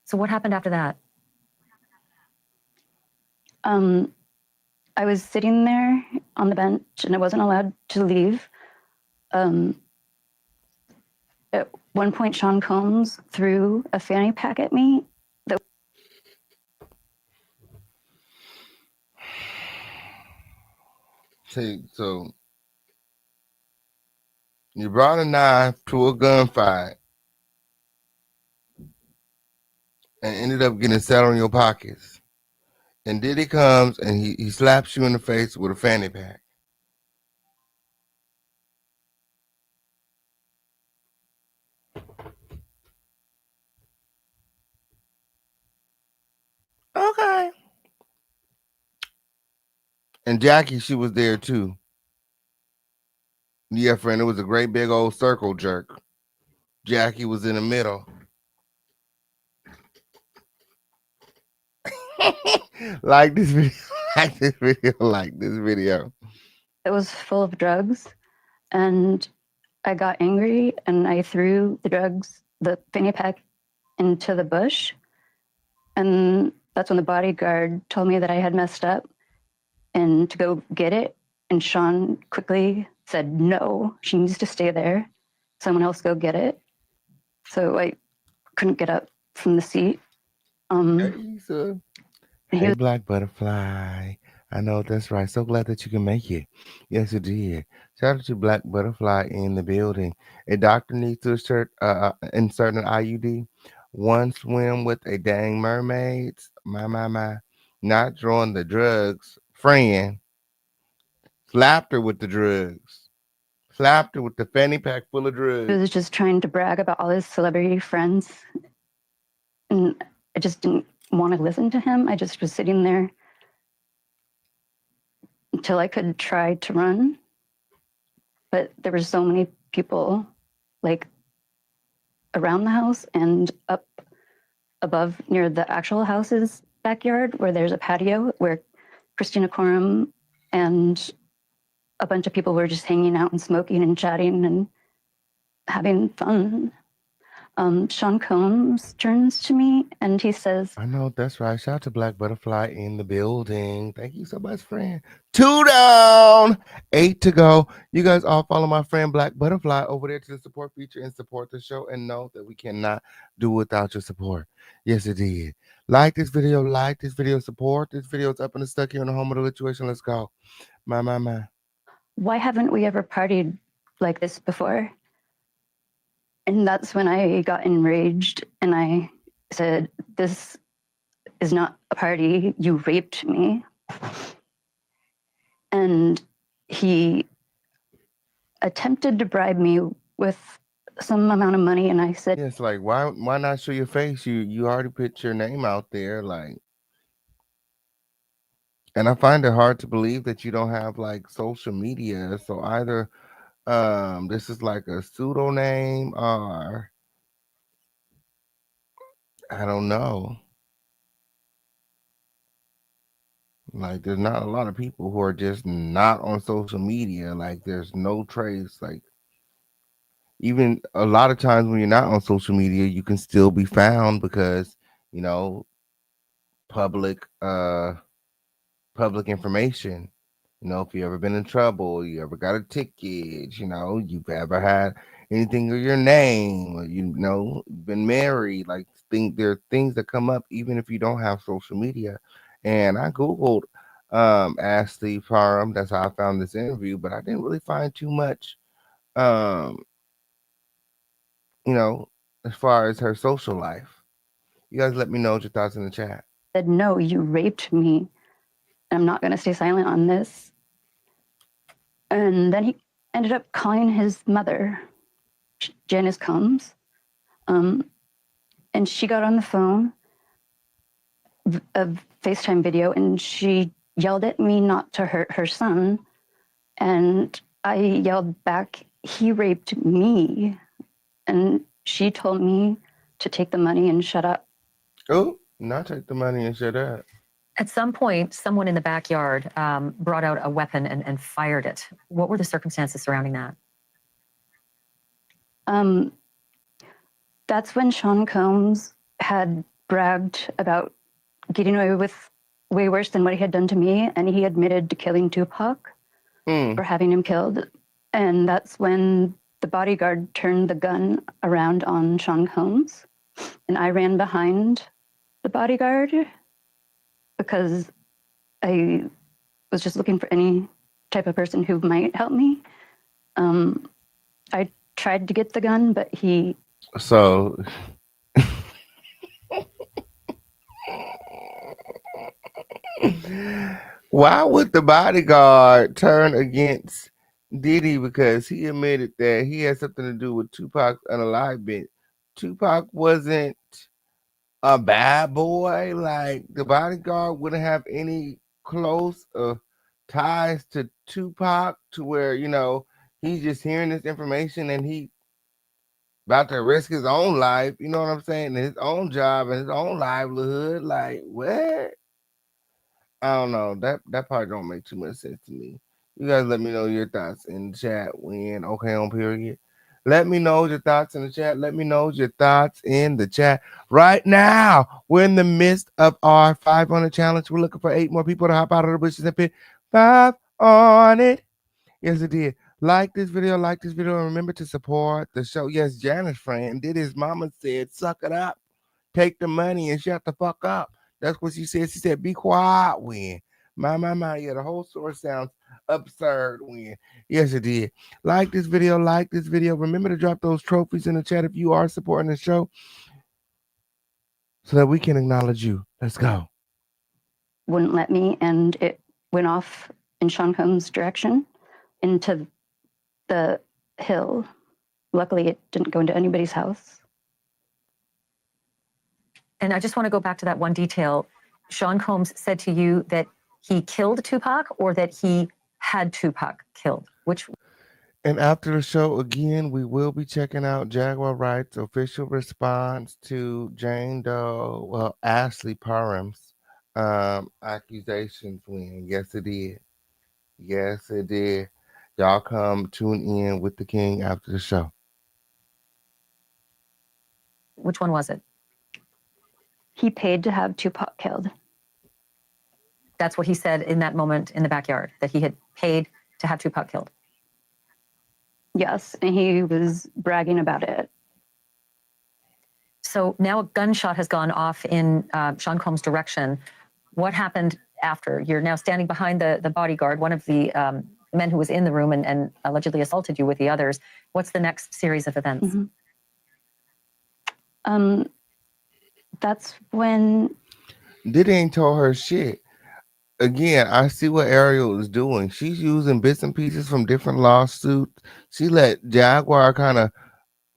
So what happened after that? I was sitting there on the bench and I wasn't allowed to leave. one point, Sean Combs threw a fanny pack at me. See, so you brought a knife to a gunfight and ended up getting set on your pockets. And Diddy comes and he slaps you in the face with a fanny pack. Okay. And Jackie, she was there too. Yeah, friend, it was a great big old circle jerk. Jackie was in the middle. Like this video, like this video, like this video. It was full of drugs, and I got angry and I threw the fanny pack into the bush. And that's when the bodyguard told me that I had messed up and to go get it. And Sean quickly said, no, she needs to stay there. Someone else go get it. So I couldn't get up from the seat. Hey, Black Butterfly. I know that's right. So glad that you can make it. Yes, you did. Shout out to Black Butterfly in the building. A doctor needs to insert an IUD. One swim with a dang mermaids. My. Not drawing the drugs. Friend. Slapped her with the drugs. Slapped her with the fanny pack full of drugs. He was just trying to brag about all his celebrity friends. And I just didn't want to listen to him. I just was sitting there until I could try to run. But there were so many people like around the house and up above near the actual house's backyard where there's a patio where Christina Coram and a bunch of people were just hanging out and smoking and chatting and having fun. Sean Combs turns to me and he says, I know that's right. Shout out to Black Butterfly in the building. Thank you so much, friend. 2 down, 8 to go. You guys all follow my friend Black Butterfly over there to the support feature and support the show and know that we cannot do without your support. Yes, it did. Like this video, support this video. It's up and it's stuck here in the home of the situation. Let's go. My. why haven't we ever partied like this before? And that's when I got enraged and I said, this is not a party. You raped me. And he attempted to bribe me with some amount of money. And I said, yes, like why not show your face? You already put your name out there, like. And I find it hard to believe that you don't have like social media. So either this is like a pseudonym or I don't know. Like there's not a lot of people who are just not on social media. Like there's no trace. Like even a lot of times when you're not on social media, you can still be found because, you know, public information. You know, if you ever been in trouble, you ever got a ticket, you know, you've ever had anything with your name, or you know, been married, like there are things that come up even if you don't have social media. And I Googled Ashley Parham, that's how I found this interview, but I didn't really find too much you know, as far as her social life. You guys let me know what your thoughts in the chat. Said, no, you raped me. I'm not going to stay silent on this. And then he ended up calling his mother, Janice Combs. And she got on the phone, a FaceTime video, and she yelled at me not to hurt her son. And I yelled back, he raped me. And she told me to take the money and shut up. Oh, not take the money and shut up. At some point, someone in the backyard brought out a weapon and fired it. What were the circumstances surrounding that? That's when Sean Combs had bragged about getting away with way worse than what he had done to me, and he admitted to killing Tupac or having him killed. And that's when the bodyguard turned the gun around on Sean Combs, and I ran behind the bodyguard because I was just looking for any type of person who might help me. I tried to get the gun, but he... So... Why would the bodyguard turn against Diddy? Because he admitted that he had something to do with Tupac's unalivement. Tupac wasn't a bad boy. Like, the bodyguard wouldn't have any close ties to Tupac to where, you know, he's just hearing this information and he about to risk his own life, you know what I'm saying, and his own job and his own livelihood. Like, what? I don't know. That part don't make too much sense to me. You guys let me know your thoughts in the chat when okay on period. Let me know your thoughts in the chat. Let me know your thoughts in the chat right now. We're in the midst of our 5 on it challenge. We're looking for 8 more people to hop out of the bushes and put 5 on it. Yes, it did. Like this video, and remember to support the show. Yes, Janice friend did his mama said, suck it up, take the money and shut the fuck up. That's what she said. She said, be quiet when. My. Yeah, the whole story sounds absurd when. Yes, it did. Like this video. Remember to drop those trophies in the chat if you are supporting the show so that we can acknowledge you. Let's go. Wouldn't let me, and it went off in Sean Combs' direction into the hill. Luckily, it didn't go into anybody's house. And I just want to go back to that one detail. Sean Combs said to you that he killed Tupac or that he had Tupac killed. Which? And after the show, again, we will be checking out Jaguar Wright's official response to Jane Doe, well, Ashley Parham's accusations when. Yes, it did. Yes, it did. Y'all come tune in with the king after the show. Which one was it? He paid to have Tupac killed. That's what he said in that moment in the backyard, that he had paid to have Tupac killed. Yes, and he was bragging about it. So now a gunshot has gone off in Sean Combs' direction. What happened after? You're now standing behind the bodyguard, one of the men who was in the room and allegedly assaulted you with the others. What's the next series of events? Mm-hmm. That's when Diddy ain't told her shit. Again, I see what Ariel is doing. She's using bits and pieces from different lawsuits. She let Jaguar kind of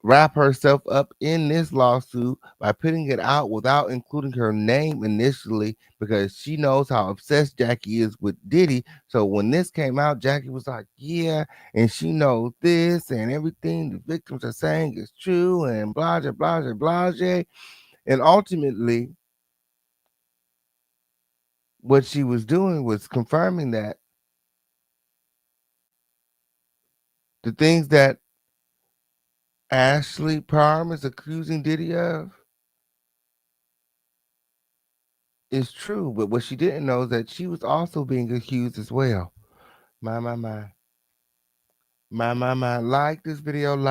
wrap herself up in this lawsuit by putting it out without including her name initially because she knows how obsessed Jackie is with Diddy. So when this came out, Jackie was like, yeah, and she knows this and everything the victims are saying is true and blah, blah, blah, blah. And ultimately, what she was doing was confirming that the things that Ashley Parham is accusing Diddy of is true, but what she didn't know is that she was also being accused as well. My. Like this video. We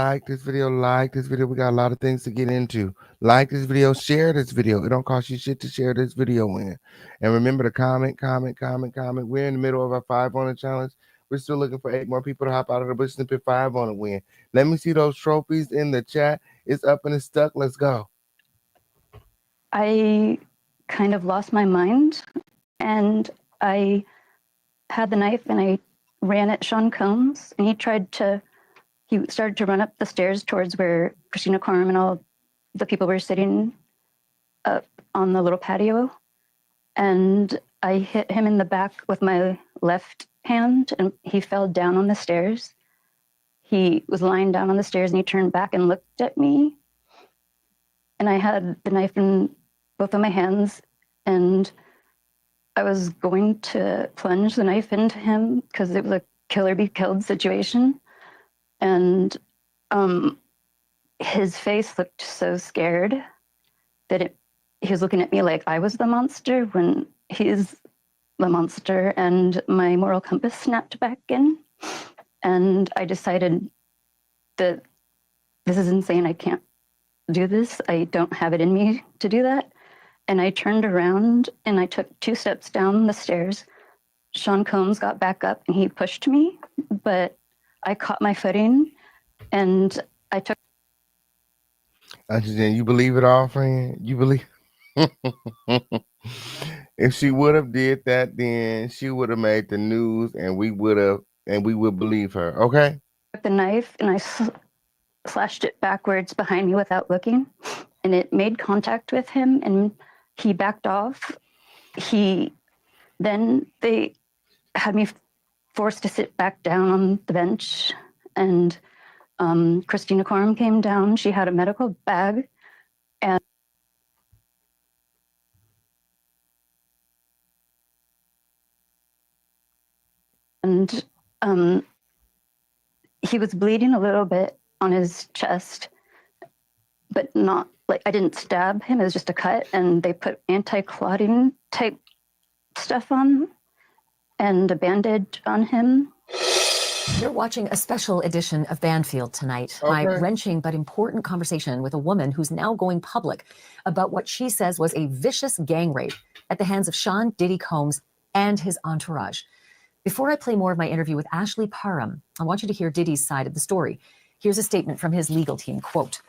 got a lot of things to get into. Like this video, share this video. It don't cost you shit to share this video in. And remember to comment. We're in the middle of our 5 on it challenge. We're still looking for 8 more people to hop out of the bush and pick 5 on it win. Let me see those trophies in the chat. It's up and it's stuck. Let's go. I kind of lost my mind, and I had the knife and I ran at Sean Combs, and he started to run up the stairs towards where Christina Corm and all the people were sitting up on the little patio. And I hit him in the back with my left hand, and he fell down on the stairs. He was lying down on the stairs, and he turned back and looked at me. And I had the knife in both of my hands, and I was going to plunge the knife into him because it was a kill or be killed situation. And his face looked so scared that he was looking at me like I was the monster when he's the monster. And my moral compass snapped back in. And I decided that this is insane. I can't do this. I don't have it in me to do that. And I turned around and I took 2 steps down the stairs. Sean Combs got back up and he pushed me, but I caught my footing and I took. You believe it all, friend? You believe? If she would have did that, then she would have made the news, and we would believe her. Okay. The knife and I slashed it backwards behind me without looking, and it made contact with him, and he backed off. Then they had me forced to sit back down on the bench, and Christina Coram came down. She had a medical bag, and he was bleeding a little bit on his chest, but not like I didn't stab him. It was just a cut, and they put anti-clotting type stuff on and a bandage on him. You're watching a special edition of Banfield tonight. Okay. My wrenching but important conversation with a woman who's now going public about what she says was a vicious gang rape at the hands of Sean Diddy Combs and his entourage. Before I play more of my interview with Ashley Parham, I want you to hear Diddy's side of the story. Here's a statement from his legal team, quote,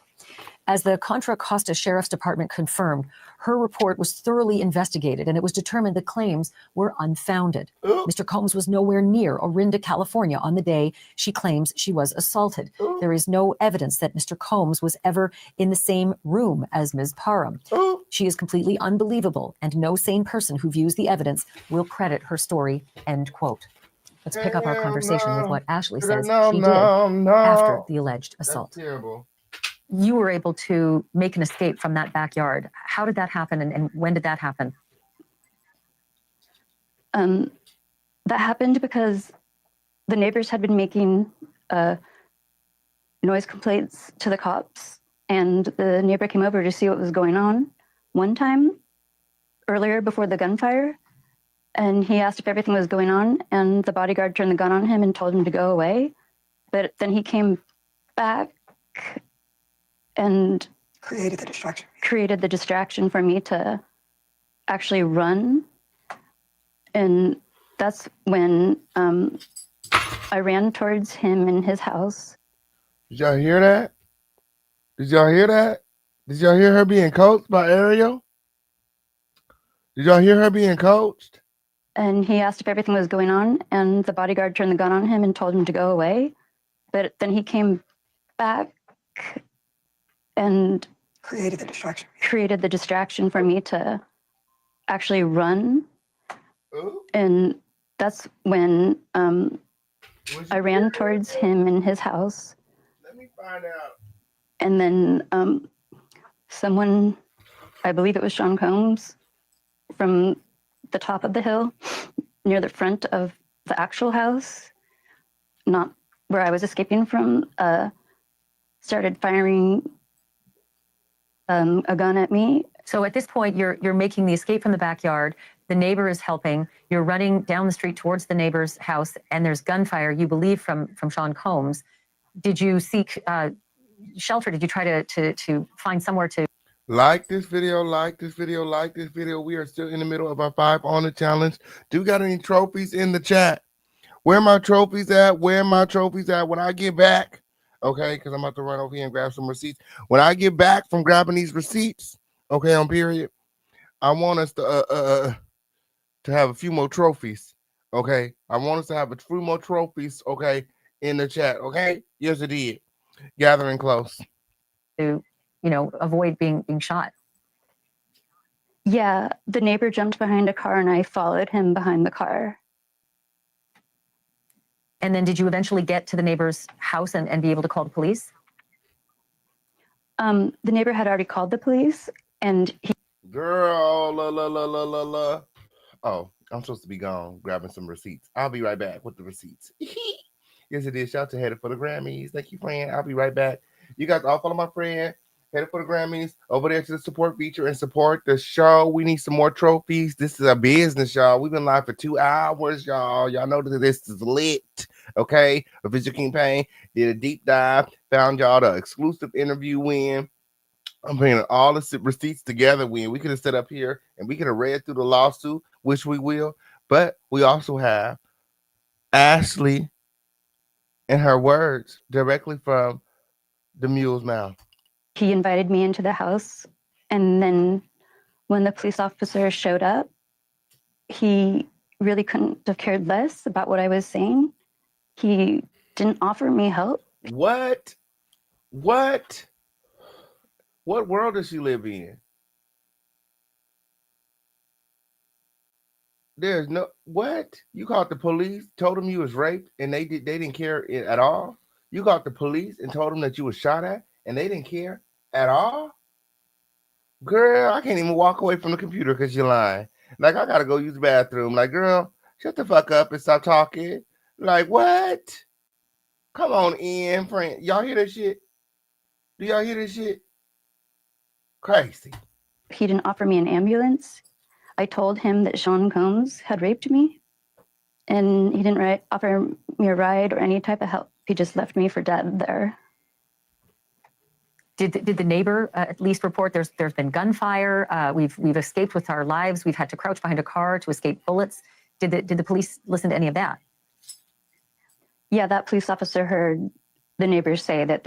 "As the Contra Costa Sheriff's Department confirmed, her report was thoroughly investigated and it was determined the claims were unfounded. Mr. Combs was nowhere near Orinda, California on the day she claims she was assaulted. There is no evidence that Mr. Combs was ever in the same room as Ms. Parham. She is completely unbelievable and no sane person who views the evidence will credit her story," end quote. Let's pick up our conversation with what Ashley says she did after the alleged assault. That's terrible. You were able to make an escape from that backyard. How did that happen, and when did that happen? That happened because the neighbors had been making noise complaints to the cops, and the neighbor came over to see what was going on one time earlier before the gunfire, and he asked if everything was going on, and the bodyguard turned the gun on him and told him to go away. But then he came back and created the distraction for me to actually run. And that's when I ran towards him in his house. Did y'all hear that? Did y'all hear that? Did y'all hear her being coached by Ariel? Did y'all hear her being coached? And he asked if everything was going on, and the bodyguard turned the gun on him and told him to go away. But then he came back and created the distraction for me to actually run. Ooh. And that's when I ran towards him in his house. Let me find out. And then someone, I believe it was Sean Combs, from the top of the hill near the front of the actual house, not where I was escaping from, started firing a gun at me. So at this point, you're making the escape from the backyard. The neighbor is helping. You're running down the street towards the neighbor's house, and there's gunfire, you believe, from Sean Combs. Did you seek shelter? Did you try to find somewhere to... Like this video, like this video, like this video. We are still in the middle of our 5 on the challenge. Do you got any trophies in the chat? Where my trophies at? Where my trophies at? When I get back, okay, because I'm about to run over here and grab some receipts. When I get back from grabbing these receipts, okay, on period, I want us to have a few more trophies, okay? I want us to have a few more trophies, okay, in the chat, okay? Yes, it did. Gathering close. To, avoid being shot? Yeah, the neighbor jumped behind a car and I followed him behind the car. And then did you eventually get to the neighbor's house and be able to call the police? The neighbor had already called the police, and he... Girl, la. Oh, I'm supposed to be gone grabbing some receipts. I'll be right back with the receipts. Yes, it is. Shout out to Headed for the Grammys. Thank you, friend. I'll be right back. You guys all follow my friend Head for the Grammys over there to the support feature and support the show. We need some more trophies. This is a business, y'all. We've been live for 2 hours, y'all. Y'all know that this is lit. Okay, Official Campaign did a deep dive, found y'all the exclusive interview win. I'm bringing all the receipts together. We could have set up here and we could have read through the lawsuit, which we will. But we also have Ashley and her words directly from the mule's mouth. He invited me into the house, and then when the police officer showed up, he really couldn't have cared less about what I was saying. He didn't offer me help. What? What world does she live in? There's no what? You called the police, told them you was raped, and they didn't care at all. You called the police and told them that you was shot at, and they didn't care at all. Girl, I can't even walk away from the computer because you're lying. Like, I gotta go use the bathroom. Like, girl, shut the fuck up and stop talking. Like, what? Come on in, friend. Y'all hear this shit? Do y'all hear this shit? Crazy. He didn't offer me an ambulance. I told him that Sean Combs had raped me, and he didn't offer me a ride or any type of help. He just left me for dead there. Did the neighbor at least report there's been gunfire? We've escaped with our lives. We've had to crouch behind a car to escape bullets. Did the police listen to any of that? Yeah, that police officer heard the neighbors say that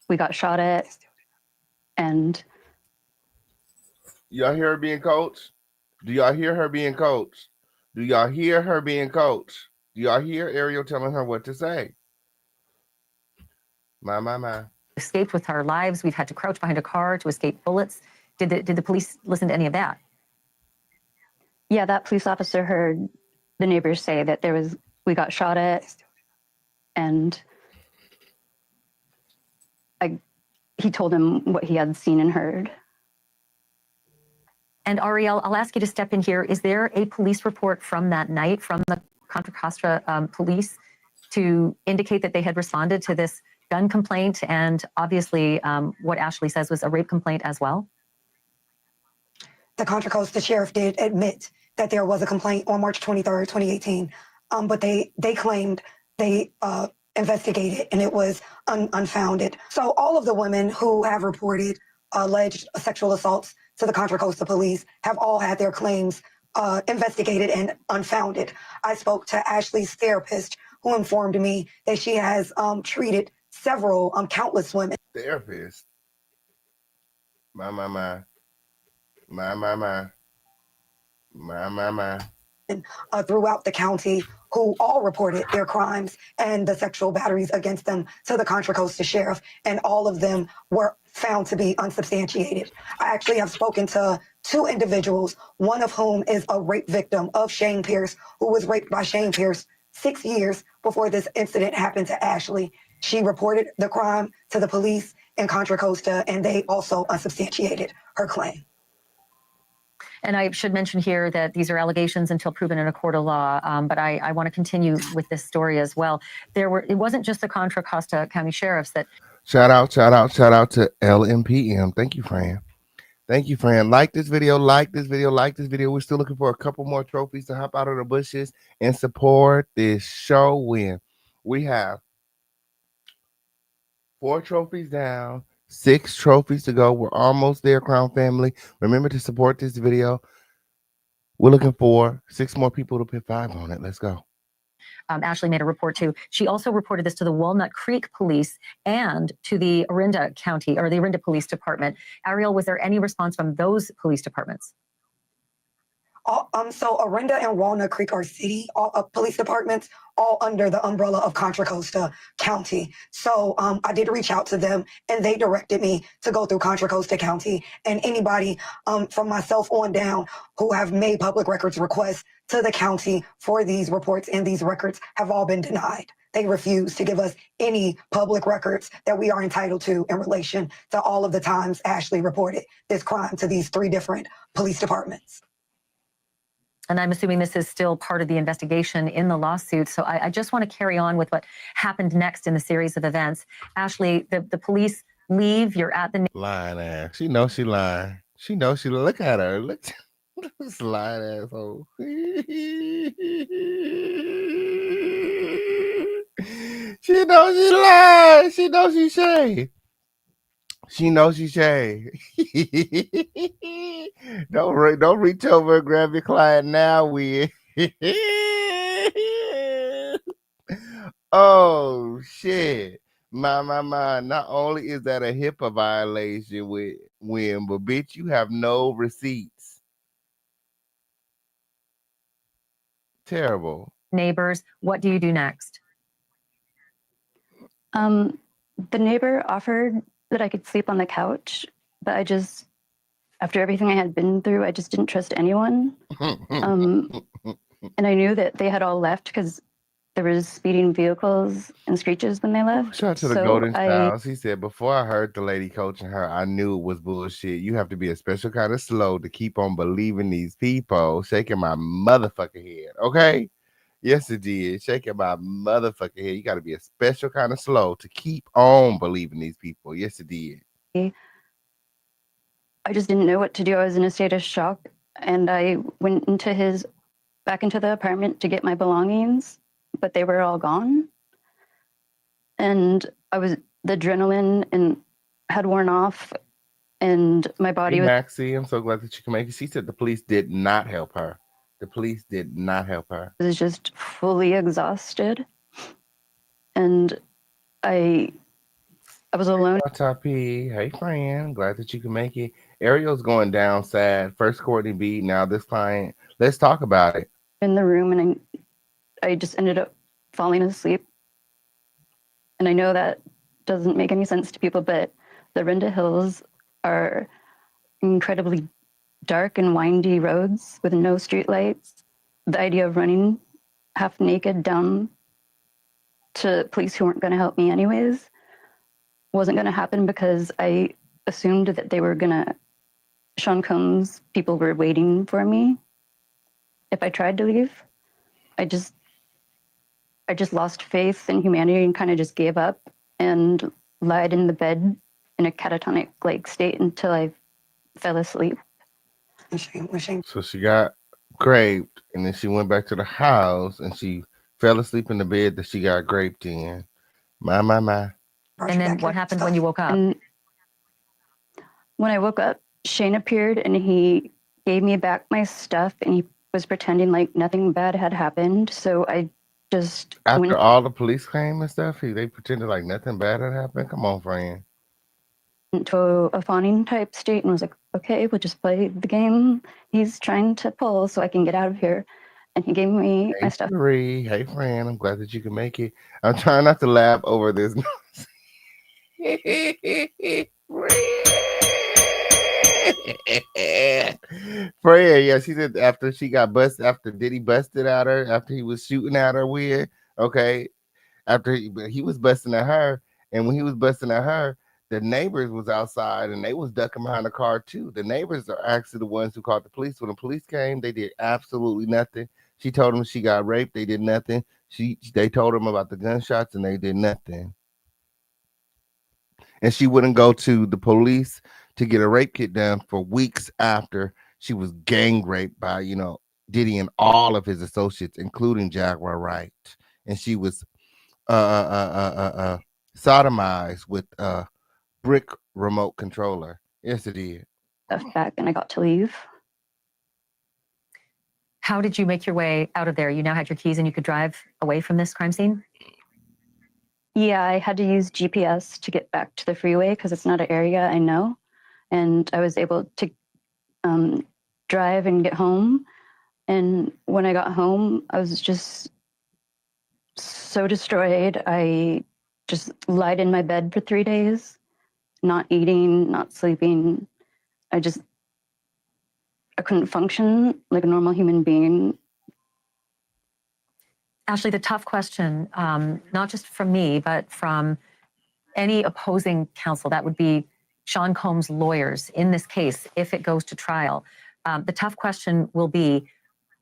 we got shot at, and y'all hear her being coached? Do y'all hear her being coached? Do y'all hear her being coached? Do y'all hear Ariel telling her what to say? My. Escaped with our lives. We've had to crouch behind a car to escape bullets. Did the police listen to any of that? Yeah, that police officer heard the neighbors say that we got shot at, and he told him what he had seen and heard. And Ariel, I'll ask you to step in here. Is there a police report from that night from the Contra Costa police to indicate that they had responded to this gun complaint and obviously what Ashley says was a rape complaint as well? The Contra Costa sheriff did admit that there was a complaint on March 23rd, 2018, but they claimed they investigated and it was unfounded. So all of the women who have reported alleged sexual assaults to the Contra Costa police have all had their claims investigated and unfounded. I spoke to Ashley's therapist, who informed me that she has treated several, countless women. Therapist? My. Throughout the county who all reported their crimes and the sexual batteries against them to the Contra Costa sheriff, and all of them were found to be unsubstantiated. I actually have spoken to 2 individuals, one of whom is a rape victim of Shane Pierce, who was raped by Shane Pierce 6 years before this incident happened to Ashley. She reported the crime to the police in Contra Costa, and they also unsubstantiated her claim. And I should mention here that these are allegations until proven in a court of law, but I want to continue with this story as well. It wasn't just the Contra Costa County sheriffs that... Shout out to LMPM. Thank you, Fran. Thank you, Fran. Like this video. We're still looking for a couple more trophies to hop out of the bushes and support this show win. We have 4 trophies down, 6 trophies to go. We're almost there, Crown family. Remember to support this video. We're looking for 6 more people to put 5 on it. Let's go. Ashley made a report to. She also reported this to the Walnut Creek Police and to the Orinda County or the Orinda Police Department. Ariel, was there any response from those police departments? So Orinda and Walnut Creek are city police departments, all under the umbrella of Contra Costa County. So I did reach out to them, and they directed me to go through Contra Costa County. And anybody from myself on down who have made public records requests to the county for these reports and these records have all been denied. They refuse to give us any public records that we are entitled to in relation to all of the times Ashley reported this crime to these 3 different police departments. And I'm assuming this is still part of the investigation in the lawsuit. So I just want to carry on with what happened next in the series of events. Ashley, the police leave. You're at the lying ass. She knows she lying. She knows she look at her. Look this lying asshole. She knows she lying. She knows she shay. She knows she shay. Don't reach over and grab your client now, we. Oh shit. My. Not only is that a HIPAA violation with Win, but bitch, you have no receipts. Terrible. neighbors. What do you do next? The neighbor offered that I could sleep on the couch, but I just, after everything I had been through, I just didn't trust anyone. And I knew that they had all left because there was speeding vehicles and screeches when they left. Shout out to the Golden Styles. He said, before I heard the lady coaching her, I knew it was bullshit. You have to be a special kind of slow to keep on believing these people. Shaking my motherfucking head. Okay? Yes, it did. Shaking my motherfucking head. You got to be a special kind of slow to keep on believing these people. Yes, it did. I just didn't know what to do. I was in a state of shock, and I went back into the apartment to get my belongings, but they were all gone. And the adrenaline and had worn off, and my body Hey, was. Maxie, I'm so glad that you can make it. She said the police did not help her. The police did not help her. I was just fully exhausted, and I was alone. Hey, friend. Glad that you can make it. Ariel's going down sad. First Courtney B, now this client. Let's talk about it. In the room, and I just ended up falling asleep. And I know that doesn't make any sense to people, but the Renda Hills are incredibly dark and windy roads with no streetlights. The idea of running half naked down to police who weren't going to help me anyways wasn't going to happen, because I assumed that they were going to, Sean Combs people were waiting for me if I tried to leave. I just lost faith in humanity and kind of just gave up and lied in the bed in a catatonic like state until I fell asleep. So she got raped, and then she went back to the house and she fell asleep in the bed that she got raped in. My. And then what happened when you woke up? And when I woke up, Shane appeared and he gave me back my stuff, and he was pretending like nothing bad had happened. So I just after all the police came and stuff, they pretended like nothing bad had happened. Come on, friend. Into a fawning type state and was like, okay, we'll just play the game he's trying to pull so I can get out of here. And he gave me my stuff. Hey, friend, I'm glad that you can make it. I'm trying not to laugh over this. Freya, yeah, she said after she got busted, after Diddy busted at her, after he was shooting at her with, okay, after he was busting at her, and when he was busting at her, the neighbors was outside and they was ducking behind the car too. The neighbors are actually the ones who called the police. When the police came, they did absolutely nothing. She told them she got raped. They did nothing. They told them about the gunshots and they did nothing. And she wouldn't go to the police to get a rape kit done for weeks after she was gang raped by, Diddy and all of his associates, including Jaguar Wright. And she was sodomized with a brick remote controller. Yes, it did. Stuff back and I got to leave. How did you make your way out of there? You now had your keys and you could drive away from this crime scene? Yeah, I had to use GPS to get back to the freeway because it's not an area I know. And I was able to drive and get home. And when I got home, I was just so destroyed. I just lied in my bed for 3 days, not eating, not sleeping. I couldn't function like a normal human being. Ashley, the tough question, not just from me, but from any opposing counsel, that would be Sean Combs' lawyers in this case, if it goes to trial. The tough question will be,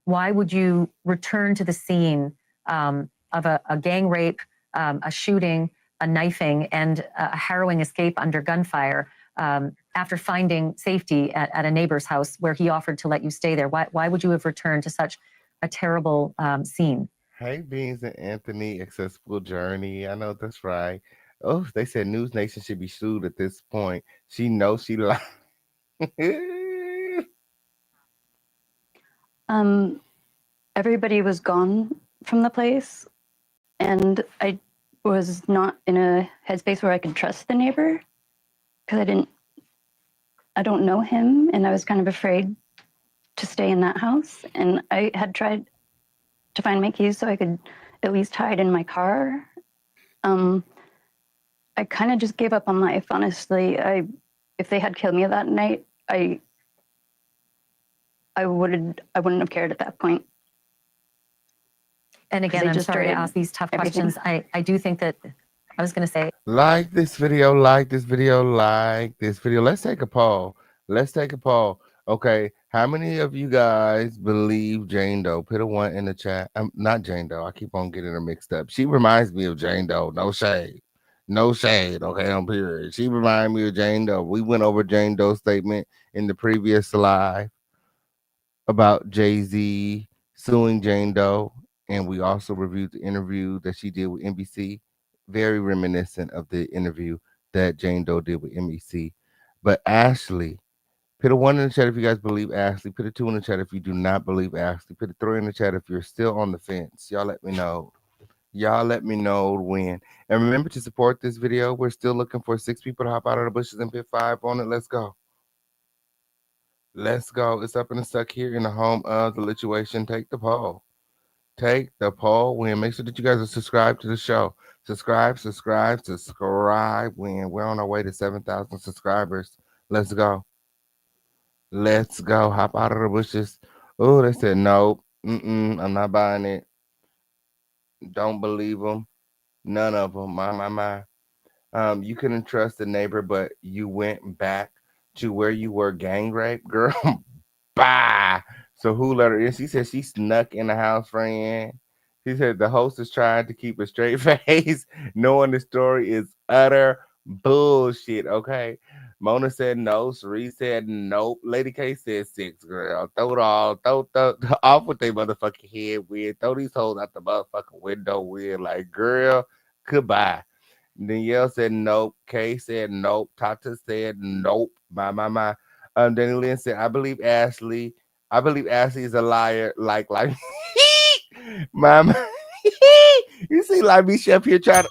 why would you return to the scene of a gang rape, a shooting, a knifing and a harrowing escape under gunfire after finding safety at a neighbor's house where he offered to let you stay there. Why would you have returned to such a terrible scene? Hey, Beans and Anthony, accessible journey. I know that's right. Oh, they said News Nation should be sued at this point. She knows she lied. Everybody was gone from the place, and I was not in a headspace where I could trust the neighbor because I don't know him, and I was kind of afraid to stay in that house. And I had tried to find my keys so I could at least hide in my car. I kind of just gave up on life, honestly. If they had killed me that night, I wouldn't have cared at that point. And again, I'm sorry to ask these tough questions. I do think that I was going to say, like this video, like this video, like this video. Let's take a poll. Let's take a poll. Okay, how many of you guys believe Jane Doe? Put a 1 in the chat. Not Jane Doe. I keep on getting her mixed up. She reminds me of Jane Doe. No shade. No shade. Okay, on period. She reminds me of Jane Doe. We went over Jane Doe's statement in the previous live about Jay-Z suing Jane Doe. And we also reviewed the interview that she did with NBC. Very reminiscent of the interview that Jane Doe did with NBC. But Ashley, put a 1 in the chat if you guys believe Ashley. Put a 2 in the chat if you do not believe Ashley. Put a 3 in the chat if you're still on the fence. Y'all let me know. Y'all let me know when. And remember to support this video. We're still looking for 6 people to hop out of the bushes and put 5 on it. Let's go. Let's go. It's up and stuck here in the home of the Lituation. Take the poll. Take the poll win. Make sure that you guys are subscribed to the show. Subscribe when we're on our way to 7,000 subscribers. Let's go. Let's go. Hop out of the bushes. Oh, they said nope. I'm not buying it. Don't believe them. None of them. My. You couldn't trust the neighbor, but you went back to where you were gang raped, girl. Bye. So who let her in? She said she snuck in the house, friend. She said the host is trying to keep a straight face, knowing the story is utter bullshit. Okay. Mona said no. Cerise said nope. Lady K said 6, girl. Throw it all. Throw off with their motherfucking head with. Throw these hoes out the motherfucking window with. Like, girl, goodbye. Danielle said nope. Kay said nope. Tata said nope. My. Danny Lynn said, I believe Ashley is a liar. Like Mama. You see Lamisha up here trying to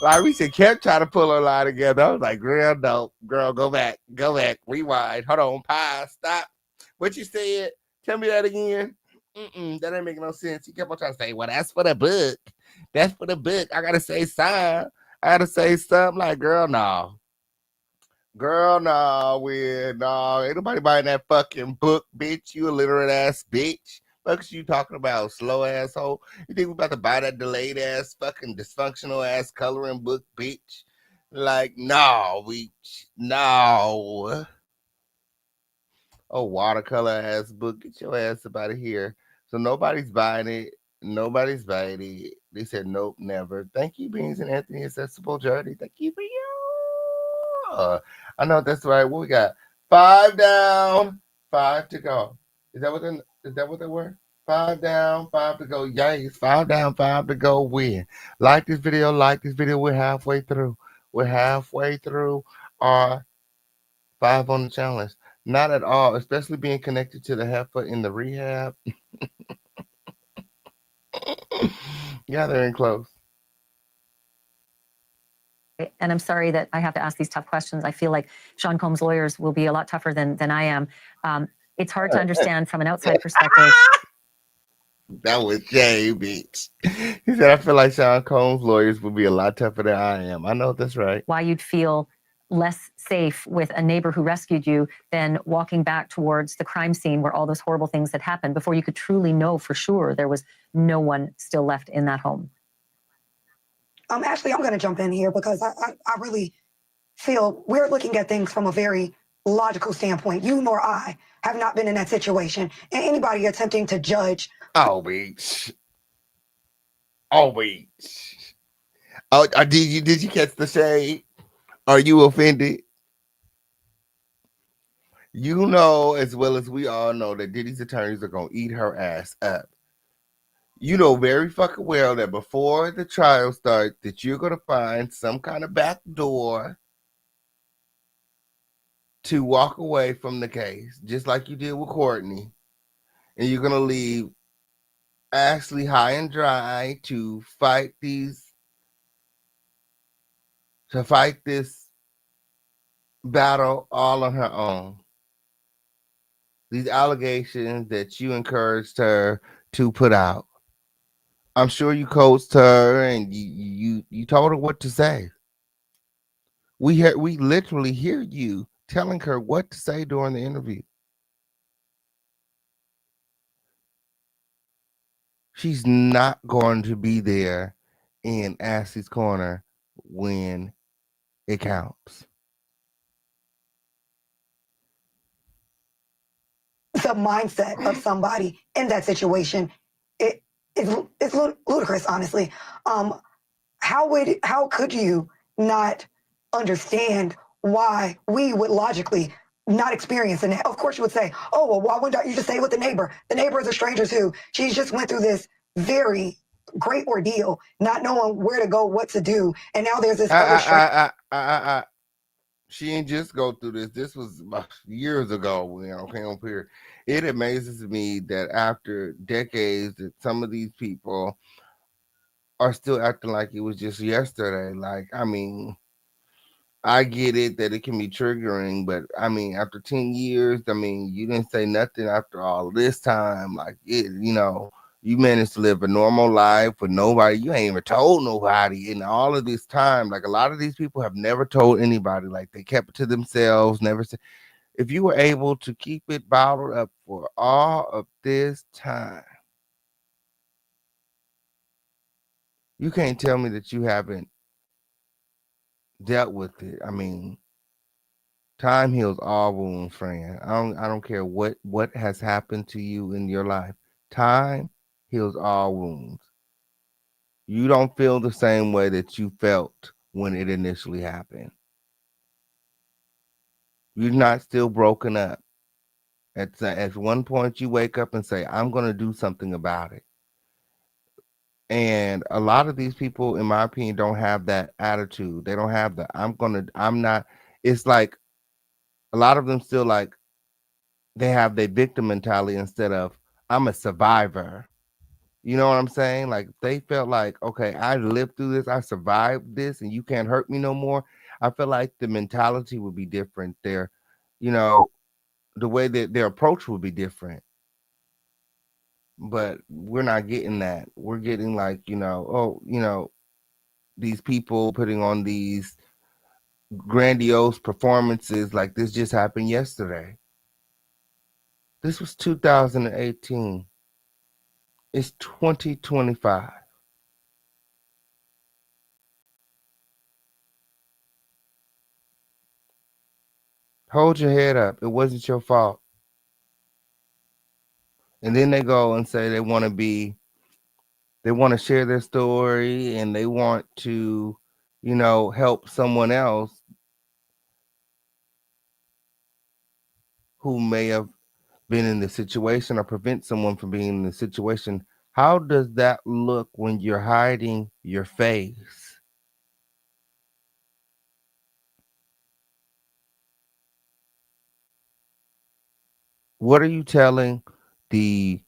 Lamisha kept trying to pull her lie together. I was like, girl, no. Girl, go back. Rewind. Hold on. Pause. Stop. What you said? Tell me that again. That ain't making no sense. He kept on trying to say, well, that's for the book. That's for the book. I gotta say something. Like, girl, no. Girl, no, ain't nobody buying that fucking book, bitch. You illiterate ass bitch. Fuck you talking about, slow asshole? You think we about to buy that delayed ass fucking dysfunctional ass coloring book, bitch? Like, no. Oh, watercolor ass book. Get your ass up out of here. So nobody's buying it. They said nope, never. Thank you, Beans and Anthony, accessible journey. Thank you for you. I know that's right. What we got? 5 down, 5 to go. Is that what they were? 5 down, 5 to go. Yes, 5 down, 5 to go. Win. Like this video. We're halfway through. Our 5 on the challenge. Not at all, especially being connected to the heifer in the rehab. Yeah, they're in close. and I'm sorry that I have to ask these tough questions. I feel like Sean Combs' lawyers will be a lot tougher than I am. It's hard to understand from an outside perspective. That was Jay, bitch. He said, I feel like Sean Combs' lawyers will be a lot tougher than I am. I know that's right. Why you'd feel less safe with a neighbor who rescued you than walking back towards the crime scene where all those horrible things had happened before you could truly know for sure there was no one still left in that home. Ashley, I'm going to jump in here because I really feel we're looking at things from a very logical standpoint. You nor I have not been in that situation. And anybody attempting to judge. Oh, bitch. Oh, did you catch the shade? Are you offended? You know as well as we all know that Diddy's attorneys are gonna eat her ass up. You know very fucking well that before the trial starts, that you're gonna find some kind of back door to walk away from the case, just like you did with Courtney, and you're gonna leave Ashley high and dry to fight this battle all on her own. These allegations that you encouraged her to put out. I'm sure you coached her and you told her what to say. We literally hear you telling her what to say during the interview. She's not going to be there in Ashley's corner when it counts. The mindset of somebody in that situation, it's ludicrous, honestly. How could you not understand why we would logically not experience it? Of course, you would say, "Oh, well, why wouldn't you just stay with the neighbor? The neighbor is a stranger too. She just went through this very great ordeal, not knowing where to go, what to do, and now there's this other stranger." She ain't just go through this. This was years ago. Came up here. It amazes me that after decades, that some of these people are still acting like it was just yesterday. Like, I mean, I get it that it can be triggering, but I mean, after 10 years, I mean, you didn't say nothing after all this time. Like, you managed to live a normal life with nobody. You ain't even told nobody in all of this time. Like, a lot of these people have never told anybody. Like, they kept it to themselves, never said. If you were able to keep it bottled up for all of this time, you can't tell me that you haven't dealt with it. I mean, time heals all wounds, friend. I don't care what has happened to you in your life. Time heals all wounds. You don't feel the same way that you felt when it initially happened. You're not still broken up. At one point you wake up and say, I'm going to do something about it. And a lot of these people, in my opinion, don't have that attitude. They don't have the I'm not. It's like a lot of them still like they have their victim mentality instead of I'm a survivor. You know what I'm saying? Like they felt like, okay, I lived through this, I survived this, and you can't hurt me no more. I feel like the mentality would be different there. The way that their approach would be different. But we're not getting that. We're getting like, these people putting on these grandiose performances like this just happened yesterday. This was 2018. It's 2025. Hold your head up. It wasn't your fault. And then they go and say they want to share their story and they want to, help someone else who may have been in the situation or prevent someone from being in the situation. How does that look when you're hiding your face? What are you telling the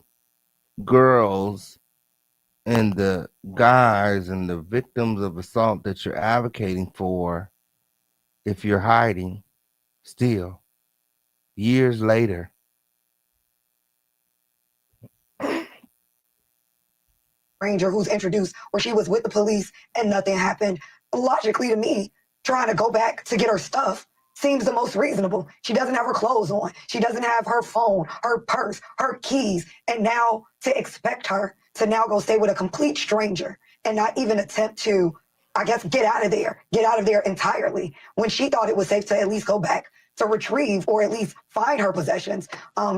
girls and the guys and the victims of assault that you're advocating for if you're hiding still years later? Stranger who's introduced where she was with the police and nothing happened. Logically, to me, trying to go back to get her stuff seems the most reasonable. She doesn't have her clothes on. She doesn't have her phone, her purse, her keys. And now to expect her to now go stay with a complete stranger and not even attempt to, I guess, get out of there entirely when she thought it was safe to at least go back to retrieve or at least find her possessions.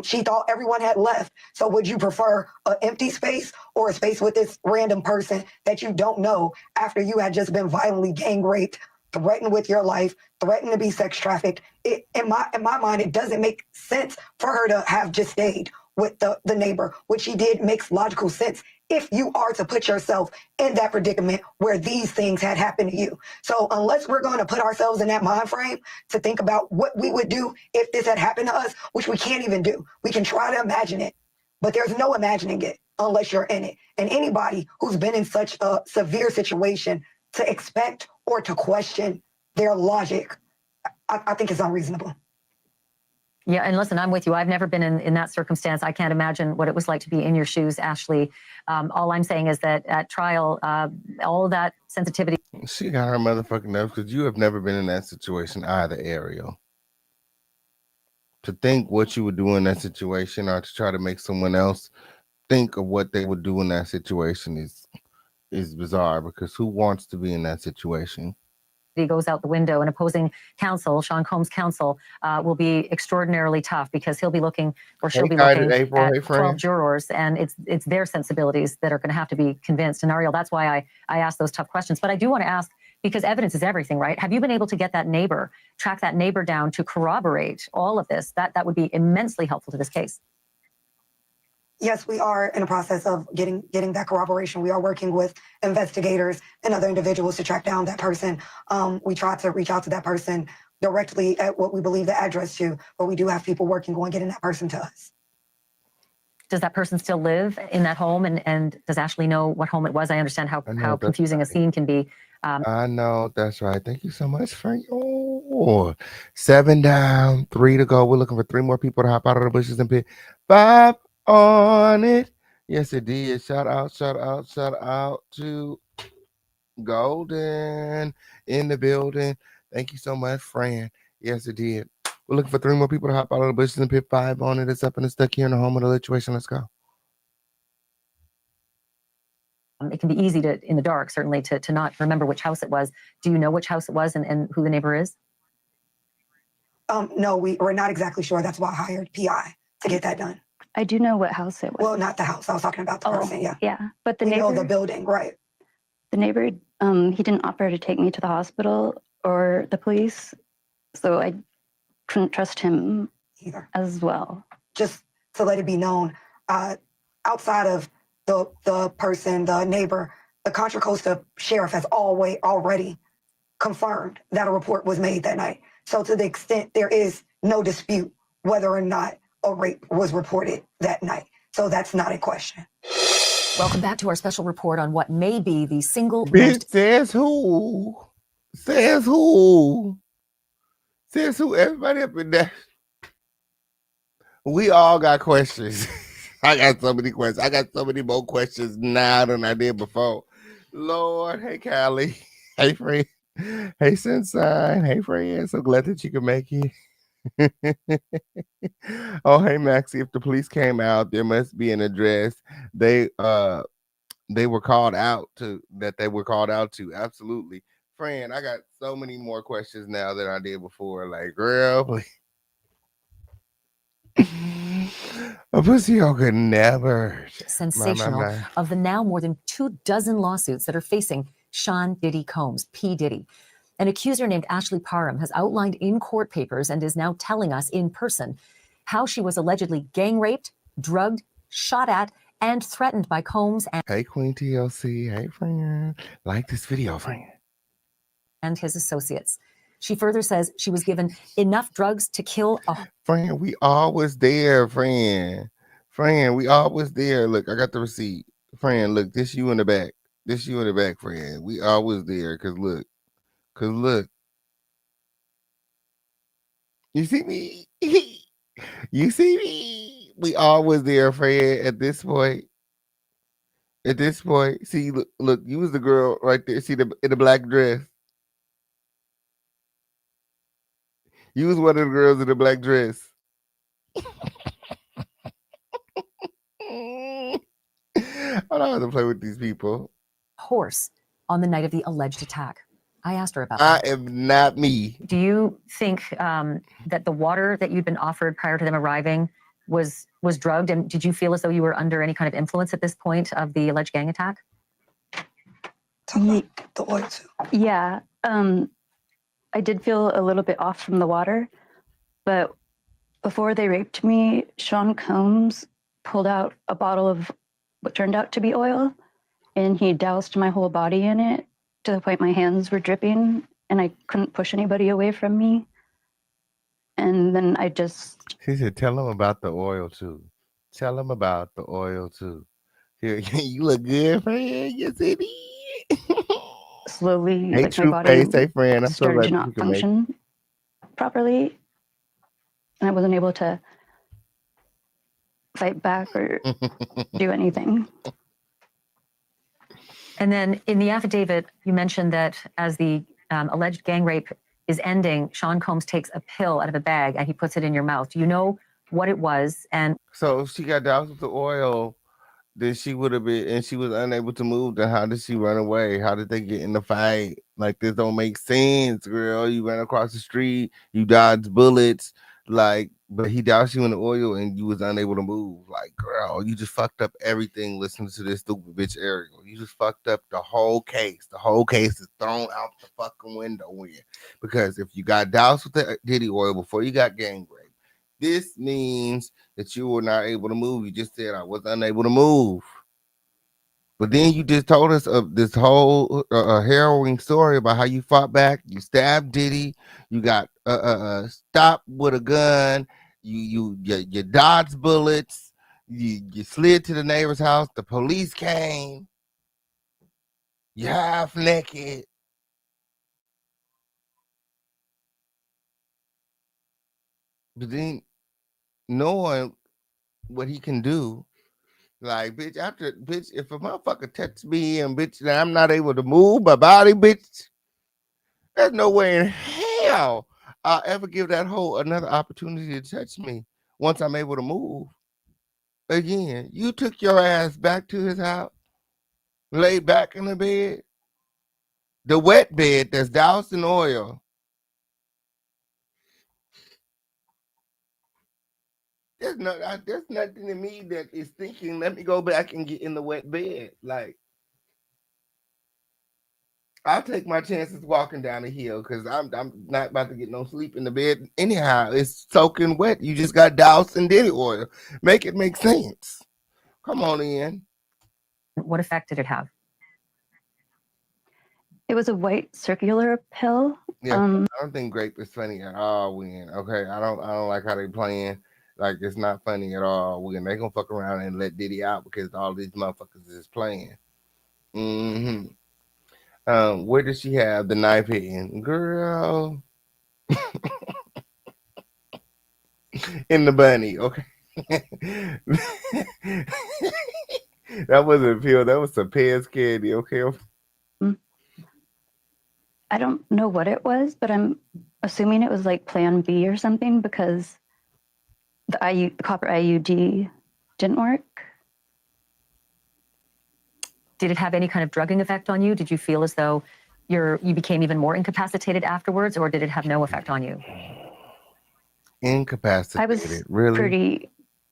She thought everyone had left. So would you prefer an empty space or a space with this random person that you don't know after you had just been violently gang raped, threatened with your life, threatened to be sex trafficked? In my mind, it doesn't make sense for her to have just stayed with the neighbor. What she did makes logical sense if you are to put yourself in that predicament where these things had happened to you. So unless we're going to put ourselves in that mind frame to think about what we would do if this had happened to us, which we can't even do. We can try to imagine it, but there's no imagining it unless you're in it. And anybody who's been in such a severe situation to expect or to question their logic, I think it's unreasonable. Yeah, and listen, I'm with you. I've never been in that circumstance. I can't imagine what it was like to be in your shoes, Ashley. All I'm saying is that at trial, all of that sensitivity. She got her motherfucking nerves because you have never been in that situation either, Ariel. To think what you would do in that situation or to try to make someone else think of what they would do in that situation is bizarre, because who wants to be in that situation? Goes out the window, and opposing counsel, Sean Combs' counsel, will be extraordinarily tough because he'll be looking, or she'll be looking at 12 jurors, and it's their sensibilities that are going to have to be convinced. And Ariel, that's why I asked those tough questions. But I do want to ask, because evidence is everything, right? Have you been able to get that neighbor, track that neighbor down to corroborate all of this? That would be immensely helpful to this case. Yes, we are in the process of getting that corroboration. We are working with investigators and other individuals to track down that person. We tried to reach out to that person directly at what we believe the address to, but we do have people working on getting that person to us. Does that person still live in that home? And does Ashley know what home it was? I understand how confusing a scene can be. I know, that's right. Thank you so much for your 7 down, 3 to go. We're looking for 3 more people to hop out of the bushes and pick 5 on it. Yes, it did. Shout out to Golden in the building. Thank you so much, Fran. Yes, it did. We're looking for 3 more people to hop out of the bushes and pick 5 on it. It's up and it's stuck here in the home of the situation. Let's go. It can be easy to, in the dark, certainly, to not remember which house it was. Do you know which house it was and who the neighbor is? No, we're not exactly sure. That's why I hired PI to get that done. I do know what house it was. Well, not the house. I was talking about the person, yeah. Yeah, but the We neighbor... know the building, right. The neighbor, he didn't offer to take me to the hospital or the police, so I couldn't trust him either as well. Just to let it be known, outside of the person, the neighbor, the Contra Costa sheriff has already confirmed that a report was made that night. So to the extent there is no dispute whether or not a rape was reported that night. So that's not in question. Welcome back to our special report on what may be the single Bitch, says who? Says who? Says who? Everybody up in there. We all got questions. I got so many questions. I got so many more questions now than I did before. Lord, hey, Callie. Hey, friend. Hey, Sunshine. Hey, friend. So glad that you could make it. Oh, hey, Maxie. If the police came out, there must be an address. They were called out to, Absolutely. Friend, I got so many more questions now than I did before. Like, girl, please. A pussy hole could never. Sensational of the now more than 24 lawsuits that are facing Sean Diddy Combs, P. Diddy. An accuser named Ashley Parham has outlined in court papers and is now telling us in person how she was allegedly gang raped, drugged, shot at, and threatened by Combs and hey, Queen TLC. Hey, friend. Like this video, friend. And his associates. She further says she was given enough drugs to kill a... Friend, we always there, friend. Friend, we always there. Look, I got the receipt. Friend, look, this you in the back. This you in the back, friend. We always there, cause look. You see me? You see me? We always there, friend, at this point. At this point. See, look, you was the girl right there. See in the black dress. You was one of the girls in the black dress. I don't have to play with these people. Horse on the night of the alleged attack. I asked her about I that. am not me. Do you think that the water that you'd been offered prior to them arriving was drugged? And did you feel as though you were under any kind of influence at this point of the alleged gang attack? The oil too. Yeah. I did feel a little bit off from the water, but before they raped me, Sean Combs pulled out a bottle of what turned out to be oil, and he doused my whole body in it to the point my hands were dripping, and I couldn't push anybody away from me. And then I just... She said, tell him about the oil, too. Tell him about the oil, too. Here, you look good, friend. Yes, it is. slowly, Hey, like my True body Face. Hey, friend. I'm so started glad to you not can make it. function properly, and I wasn't able to fight back or do anything. And then in the affidavit, you mentioned that as the alleged gang rape is ending, Sean Combs takes a pill out of a bag and he puts it in your mouth. Do you know what it was? And So if she got doused with the oil, then she would have been, and she was unable to move. Then how did she run away? How did they get in the fight? Like, this don't make sense, girl. You ran across the street, you dodged bullets, like, but he doused you in the oil and you was unable to move. Like, girl, you just fucked up everything listening to this stupid bitch Ariel. You just fucked up the whole case. The whole case is thrown out the fucking window here. Because if you got doused with the Diddy oil before you got gang rape, this means that you were not able to move. You just said I was unable to move. But then you just told us of this whole harrowing story about how you fought back, you stabbed Diddy, you got stopped with a gun, you dodged bullets, you slid to the neighbor's house, the police came, you half naked. But then knowing what he can do, like, bitch, if a motherfucker touch me and bitch, and I'm not able to move my body, bitch, there's no way in hell I'll ever give that hoe another opportunity to touch me once I'm able to move. Again, you took your ass back to his house, laid back in the bed, the wet bed that's doused in oil. There's nothing in me that is thinking, let me go back and get in the wet bed. Like, I'll take my chances walking down the hill because I'm not about to get no sleep in the bed. Anyhow, it's soaking wet. You just got doused in Diddy oil. Make it make sense. Come on in. what effect did it have? It was a white circular pill. Yeah, I don't think grape is funny at all. When okay, I don't like how they playing. Like, it's not funny at all. When they gonna fuck around and let Diddy out because all these motherfuckers is playing. Mm-hmm. Where did she have the knife hidden, girl? In the bunny, okay. That wasn't a pill. That was some Pez candy, okay. I don't know what it was, but I'm assuming it was like Plan B or something because the copper IUD didn't work. Did it have any kind of drugging effect on you? Did you feel as though you became even more incapacitated afterwards, or did it have no effect on you? Incapacitated, I was really? pretty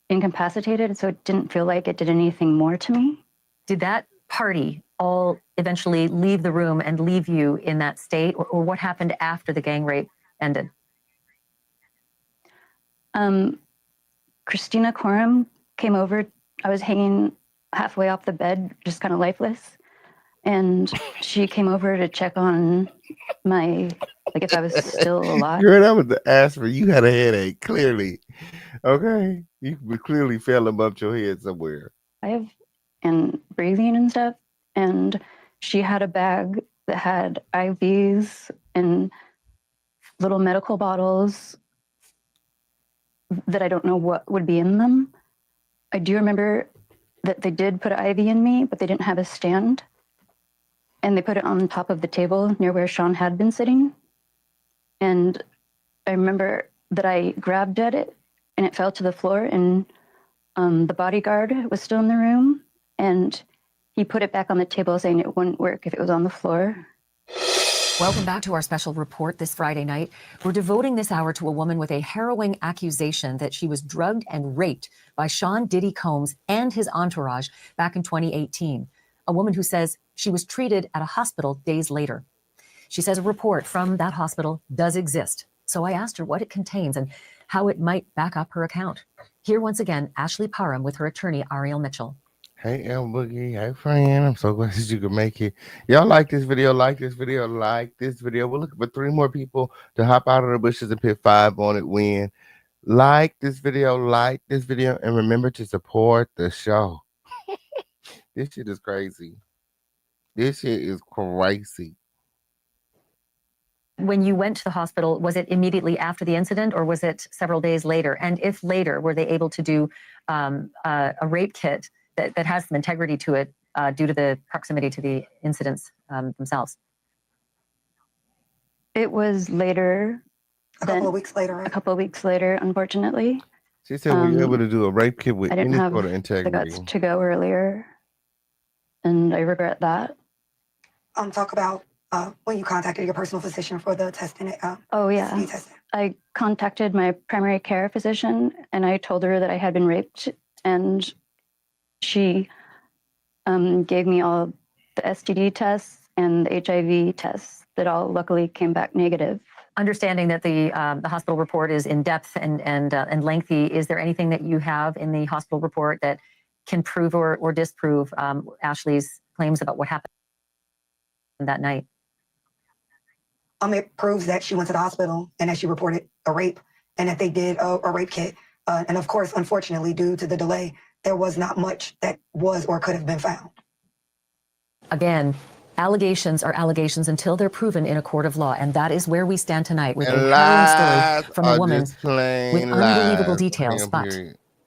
incapacitated, so it didn't feel like it did anything more to me. Did that party all eventually leave the room and leave you in that state, or what happened after the gang rape ended? Christina Parham came over. I was hanging halfway off the bed, just kind of lifeless. And she came over to check on if I was still alive. Girl, that was the aspirin. You had a headache, clearly. Okay? You clearly fell and bumped your head somewhere. And breathing and stuff. And she had a bag that had IVs and little medical bottles that I don't know what would be in them. I do remember that they did put an IV in me, but they didn't have a stand. And they put it on top of the table near where Sean had been sitting. And I remember that I grabbed at it and it fell to the floor, and the bodyguard was still in the room, and he put it back on the table saying it wouldn't work if it was on the floor. Welcome back to our special report this Friday night. We're devoting this hour to a woman with a harrowing accusation that she was drugged and raped by Sean Diddy Combs and his entourage back in 2018. A woman who says she was treated at a hospital days later. She says a report from that hospital does exist. So I asked her what it contains and how it might back up her account. Here once again, Ashley Parham with her attorney, Ariel Mitchell. Hey, El Boogie. Hey, friend. I'm so glad that you could make it. Y'all like this video, like this video, like this video. We're looking for 3 more people to hop out of the bushes and put 5 on it, win. Like this video, and remember to support the show. This shit is crazy. This shit is crazy. When you went to the hospital, was it immediately after the incident or was it several days later? And if later, were they able to do a rape kit that has some integrity to it due to the proximity to the incidents themselves? It was later. A couple of weeks later. A couple of weeks later, unfortunately. She said, were you able to do a rape kit with I didn't any have sort of the integrity? guts to go earlier, and I regret that. Talk about when you contacted your personal physician for the testing. Oh yeah, STD testing. I contacted my primary care physician, and I told her that I had been raped, and she gave me all the STD tests and the HIV tests that all luckily came back negative. Understanding that the hospital report is in depth and lengthy, is there anything that you have in the hospital report that can prove or disprove Ashley's claims about what happened that night? It proves that she went to the hospital and that she reported a rape and that they did a rape kit. And of course, unfortunately, due to the delay, there was not much that was or could have been found. Again, allegations are allegations until they're proven in a court of law, and that is where we stand tonight with a harrowing story from a woman with unbelievable details, but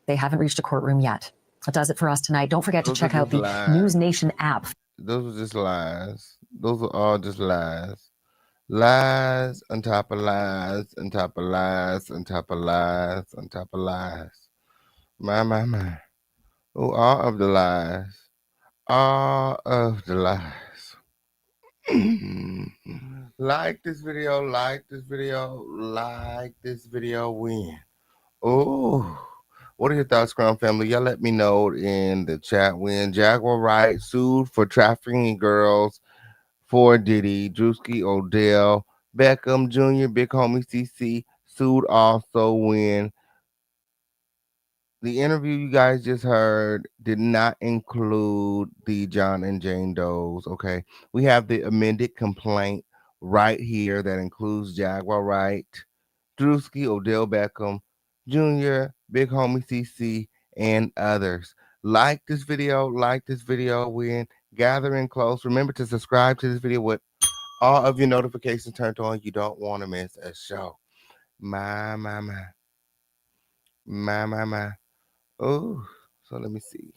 they haven't reached a courtroom yet. That does it for us tonight. Don't forget to check out the News Nation app. Those are just lies. Those are all just lies. Lies on top of lies on top of lies on top of lies on top of lies. My. Oh, all of the lies. All of the lies. Like this video, like this video, like this video, win. Oh, what are your thoughts, Crown family? Y'all let me know in the chat when Jaguar Wright sued for trafficking girls for Diddy, Druski, Odell Beckham Jr., Big Homie CC sued also when the interview you guys just heard did not include the John and Jane Does. Okay, we have the amended complaint right here that includes Jaguar Wright, Druski, Odell Beckham Jr., Big Homie CC, and others. Like this video, when gathering close. Remember to subscribe to this video with all of your notifications turned on. You don't want to miss a show. My. Oh, so let me see.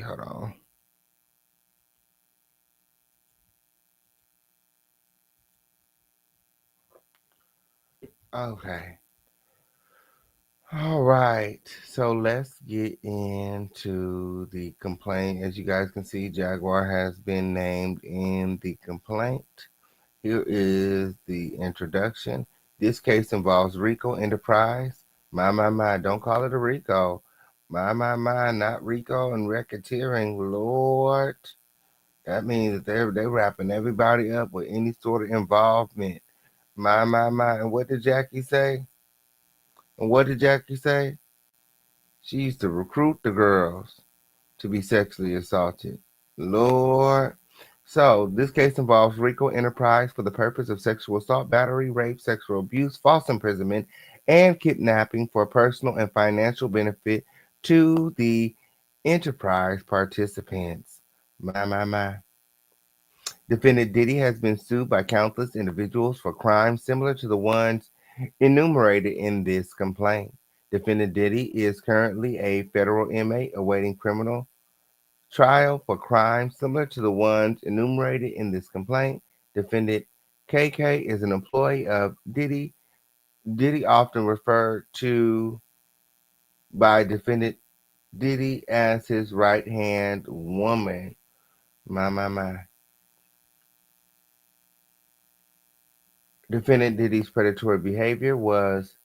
Hold on. Okay. All right. So let's get into the complaint. As you guys can see, Jaguar has been named in the complaint. Here is the introduction. This case involves Rico Enterprise. My, don't call it a Rico. My, not Rico and racketeering. Lord. That means that they're wrapping everybody up with any sort of involvement. My. And what did Jackie say? She used to recruit the girls to be sexually assaulted. Lord. So, this case involves Rico Enterprise for the purpose of sexual assault, battery, rape, sexual abuse, false imprisonment, and kidnapping for personal and financial benefit to the enterprise participants. My. Defendant Diddy has been sued by countless individuals for crimes similar to the ones enumerated in this complaint. Defendant Diddy is currently a federal inmate awaiting criminal trial for crimes similar to the ones enumerated in this complaint. Defendant KK is an employee of Diddy. Diddy often referred to by defendant Diddy as his right-hand woman. My. Defendant Diddy's predatory behavior was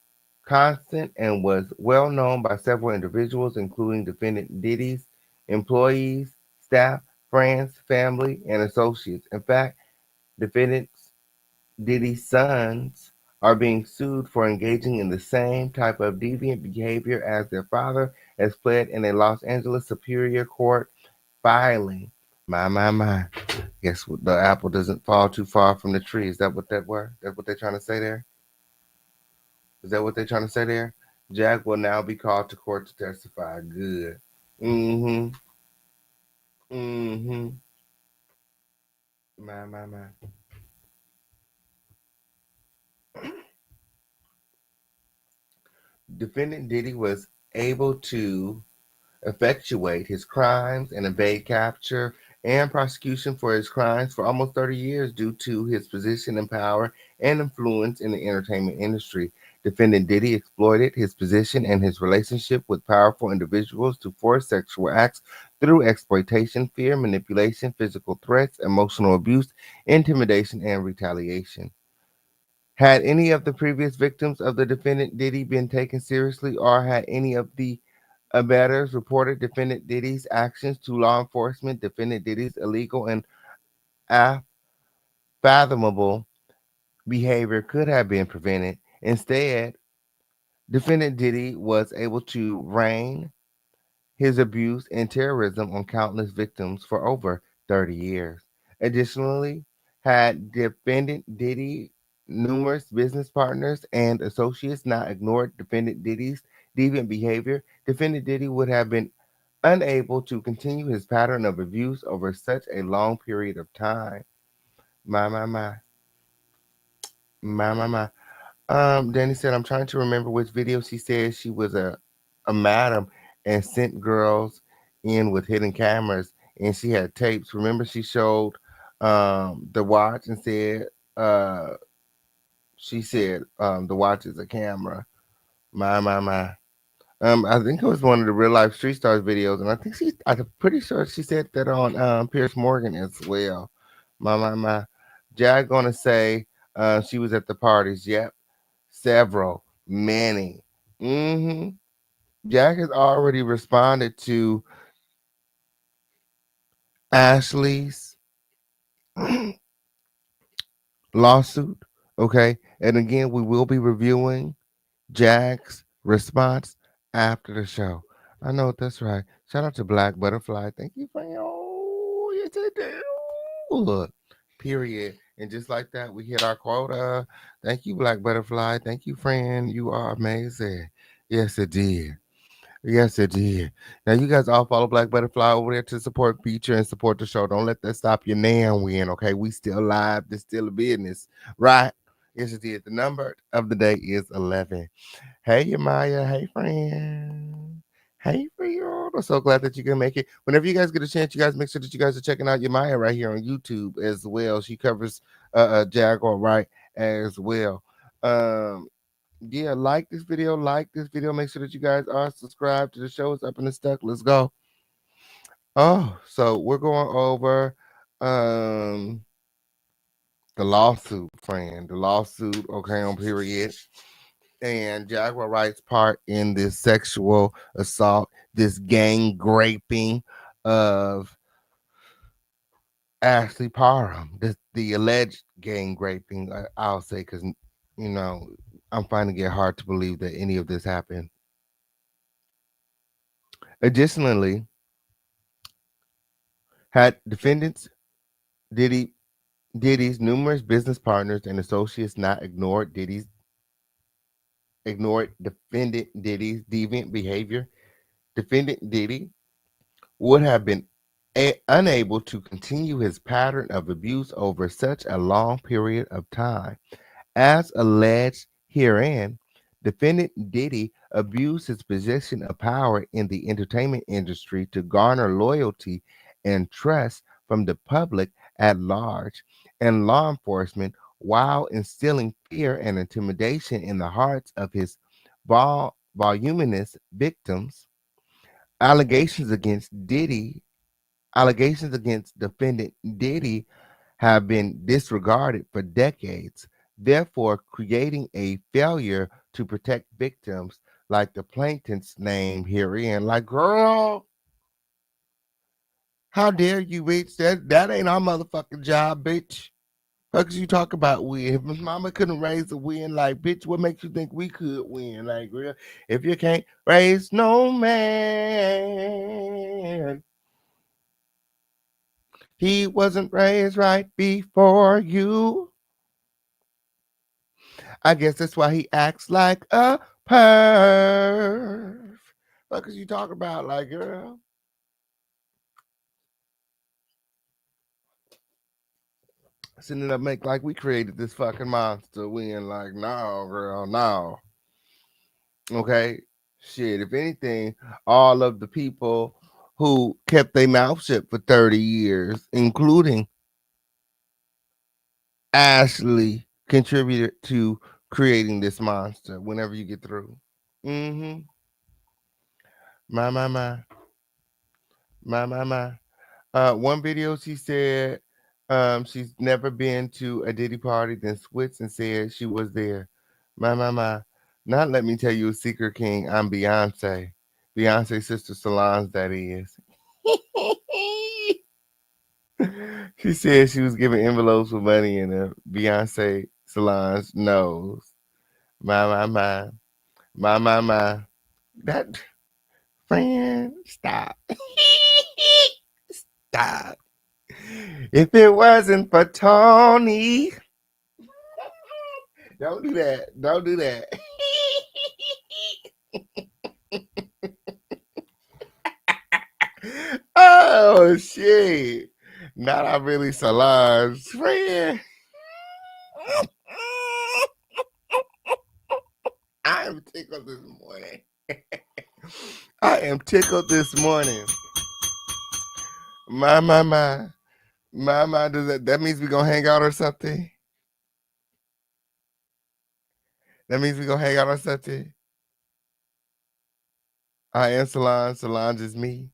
constant and was well known by several individuals, including defendant Diddy's employees, staff, friends, family, and associates. In fact, defendants Diddy's sons are being sued for engaging in the same type of deviant behavior as their father, as pled in a Los Angeles Superior Court filing. My. Guess what? The apple doesn't fall too far from the tree. Is that what that were? That's what they're trying to say there? Is that what they're trying to say there? Jack will now be called to court to testify. Good. Mm-hmm. Mm-hmm. My. Defendant Diddy was able to effectuate his crimes and evade capture and prosecution for his crimes for almost 30 years due to his position and power and influence in the entertainment industry. Defendant Diddy exploited his position and his relationship with powerful individuals to force sexual acts through exploitation, fear, manipulation, physical threats, emotional abuse, intimidation, and retaliation. Had any of the previous victims of the defendant Diddy been taken seriously, or had any of the abettors reported defendant Diddy's actions to law enforcement, defendant Diddy's illegal and unfathomable behavior could have been prevented. Instead, defendant Diddy was able to reign his abuse and terrorism on countless victims for over 30 years. Additionally, had defendant Diddy numerous business partners and associates not ignored defendant Diddy's deviant behavior, defendant Diddy would have been unable to continue his pattern of abuse over such a long period of time. My. My. Danny said, I'm trying to remember which video she said she was a madam and sent girls in with hidden cameras and she had tapes. Remember she showed the watch and said she said the watch is a camera. My. I think it was one of the real life street stars videos, and I think I'm pretty sure she said that on Pierce Morgan as well. My. Jag gonna say she was at the parties. Yep, several, many. Mm-hmm. Jack has already responded to Ashley's lawsuit. Okay, and again, we will be reviewing Jack's response after the show. I know that's right. Shout out to Black Butterfly. Thank you for your yes, it do. Period. And just like that, we hit our quota. Thank you, Black Butterfly. Thank you, friend. You are amazing. Yes, it did. Yes, it did. Now you guys all follow Black Butterfly over there to support feature and support the show. Don't let that stop your now win. Okay, we still live. This still a business, right? Yes, it did. The number of the day is 11. Hey, Yamaya. Hey, friend. Hey, friend. I'm so glad that you can make it. Whenever you guys get a chance, you guys make sure that you guys are checking out Yamaya right here on YouTube as well. She covers Jaguar Wright as well. Yeah, like this video. Make sure that you guys are subscribed to the show. It's up in the stuck. Let's go. Oh, so we're going over the lawsuit, friend. The lawsuit, okay, on period. And Jaguar Wright's part in this sexual assault, this gang raping of Ashley Parham, the alleged gang raping, I'll say, because, you know, I'm finding it hard to believe that any of this happened. Additionally, had defendants Diddy's numerous business partners and associates not ignored defendant Diddy's deviant behavior, defendant Diddy would have been unable to continue his pattern of abuse over such a long period of time. As alleged herein, defendant Diddy abused his position of power in the entertainment industry to garner loyalty and trust from the public at large and law enforcement while instilling fear and intimidation in the hearts of his voluminous victims. allegations against defendant Diddy have been disregarded for decades, therefore creating a failure to protect victims like the plaintiff's name herein. Like, girl, how dare you, bitch? That ain't our motherfucking job, bitch. Fuck you talk about win. If mama couldn't raise a win, like, bitch, what makes you think we could win? Like, real, if you can't raise no man, he wasn't raised right before you. I guess that's why he acts like a perv. Fuck is you talk about, like, girl? Sending up make like we created this fucking monster. Win, like, no, girl, no. Okay, shit. If anything, all of the people who kept their mouth shut for 30 years, including Ashley, contributed to creating this monster. Whenever you get through, mm-hmm. My, my, my, my. One video she said she's never been to a Diddy party, then switched and said she was there. My. Not let me tell you a secret, King. I'm Beyonce. Beyonce's sister Solange, that is. She said she was giving envelopes with money in them. Beyonce Solange knows. My. That friend, stop. Stop. If it wasn't for Tony. Don't do that. Don't do that. Oh shit. Not I really Solange's friend. I am tickled this morning. I am tickled this morning. My. Does that means we gonna hang out or something? That means we gonna hang out or something? I am Solange. Solange is me.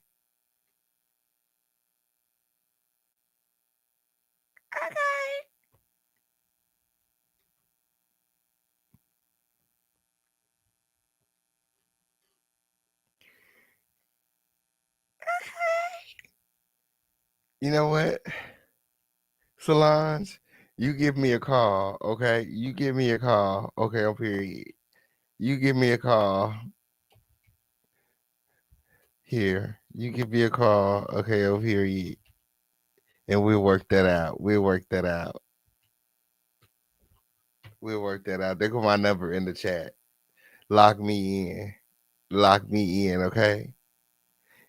Okay. You know what? Solange, you give me a call, okay? You give me a call, okay, on period. You give me a call. Here. You give me a call, okay, over here. And we'll work that out. We'll work that out. We'll work that out. There go my number in the chat. Lock me in. Lock me in, okay?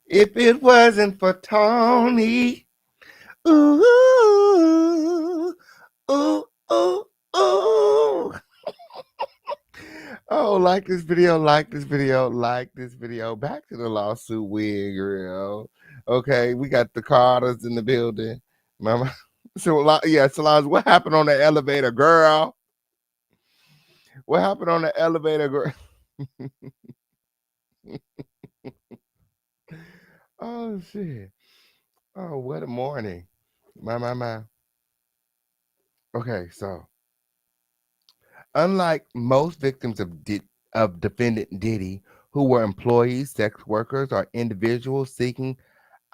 If it wasn't for Tony, ooh, ooh, ooh, ooh. Oh, like this video, like this video, like this video. Back to the lawsuit wig, girl. Okay, we got the Carters in the building. Mama. So, yeah, Solange, what happened on the elevator, girl? What happened on the elevator, girl? Oh, shit. Oh, what a morning. My. Okay, so unlike most victims of defendant Diddy, who were employees, sex workers, or individuals seeking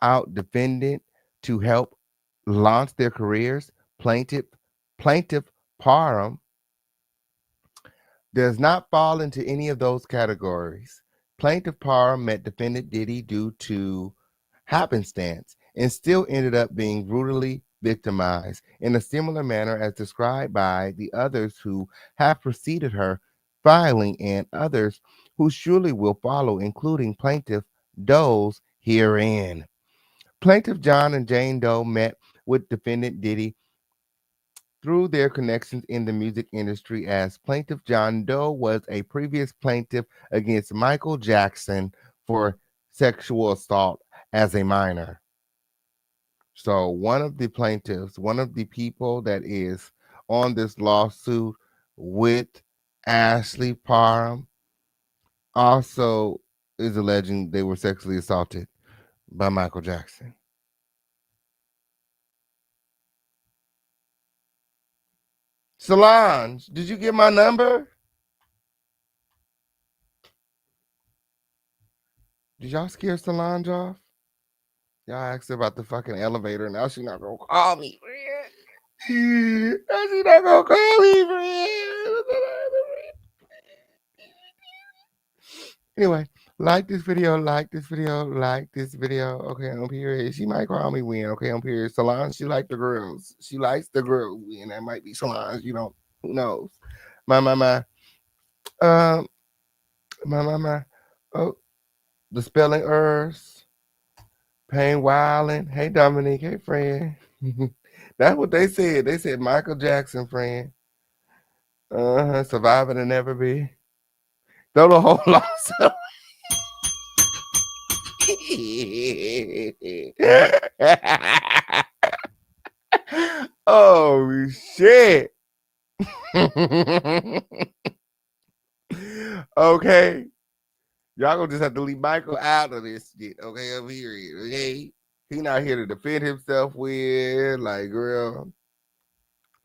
out defendant to help launch their careers, plaintiff Parham does not fall into any of those categories. Plaintiff Parham met defendant Diddy due to happenstance and still ended up being brutally victimized in a similar manner as described by the others who have preceded her filing and others who surely will follow, including plaintiff Doe's herein. Plaintiff John and Jane Doe met with defendant Diddy through their connections in the music industry, as plaintiff John Doe was a previous plaintiff against Michael Jackson for sexual assault as a minor. So one of the plaintiffs, one of the people that is on this lawsuit with Ashley Parham, also is alleging they were sexually assaulted by Michael Jackson. Solange, did you get my number? Did y'all scare Solange off? Y'all asked her about the fucking elevator, and now she not gonna call me, friend. Now she not gonna call me, friend. Anyway, like this video, like this video, like this video. Okay, on period. She might call me when. Okay, on period. Solange, she like the girls. She likes the girls when. That might be Solange. You know, who knows? My. Um, my. Oh, the spelling errors. Pain Wildin'. Hey, Dominique. Hey, friend. That's what they said. They said Michael Jackson, friend. Surviving and never be. Throw the whole loss away. Oh shit. Okay. Y'all gonna just have to leave Michael out of this shit. Okay, over here. Okay. He not here to defend himself with, like, girl.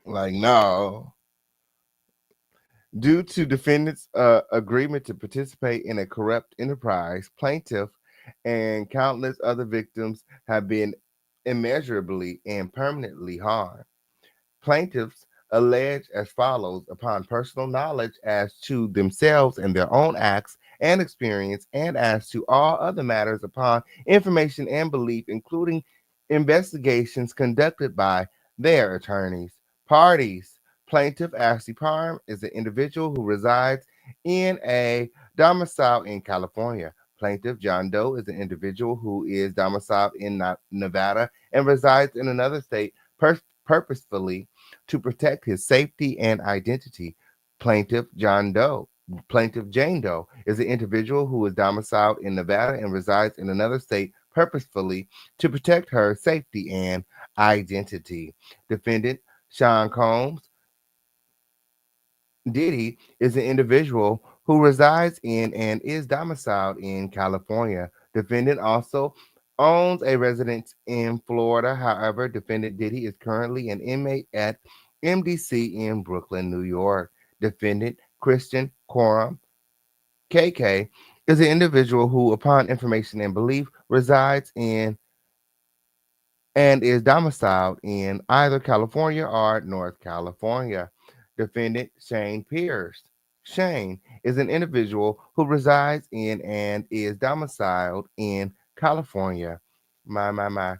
Like, no. Due to defendant's agreement to participate in a corrupt enterprise, plaintiff and countless other victims have been immeasurably and permanently harmed. Plaintiffs allege as follows upon personal knowledge as to themselves and their own acts and experience, and as to all other matters upon information and belief, including investigations conducted by their attorneys. Parties. Plaintiff Ashley Parham is an individual who resides in a domicile in California. Plaintiff John Doe is an individual who is domiciled in Nevada and resides in another state purposefully to protect his safety and identity. Plaintiff Jane Doe is an individual who is domiciled in Nevada and resides in another state purposefully to protect her safety and identity. Defendant Sean Combs Diddy is an individual who resides in and is domiciled in California. Defendant also owns a residence in Florida. However, defendant Diddy is currently an inmate at MDC in Brooklyn, New York. Defendant Christian Quorum KK is an individual who, upon information and belief, resides in and is domiciled in either California or North California. Defendant Shane Pierce. Shane is an individual who resides in and is domiciled in California. My.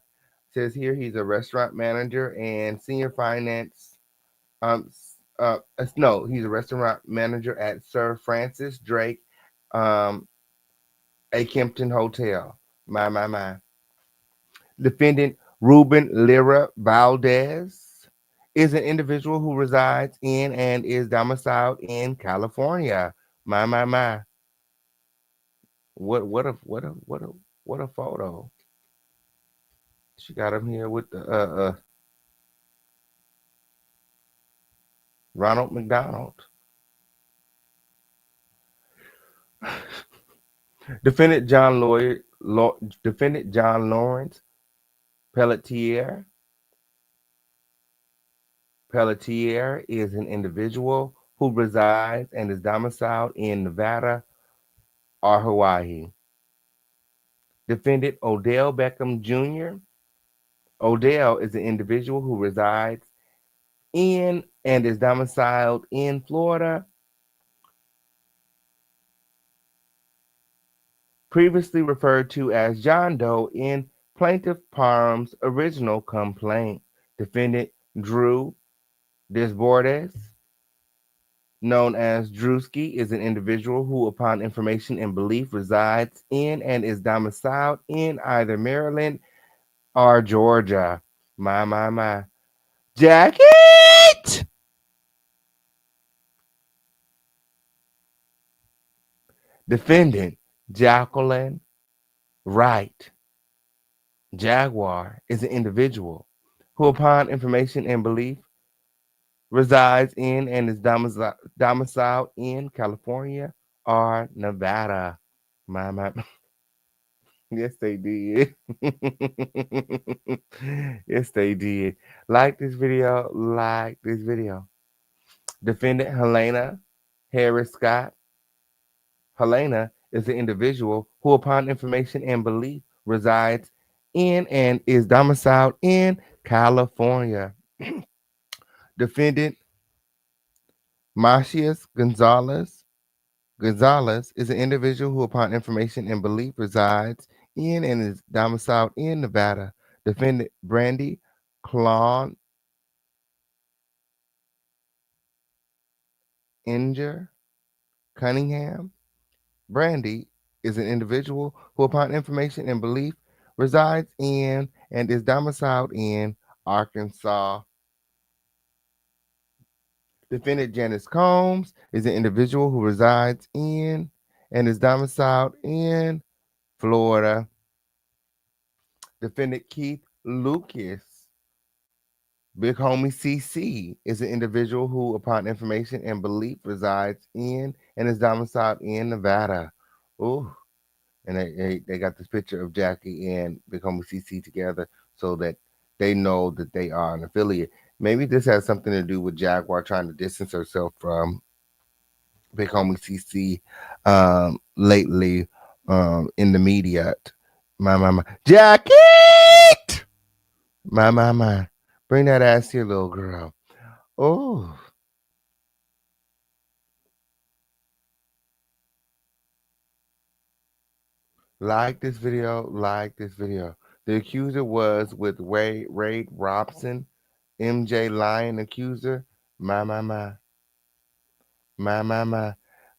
Says here he's a restaurant manager and senior finance. No, he's a restaurant manager at Sir Francis Drake, um, a Kempton Hotel. My. Defendant Ruben Lira Valdez is an individual who resides in and is domiciled in California. My. What a photo. She got him here with the Ronald McDonald. Defendant John Lawrence Pelletier. Pelletier is an individual who resides and is domiciled in Nevada or Hawaii. Defendant Odell Beckham Jr. Odell is an individual who resides in and is domiciled in Florida. Previously referred to as John Doe in Plaintiff Parham's original complaint. Defendant Drew Desbordes, known as Druski, is an individual who, upon information and belief, resides in and is domiciled in either Maryland or Georgia. My. Jacket! Defendant Jacqueline Wright. Jaguar is an individual who, upon information and belief, resides in and is domiciled in California or Nevada. My. Yes, they did. Yes, they did. Like this video. Like this video. Defendant Helena Harris Scott. Helena is an individual who, upon information and belief, resides in and is domiciled in California. Defendant Macias Gonzalez is an individual who, upon information and belief, resides in and is domiciled in Nevada. Defendant Brandy Clawn Inger Cunningham. Brandy is an individual who, upon information and belief, resides in and is domiciled in Arkansas. Defendant Janice Combs is an individual who resides in and is domiciled in Florida. Defendant Keith Lucas, Big Homie CC, is an individual who, upon information and belief, resides in and is domiciled in Nevada. Ooh. And they got this picture of Jackie and Big Homie CC together so that they know that they are an affiliate. Maybe this has something to do with Jaguar trying to distance herself from Big Homie CC lately in the media. My. Jackie! My. Bring that ass here, little girl. Oh. Like this video, like this video. The accuser was with Ray Robson, MJ Lyon accuser. My.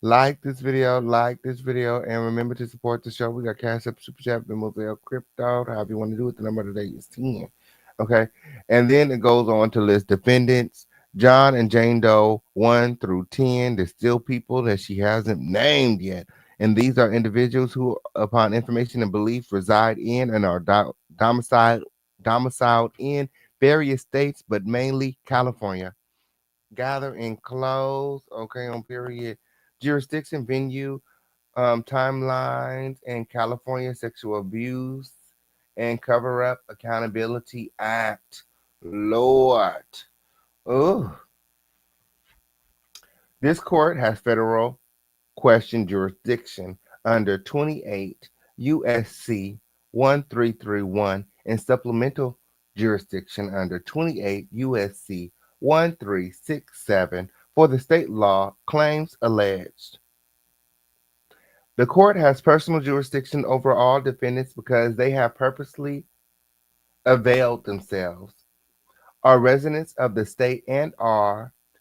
Like this video, and remember to support the show. We got Cash App, Super Chat, Venmo, Zelle, Crypto, however you want to do it. The number today is 10. Okay. And then it goes on to list defendants, John and Jane Doe, 1 through 10. There's still people that she hasn't named yet. And these are individuals who, upon information and belief, reside in and are domiciled in various states, but mainly California. Gather in close, okay, on period. Jurisdiction, venue, timelines, and California Sexual Abuse and Cover Up Accountability Act. Lord. Oh. This court has federal question jurisdiction under 28 USC 1331 and supplemental jurisdiction under 28 USC 1367 for the state law claims alleged. The court has personal jurisdiction over all defendants because they have purposely availed themselves, are residents of the state, and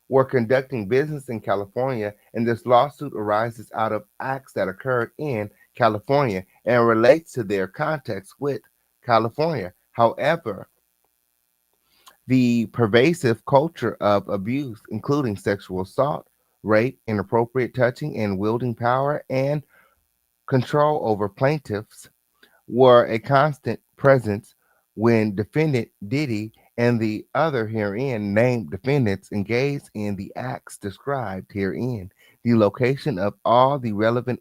were conducting business in California, and this lawsuit arises out of acts that occurred in California and relates to their context with California. However, the pervasive culture of abuse, including sexual assault, rape, inappropriate touching, and wielding power and control over plaintiffs, were a constant presence when defendant Diddy and the other herein named defendants engaged in the acts described herein. The location of all the relevant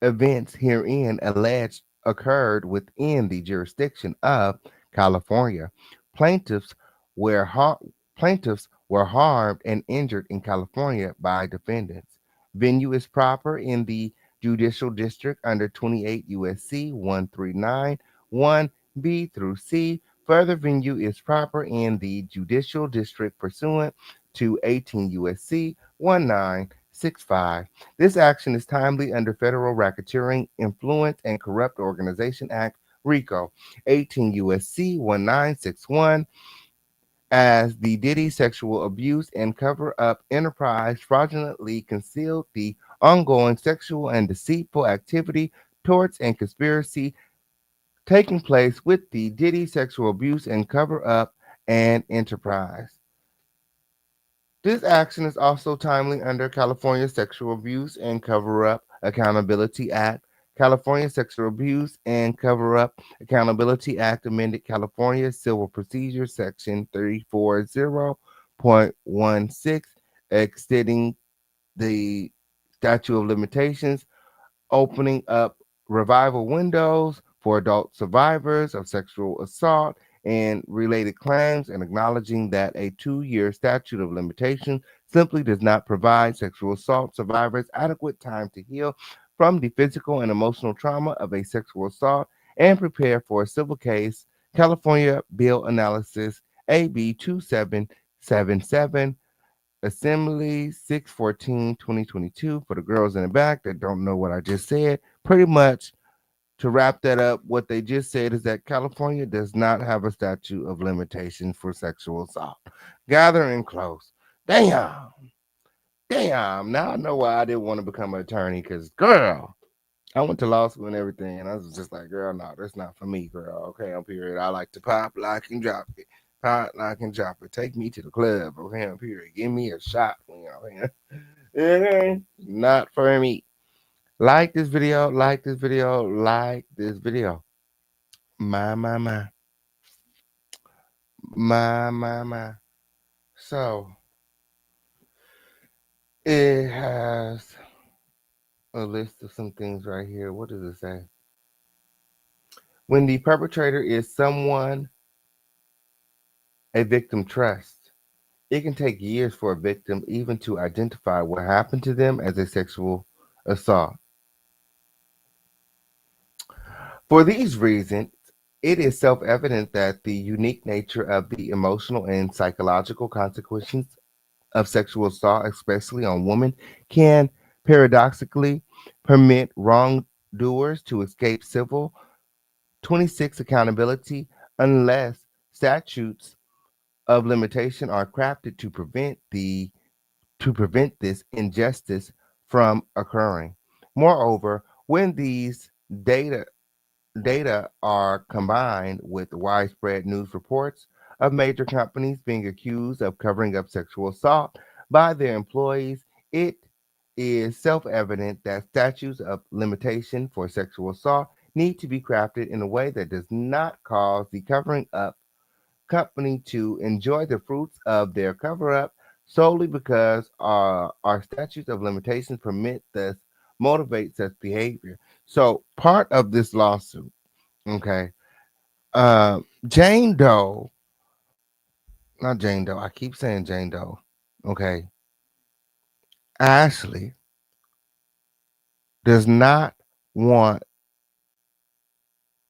events herein alleged occurred within the jurisdiction of California. Plaintiffs were plaintiffs were harmed and injured in California by defendants. Venue is proper in the judicial district under 28 USC 139 1B through C. Further, venue is proper in the judicial district pursuant to 18 USC 1965. This action is timely under Federal Racketeering, Influence, and Corrupt Organization Act, RICO, 18 USC 1961, as the Diddy sexual abuse and cover-up enterprise fraudulently concealed the ongoing sexual and deceitful activity, torts, and conspiracy taking place with the Diddy sexual abuse and cover-up and enterprise. This action is also timely under California Sexual Abuse and Cover-Up Accountability Act, California Sexual Abuse and Cover-Up Accountability Act amended California Civil Procedure Section 340.16, extending the statute of limitations opening up revival windows for adult survivors of sexual assault and related claims, and acknowledging that a 2-year statute of limitation simply does not provide sexual assault survivors adequate time to heal from the physical and emotional trauma of a sexual assault and prepare for a civil case. California Bill Analysis AB 2777, Assembly 614-2022. For the girls in the back that don't know what I just said, pretty much to wrap that up, what they just said is that California does not have a statute of limitations for sexual assault. Gathering close. Damn. Damn. Now I know why I didn't want to become an attorney, because, girl, I went to law school and everything, and I was just like, girl, no, that's not for me, girl. Okay, on period. I like to pop, lock, and drop it. Pop, lock, and drop it. Take me to the club, okay, on period. Give me a shot, not for me. Like this video, like this video, like this video. My, my, my. My. So, it has a list of some things right here. What does it say? When the perpetrator is someone a victim trusts, it can take years for a victim even to identify what happened to them as a sexual assault. For these reasons, it is self-evident that the unique nature of the emotional and psychological consequences of sexual assault, especially on women, can paradoxically permit wrongdoers to escape civil 26 accountability unless statutes of limitation are crafted to prevent this injustice from occurring. Moreover, when these data are combined with widespread news reports of major companies being accused of covering up sexual assault by their employees, it is self-evident that statutes of limitation for sexual assault need to be crafted in a way that does not cause the covering up company to enjoy the fruits of their cover up solely because our statutes of limitations permit this motivate such behavior. So part of this lawsuit, okay, Jane Doe, not Jane Doe, I keep saying Jane Doe, okay, Ashley does not want,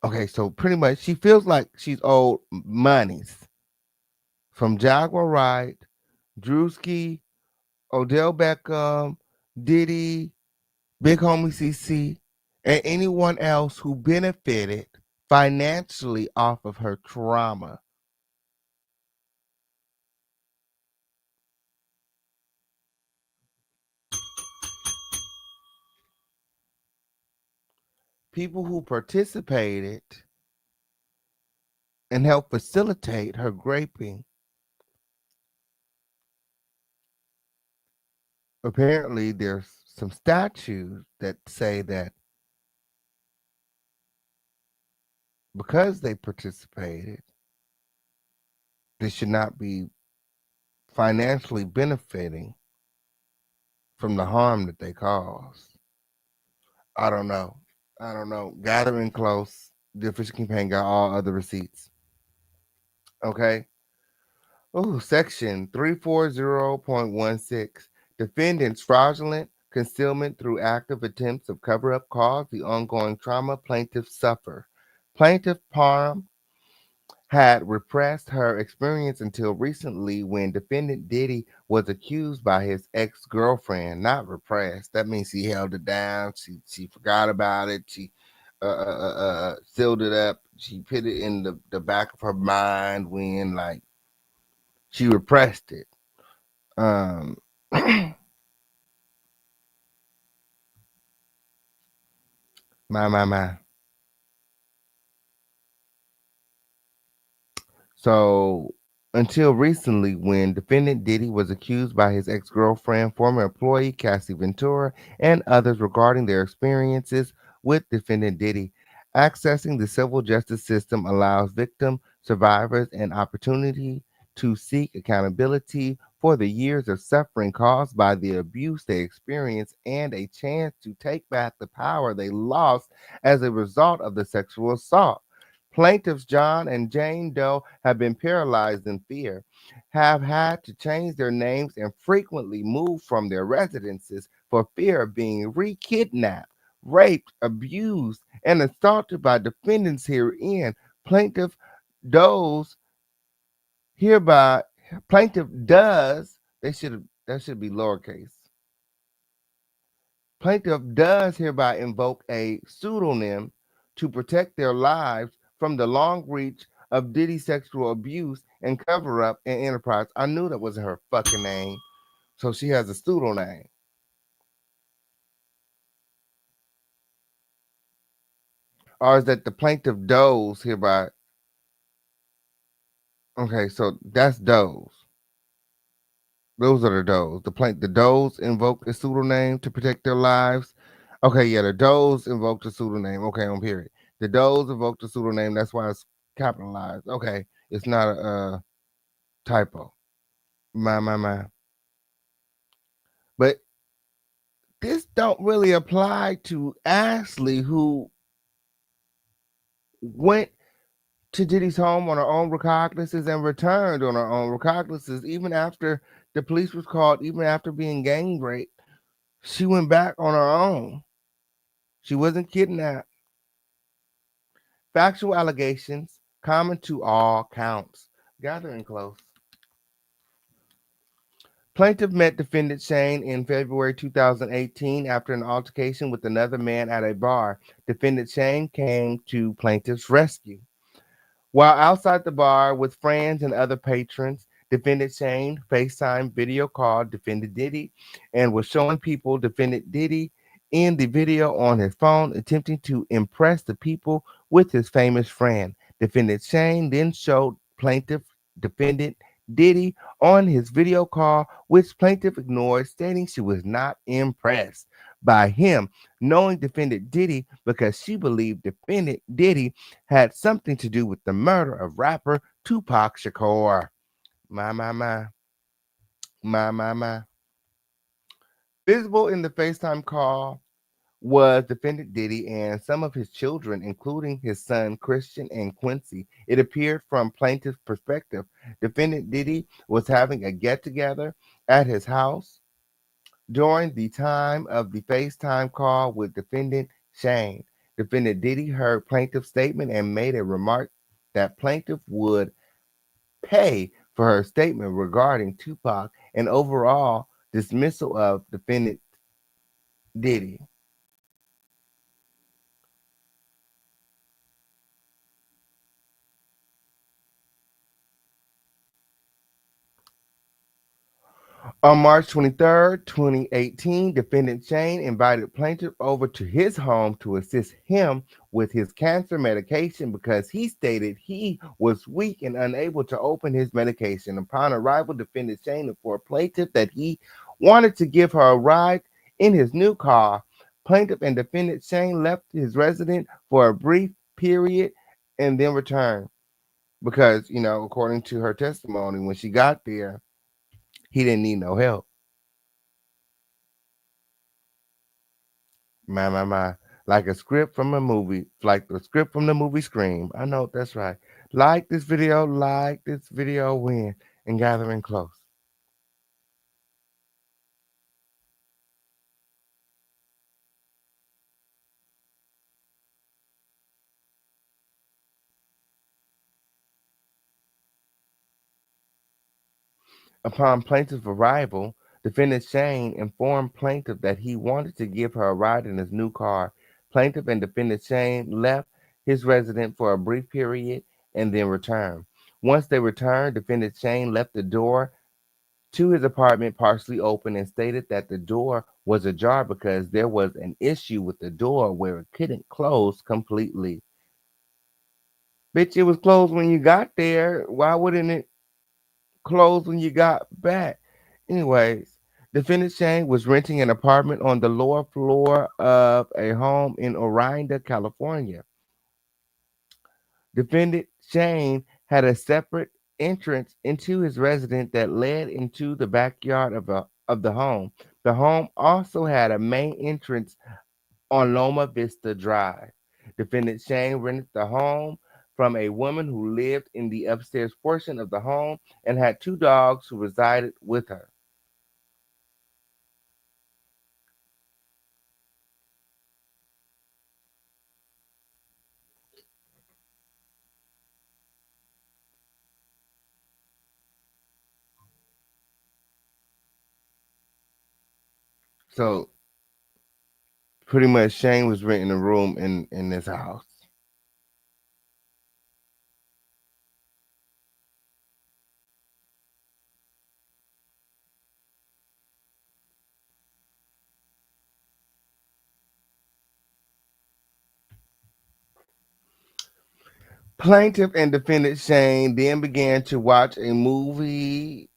okay, so pretty much she feels like she's owed monies from Jaguar Wright, Druski, Odell Beckham, Diddy, Big Homie CC, and anyone else who benefited financially off of her trauma. People who participated and helped facilitate her raping. Apparently, there's some statutes that say that because they participated, they should not be financially benefiting from the harm that they caused. I don't know. Gathering close. The official campaign got all other receipts. Okay. Oh, section 340.16. Defendants fraudulent concealment through active attempts of cover up cause the ongoing trauma plaintiffs suffer. Plaintiff Parham had repressed her experience until recently when defendant Diddy was accused by his ex-girlfriend. Not repressed. That means she held it down. She forgot about it. She sealed it up. She put it in the back of her mind when like she repressed it. My. So until recently, when defendant Diddy was accused by his ex-girlfriend, former employee Cassie Ventura, and others regarding their experiences with defendant Diddy, accessing the civil justice system allows victim survivors an opportunity to seek accountability for the years of suffering caused by the abuse they experienced and a chance to take back the power they lost as a result of the sexual assault. Plaintiffs John and Jane Doe have been paralyzed in fear, have had to change their names, and frequently move from their residences for fear of being re-kidnapped, raped, abused, and assaulted by defendants herein. Plaintiff Doe's hereby plaintiff does that should be lowercase. Plaintiff does hereby invoke a pseudonym to protect their lives from the long reach of Diddy sexual abuse and cover up and enterprise. I knew that wasn't her fucking name. So she has a pseudonym. Or is that the plaintiff does hereby? Okay, so that's Doe's. Those are the Does. The Does invoke a pseudonym to protect their lives. Okay, yeah, the Does invoke the pseudonym. Okay, on period. The Does invoke the pseudonym. That's why it's capitalized. Okay, it's not a typo. My. But this don't really apply to Ashley, who went to Diddy's home on her own recognizances and returned on her own recognizances, even after the police was called, even after being gang raped. She went back on her own. She wasn't kidnapped. Factual allegations common to all counts. Gathering close. Plaintiff met defendant Shane in February 2018 after an altercation with another man at a bar. Defendant Shane came to plaintiff's rescue. While outside the bar with friends and other patrons, defendant Shane FaceTime video called defendant Diddy and was showing people defendant Diddy in the video on his phone, attempting to impress the people with his famous friend. Defendant Shane then showed plaintiff defendant Diddy on his video call, which plaintiff ignored, stating she was not impressed by him knowing defendant Diddy because she believed defendant Diddy had something to do with the murder of rapper Tupac Shakur. My. Visible in the FaceTime call was defendant Diddy and some of his children, including his son Christian and Quincy. It appeared from plaintiff's perspective. Defendant Diddy was having a get together at his house during the time of the FaceTime call with defendant Shane. Defendant Diddy heard plaintiff's statement and made a remark that plaintiff would pay for her statement regarding Tupac and overall dismissal of defendant Diddy. On March 23rd, 2018, defendant Shane invited plaintiff over to his home to assist him with his cancer medication because he stated he was weak and unable to open his medication. Upon arrival, defendant Shane informed plaintiff that he wanted to give her a ride in his new car. Plaintiff and defendant Shane left his residence for a brief period and then returned because, according to her testimony, when she got there, he didn't need no help. My. Like a script from a movie, like the script from the movie Scream. I know that's right. Like this video, win, and gathering close. Upon plaintiff's arrival, defendant Shane informed plaintiff that he wanted to give her a ride in his new car. Plaintiff and defendant Shane left his residence for a brief period and then returned. Once they returned, defendant Shane left the door to his apartment partially open and stated that the door was ajar because there was an issue with the door where it couldn't close completely. Bitch, it was closed when you got there. Why wouldn't it close when you got back? Anyways, defendant Shane was renting an apartment on the lower floor of a home in Orinda, California. Defendant Shane had a separate entrance into his residence that led into the backyard of the home. The home also had a main entrance on Loma Vista Drive. Defendant Shane rented the home from a woman who lived in the upstairs portion of the home and had two dogs who resided with her. So pretty much Shane was renting a room in this house. Plaintiff and defendant Shane then began to watch a movie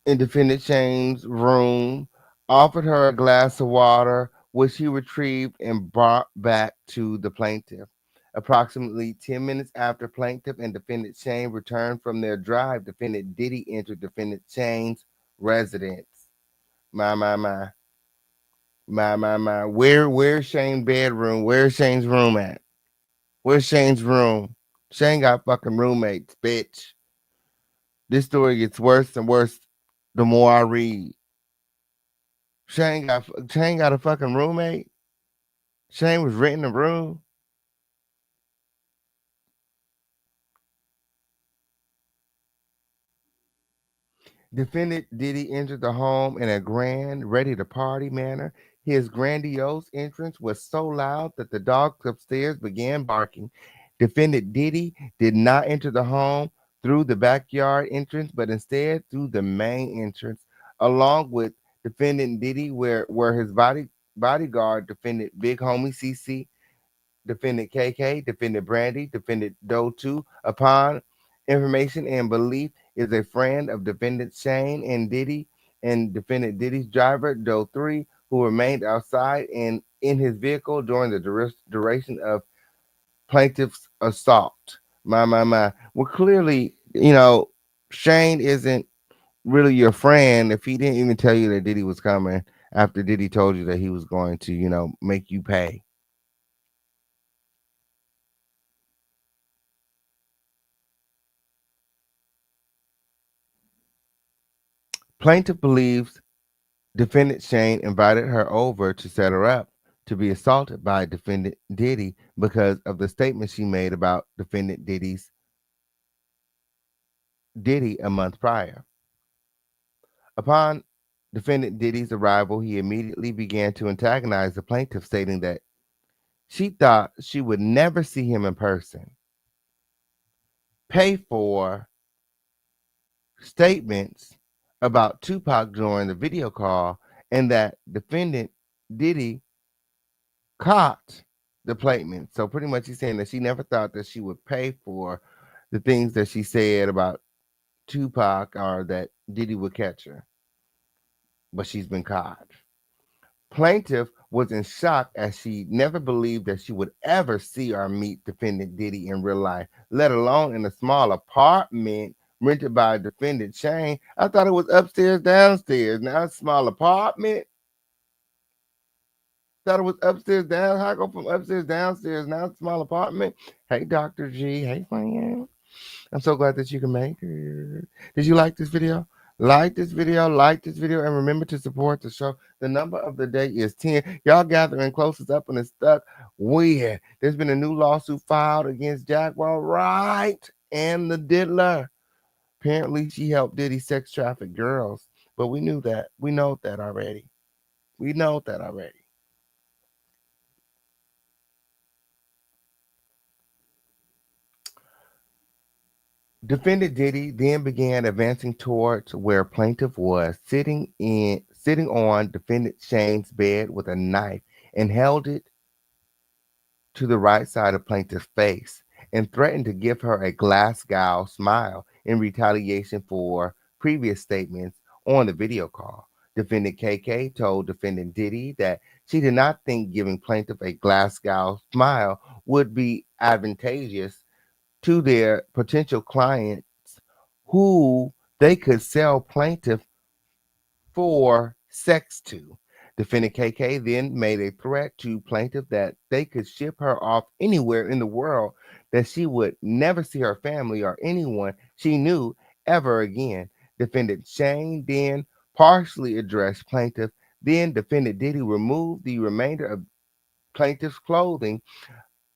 in defendant Shane's room, offered her a glass of water, which he retrieved and brought back to the plaintiff. Approximately 10 minutes after plaintiff and defendant Shane returned from their drive, defendant Diddy entered defendant Shane's residence. My, my, my. My. Where's Shane's bedroom? Where's Shane's room at? Where's Shane's room? Shane got fucking roommates, bitch. This story gets worse and worse the more I read. Shane got a fucking roommate. Shane was renting a room. Defendant Diddy entered the home in a grand, ready to party manner. His grandiose entrance was so loud that the dogs upstairs began barking. Defendant Diddy did not enter the home through the backyard entrance, but instead through the main entrance, along with defendant Diddy, where his bodyguard, defendant Big Homie CC, defendant KK, defendant Brandy, defendant Doe 2, upon information and belief, is a friend of defendant Shane and Diddy and defendant Diddy's driver, Doe 3, who remained outside and in his vehicle during the duration of plaintiff's assault. My. Well, clearly, Shane isn't really your friend if he didn't even tell you that Diddy was coming after Diddy told you that he was going to, make you pay. Plaintiff believes defendant Shane invited her over to set her up to be assaulted by defendant Diddy because of the statement she made about defendant Diddy a month prior. Upon defendant Diddy's arrival, he immediately began to antagonize the plaintiff, stating that she thought she would never see him in person, pay for statements about Tupac during the video call, and that defendant Diddy caught the platement. So pretty much he's saying that she never thought that she would pay for the things that she said about Tupac or that Diddy would catch her. But she's been caught. Plaintiff was in shock as she never believed that she would ever see or meet defendant Diddy in real life, let alone in a small apartment rented by defendant Shane. I thought it was upstairs, downstairs. Now it's a small apartment. Thought it was upstairs, down. How I go from upstairs, downstairs? Now it's a small apartment. Hey, Dr. G. Hey, friend. I'm so glad that you can make it. Did you like this video? Like this video, and remember to support the show. The number of the day is 10. Y'all gathering closest up and it's stuck. Weird. There's been a new lawsuit filed against Jaguar Wright and the diddler. Apparently, she helped Diddy sex traffic girls. But we knew that. We know that already. We know that already. Defendant Diddy then began advancing towards where plaintiff was, sitting on defendant Shane's bed with a knife, and held it to the right side of plaintiff's face and threatened to give her a Glasgow smile in retaliation for previous statements on the video call. Defendant KK told defendant Diddy that she did not think giving plaintiff a Glasgow smile would be advantageous to their potential clients who they could sell plaintiff for sex to. Defendant KK then made a threat to plaintiff that they could ship her off anywhere in the world, that she would never see her family or anyone she knew ever again. Defendant Shane then partially addressed plaintiff. Then defendant Diddy removed the remainder of plaintiff's clothing,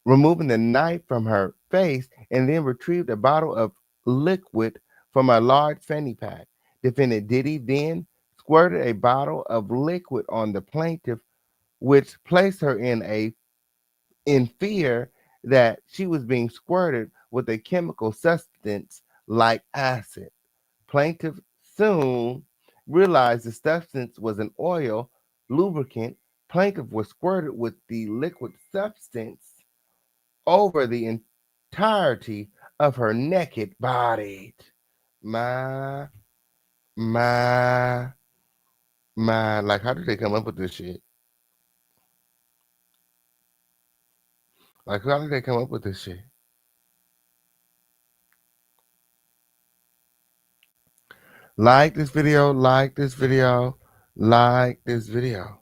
removing the knife from her face, and then retrieved a bottle of liquid from a large fanny pack. Defendant Diddy then squirted a bottle of liquid on the plaintiff, which placed her in fear that she was being squirted with a chemical substance like acid. Plaintiff soon realized the substance was an oil lubricant. Plaintiff was squirted with the liquid substance over the entirety of her naked body. My, my, my. Like, how did they come up with this shit? Like, how did they come up with this shit? Like this video, like this video, like this video.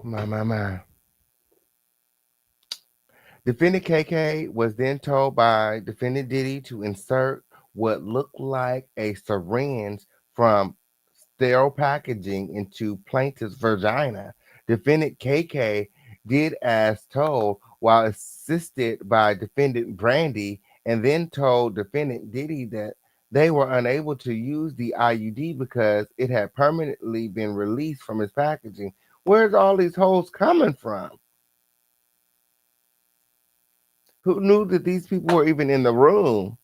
My. Defendant KK was then told by Defendant Diddy to insert what looked like a syringe from sterile packaging into plaintiff's vagina. Defendant KK did as told while assisted by Defendant Brandy, and then told Defendant Diddy that they were unable to use the IUD because it had permanently been released from its packaging. Where's all these hoes coming from? Who knew that these people were even in the room?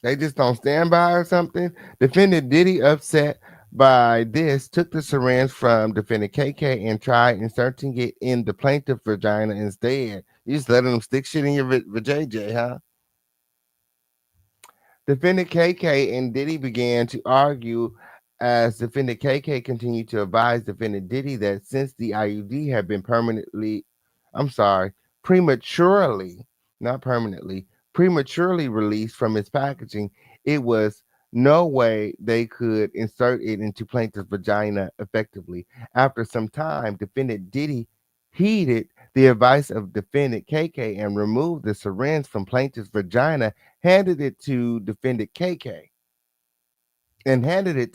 They just don't stand by or something. Defendant Diddy, upset by this, took the syringe from Defendant KK and tried inserting it in the plaintiff's vagina instead. You just letting them stick shit in your vajayjay, huh? Defendant KK and Diddy began to argue as Defendant KK continued to advise Defendant Diddy that since the IUD had been prematurely, not permanently, prematurely released from its packaging, it was no way they could insert it into plaintiff's vagina effectively. After some time, Defendant Diddy heeded the advice of Defendant KK and removed the syringe from plaintiff's vagina, handed it to Defendant KK. Defendant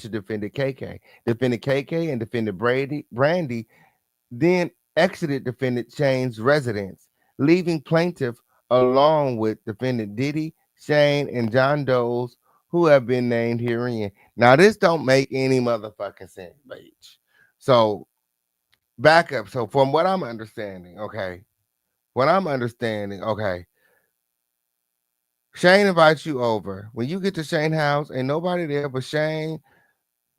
KK and Defendant Brandy then exited Defendant Shane's residence, leaving plaintiff along with Defendant Diddy, Shane, and John Doe's, who have been named herein. Now, this don't make any motherfucking sense, bitch. So, back up. So, from what I'm understanding, okay, Shane invites you over. When you get to Shane's house, ain't nobody there but Shane,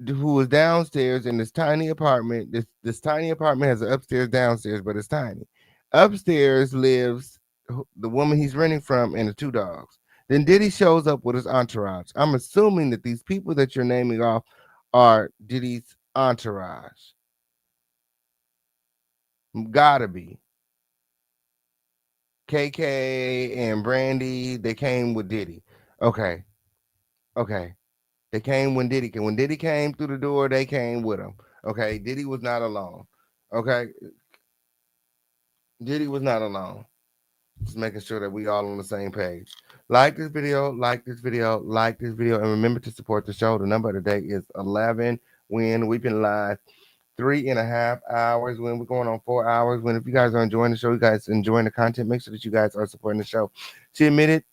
who is downstairs in this tiny apartment. This tiny apartment has an upstairs, downstairs, but it's tiny. Upstairs lives the woman he's renting from and the two dogs. Then Diddy shows up with his entourage. I'm assuming that these people that you're naming off are Diddy's entourage. Gotta be. KK and Brandy, they came with Diddy. Okay. They came when Diddy came through the door, they came with him. Okay. Diddy was not alone. Okay. Diddy was not alone. Just making sure that we all on the same page. Like this video, like this video, like this video, and remember to support the show. The number of the day is 11. When we've been live 3.5 hours, when we're going on 4 hours. When if you guys are enjoying the show, you guys enjoying the content, make sure that you guys are supporting the show. She admitted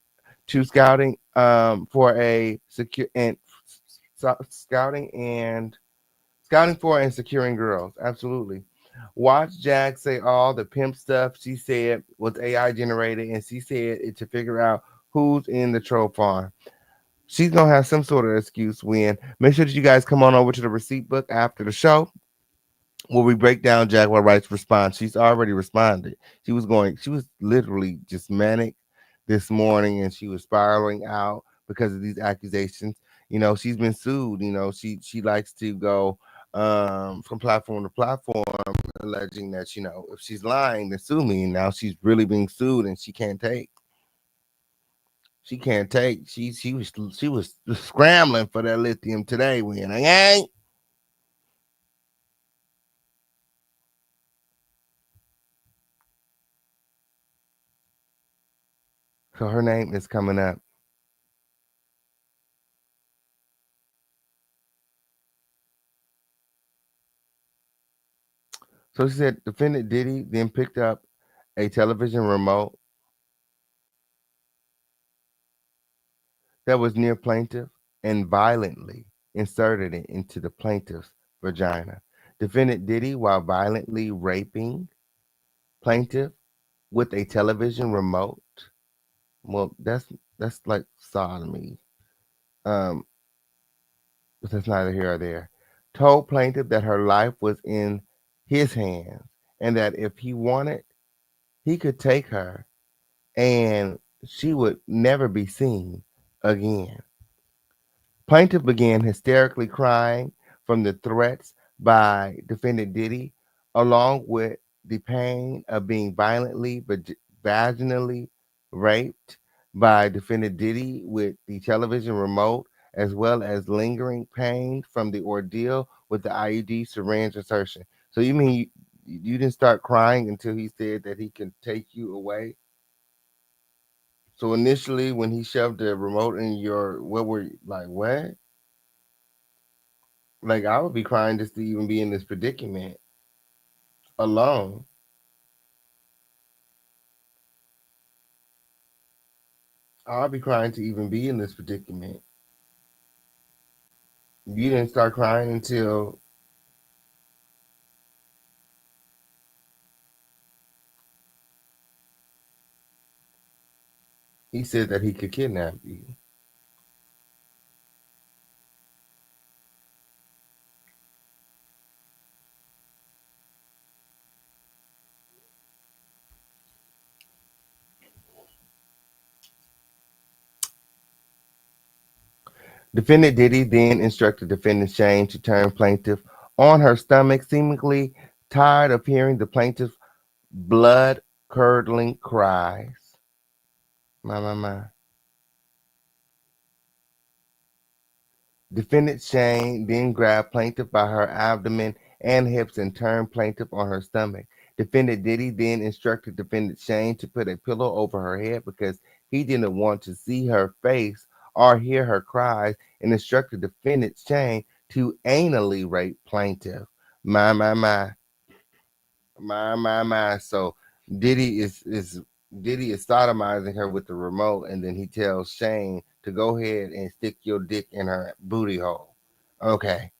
to scouting for a secure and scouting for and securing girls. Absolutely. Watch Jag say all the pimp stuff she said was AI generated, and she said it to figure out who's in the troll farm. She's gonna have some sort of excuse when. Make sure that you guys come on over to the receipt book after the show. where we break down Jaguar Wright's response. She's already responded. She was literally just manic this morning, and she was spiraling out because of these accusations. She's been sued. She likes to go from platform to platform, alleging that, if she's lying, then sue me. And now she's really being sued, and she can't take. She can't take. She was scrambling for that lithium today. When I ain't. So her name is coming up. So she said defendant Diddy then picked up a television remote that was near plaintiff and violently inserted it into the plaintiff's vagina. Defendant Diddy, while violently raping plaintiff with a television remote. Well, that's like sodomy. Um, but that's neither here or there. Told plaintiff that her life was in his hands and that if he wanted, he could take her and she would never be seen again. Plaintiff began hysterically crying from the threats by defendant Diddy, along with the pain of being violently vaginally raped by defendant Diddy with the television remote, as well as lingering pain from the ordeal with the IUD syringe insertion. So you mean you didn't start crying until he said that he can take you away? So initially, when he shoved the remote in your, what were you like? What? Like I would be crying just to even be in this predicament alone. I'd be crying to even be in this predicament. You didn't start crying until he said that he could kidnap you. Defendant Diddy then instructed defendant Shane to turn plaintiff on her stomach, seemingly tired of hearing the plaintiff's blood-curdling cries. My. Defendant Shane then grabbed plaintiff by her abdomen and hips and turned plaintiff on her stomach. Defendant Diddy then instructed defendant Shane to put a pillow over her head because he didn't want to see her face or hear her cries, and instructed defendant Shane to anally rape plaintiff. My. So Diddy is sodomizing her with the remote, and then he tells Shane to go ahead and stick your dick in her booty hole. Okay.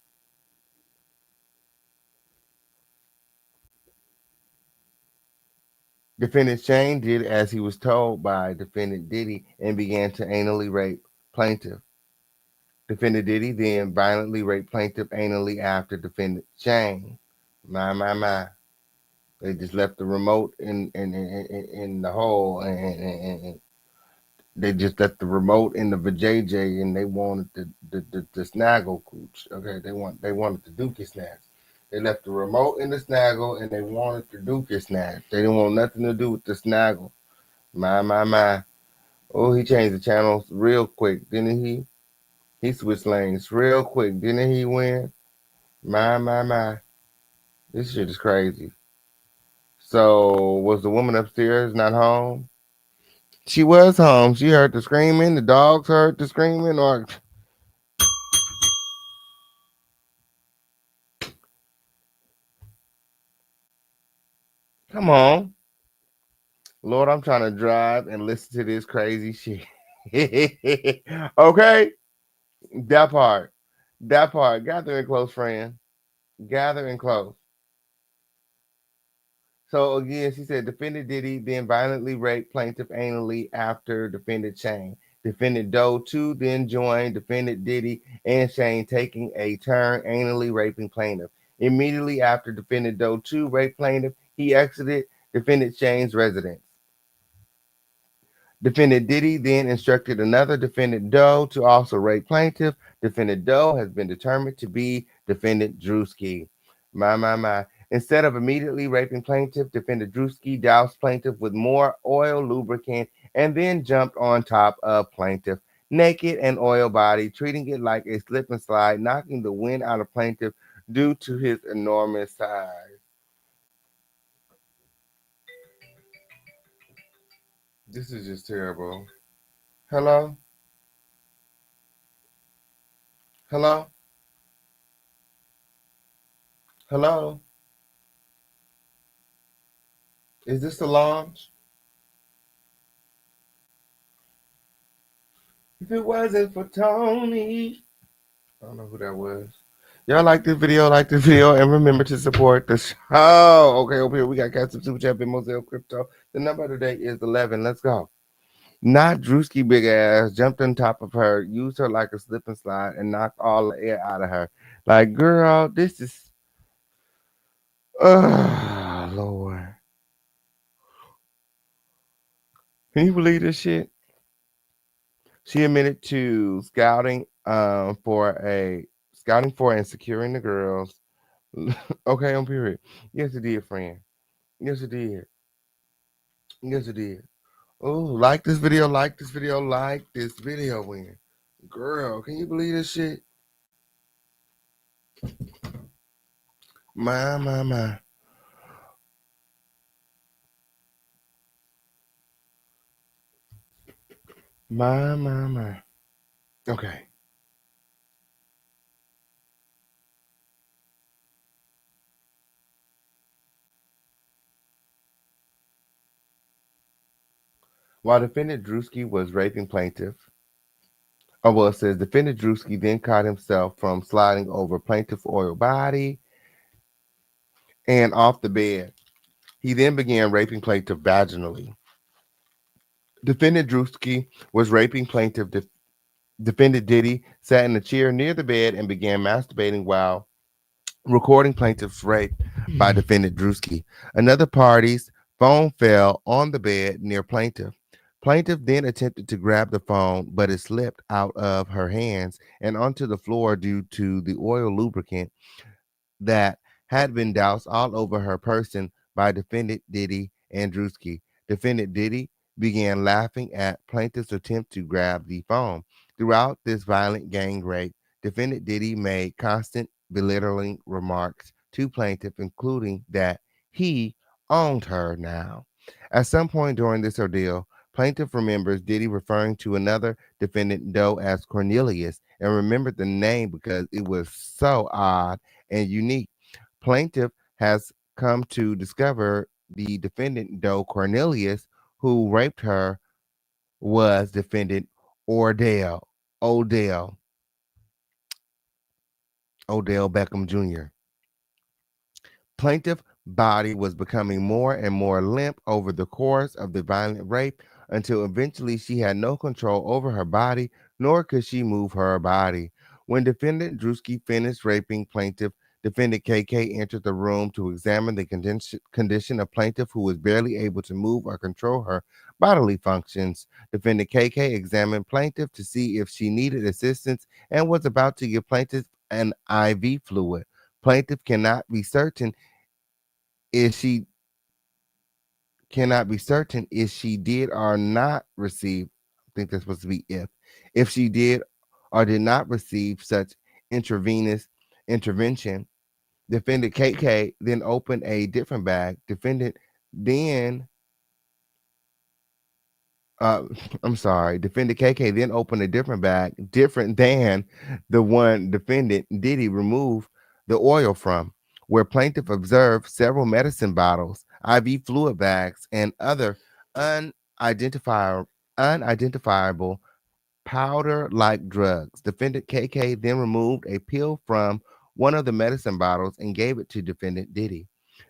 Defendant Shane did as he was told by defendant Diddy and began to anally rape plaintiff. Defendant Diddy then violently raped plaintiff anally after defendant Shane. My. They just left the remote in the hole, and they just left the remote in the vajayjay, and they wanted the snaggle cooch. Okay, they wanted the dookie snatch. They left the remote in the snaggle, and they wanted the dookie snatch. They didn't want nothing to do with the snaggle. My. Oh, he changed the channels real quick, didn't he? He switched lanes real quick, didn't he? Win. My. This shit is crazy. So was the woman upstairs not home? She was home. She heard the screaming. The dogs heard the screaming. Or come on, Lord, I'm trying to drive and listen to this crazy shit. Okay, that part. Gather in close, friend. Gather in close. So again, she said defendant Diddy then violently raped plaintiff anally after defendant Shane. Defendant Doe 2 then joined defendant Diddy and Shane taking a turn anally raping plaintiff. Immediately after defendant Doe 2 raped plaintiff, he exited defendant Shane's residence. Defendant Diddy then instructed another defendant Doe to also rape plaintiff. Defendant Doe has been determined to be defendant Druski. My. Instead of immediately raping plaintiff, defendant Druski doused plaintiff with more oil lubricant and then jumped on top of plaintiff, naked and oil body, treating it like a slip and slide, knocking the wind out of plaintiff due to his enormous size. This is just terrible. Hello? Hello? Hello? Is this the launch? If it wasn't for Tony. I don't know who that was. Y'all like this video, and remember to support the show. Okay, over here we got Custom Super Chat and Moselle Crypto. The number today is 11. Let's go. Not Druski big ass jumped on top of her, used her like a slip and slide, and knocked all the air out of her. Like, girl, this is. Lord. Can you believe this shit? She admitted to scouting for and securing the girls. Okay, on period. Yes, it did, friend. Yes, it did. Yes, it did. Oh, like this video, like this video, like this video, win. Girl, can you believe this shit? My. My. Okay. While defendant Druski was raping plaintiff, it says defendant Druski then caught himself from sliding over plaintiff's oil body and off the bed. He then began raping plaintiff vaginally. Defendant Druski was raping plaintiff. Defendant Diddy sat in a chair near the bed and began masturbating while recording plaintiff's rape by defendant Druski. Another party's phone fell on the bed near plaintiff. Plaintiff then attempted to grab the phone, but it slipped out of her hands and onto the floor due to the oil lubricant that had been doused all over her person by defendant Diddy and Druski. Defendant Diddy began laughing at plaintiff's attempt to grab the phone. Throughout this violent gang rape, defendant Diddy made constant belittling remarks to plaintiff, including that he owned her now. At some point during this ordeal, plaintiff remembers Diddy referring to another defendant Doe as Cornelius and remembered the name because it was so odd and unique. Plaintiff has come to discover the defendant Doe Cornelius who raped her was defendant Odell Beckham Jr. Plaintiff body was becoming more and more limp over the course of the violent rape until eventually she had no control over her body, nor could she move her body. When defendant Druski finished raping plaintiff, defendant KK entered the room to examine the condition of plaintiff, who was barely able to move or control her bodily functions. Defendant KK examined plaintiff to see if she needed assistance and was about to give plaintiff an IV fluid. Plaintiff cannot be certain if she did or not receive. I think that's supposed to be if she did or did not receive such intravenous intervention. Defendant KK then opened a different bag. Defendant KK then opened a different bag, different than the one defendant Diddy removed the oil from, where plaintiff observed several medicine bottles, IV fluid bags, and other unidentifiable powder-like drugs. Defendant KK then removed a pill from one of the medicine bottles and gave it to defendant Diddy.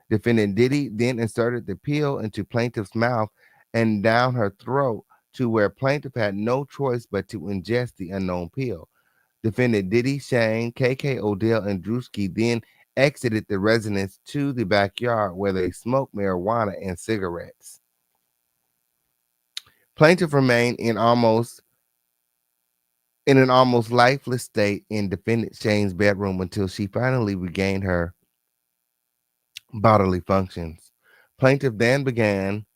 Defendant Diddy then inserted the pill into plaintiff's mouth and down her throat to where plaintiff had no choice but to ingest the unknown pill. Defendant Diddy, Shane, KK, Odell, and Druski then exited the residence to the backyard where they smoked marijuana and cigarettes. Plaintiff remained in an almost lifeless state in defendant Shane's bedroom until she finally regained her bodily functions. Plaintiff then began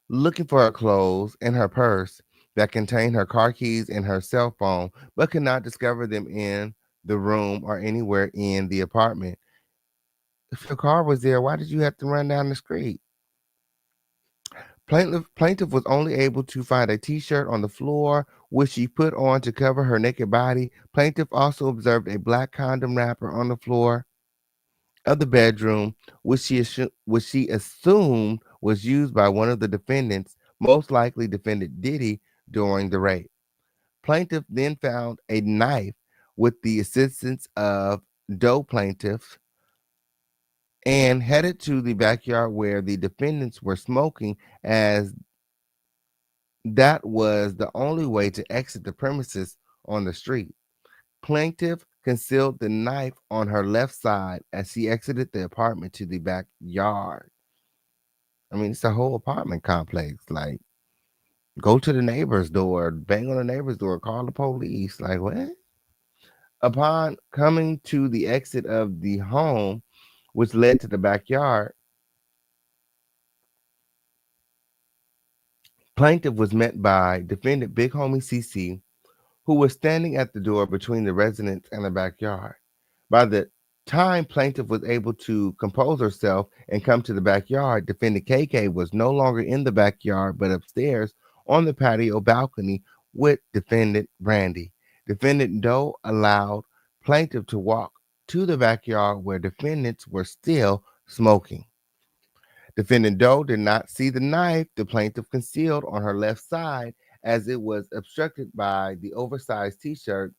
looking for her clothes and her purse that contained her car keys and her cell phone, but could not discover them in the room or anywhere in the apartment. If your car was there, why did you have to run down the street? Plaintiff was only able to find a t-shirt on the floor, which she put on to cover her naked body. Plaintiff also observed a black condom wrapper on the floor of the bedroom, which she assumed was used by one of the defendants, most likely defendant Diddy, during the rape. Plaintiff then found a knife with the assistance of Doe plaintiff and headed to the backyard where the defendants were smoking, as that was the only way to exit the premises on the street. Plaintiff concealed the knife on her left side as she exited the apartment to the backyard. I mean, it's a whole apartment complex. Like, go to the neighbor's door, bang on the neighbor's door, call the police. Like, what? Upon coming to the exit of the home, which led to the backyard, plaintiff was met by defendant Big Homie CC, who was standing at the door between the residence and the backyard. By the time plaintiff was able to compose herself and come to the backyard, defendant KK was no longer in the backyard but upstairs on the patio balcony with defendant Brandy. Defendant Doe allowed plaintiff to walk to the backyard where defendants were still smoking. Defendant Doe did not see the knife the plaintiff concealed on her left side, as it was obstructed by the oversized t-shirt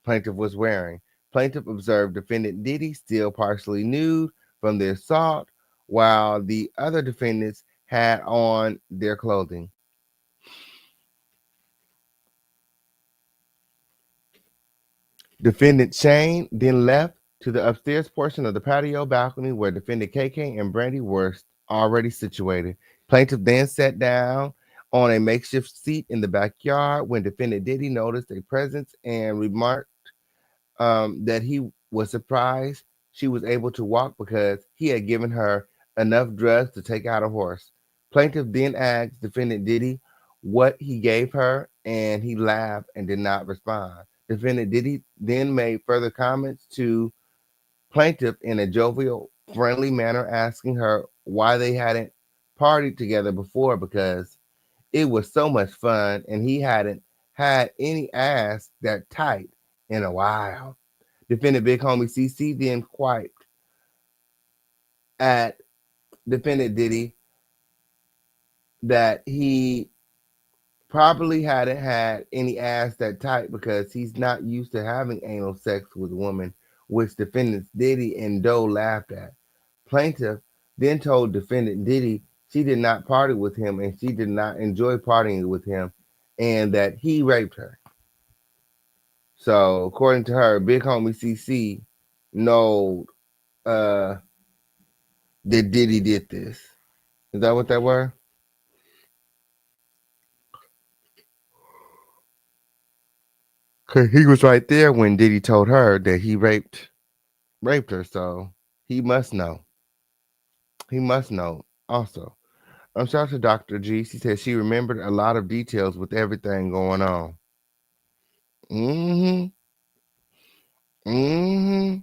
plaintiff was wearing. Plaintiff observed defendant Diddy still partially nude from the assault, while the other defendants had on their clothing. Defendant Shane then left to the upstairs portion of the patio balcony where defendant KK and Brandy were already situated. Plaintiff then sat down on a makeshift seat in the backyard when defendant Diddy noticed a presence and remarked that he was surprised she was able to walk because he had given her enough drugs to take out a horse. Plaintiff then asked defendant Diddy what he gave her, and he laughed and did not respond. Defendant Diddy then made further comments to plaintiff in a jovial, friendly manner, asking her why they hadn't partied together before, because it was so much fun and he hadn't had any ass that tight in a while. Defendant Big Homie CC then quite at defendant Diddy that he probably hadn't had any ass that tight because he's not used to having anal sex with women, which defendants Diddy and Doe laughed at. Plaintiff then told defendant Diddy she did not party with him and she did not enjoy partying with him and that he raped her. So according to her, Big Homie CC know that Diddy did this. Is that what that were? Cause he was right there when Diddy told her that he raped her. So he must know. He must know also. Shout out to Dr. G. She said she remembered a lot of details with everything going on. Mm-hmm. Mm-hmm.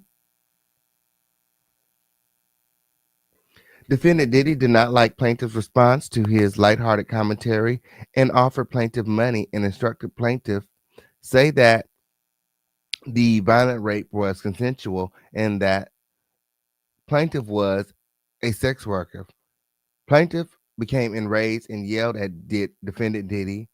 Defendant Diddy did not like plaintiff's response to his lighthearted commentary and offered plaintiff money and instructed plaintiff say that the violent rape was consensual and that plaintiff was a sex worker. Plaintiff became enraged and yelled at defendant Diddy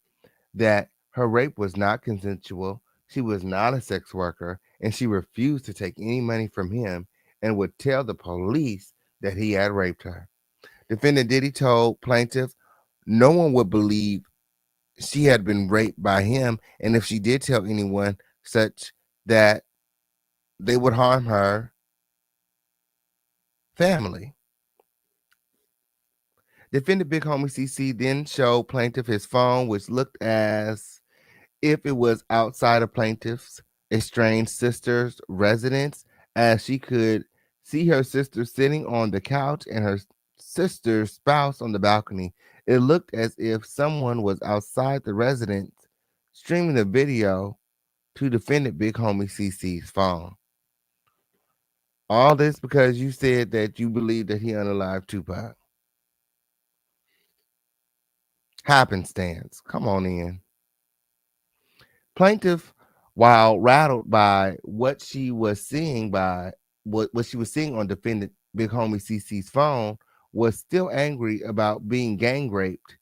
that her rape was not consensual, she was not a sex worker, and she refused to take any money from him and would tell the police that he had raped her. Defendant Diddy told plaintiff no one would believe she had been raped by him, and if she did tell anyone such that they would harm her family. Defendant Big Homie CC then showed plaintiff his phone, which looked as if it was outside of plaintiff's estranged sister's residence, as she could see her sister sitting on the couch and her sister's spouse on the balcony. It looked as if someone was outside the residence streaming the video to defendant Big Homie CC's phone. All this because you said that you believe that he unalived Tupac. Happenstance. Come on in. Plaintiff, while rattled by what she was seeing on defendant Big Homie CC's phone, was still angry about being gang raped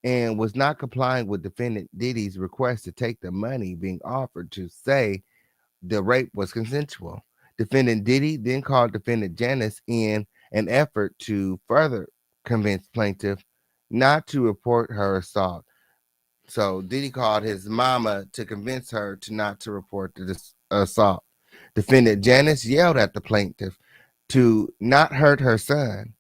and was not complying with defendant Diddy's request to take the money being offered to say the rape was consensual. Defendant Diddy then called defendant Janice in an effort to further convince plaintiff not to report her assault. So Diddy called his mama to convince her not to report the assault. Defendant Janice yelled at the plaintiff to not hurt her son.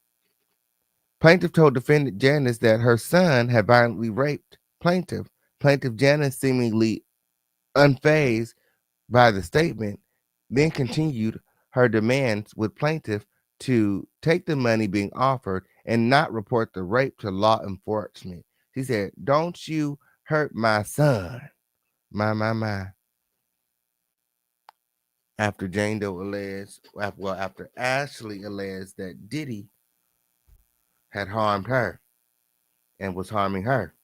Plaintiff told defendant Janice that her son had violently raped plaintiff. Plaintiff Janice, seemingly unfazed by the statement, then continued her demands with plaintiff to take the money being offered and not report the rape to law enforcement. She said, "Don't you hurt my son." My. After Jane Doe alleged, after Ashley alleged that Diddy had harmed her and was harming her.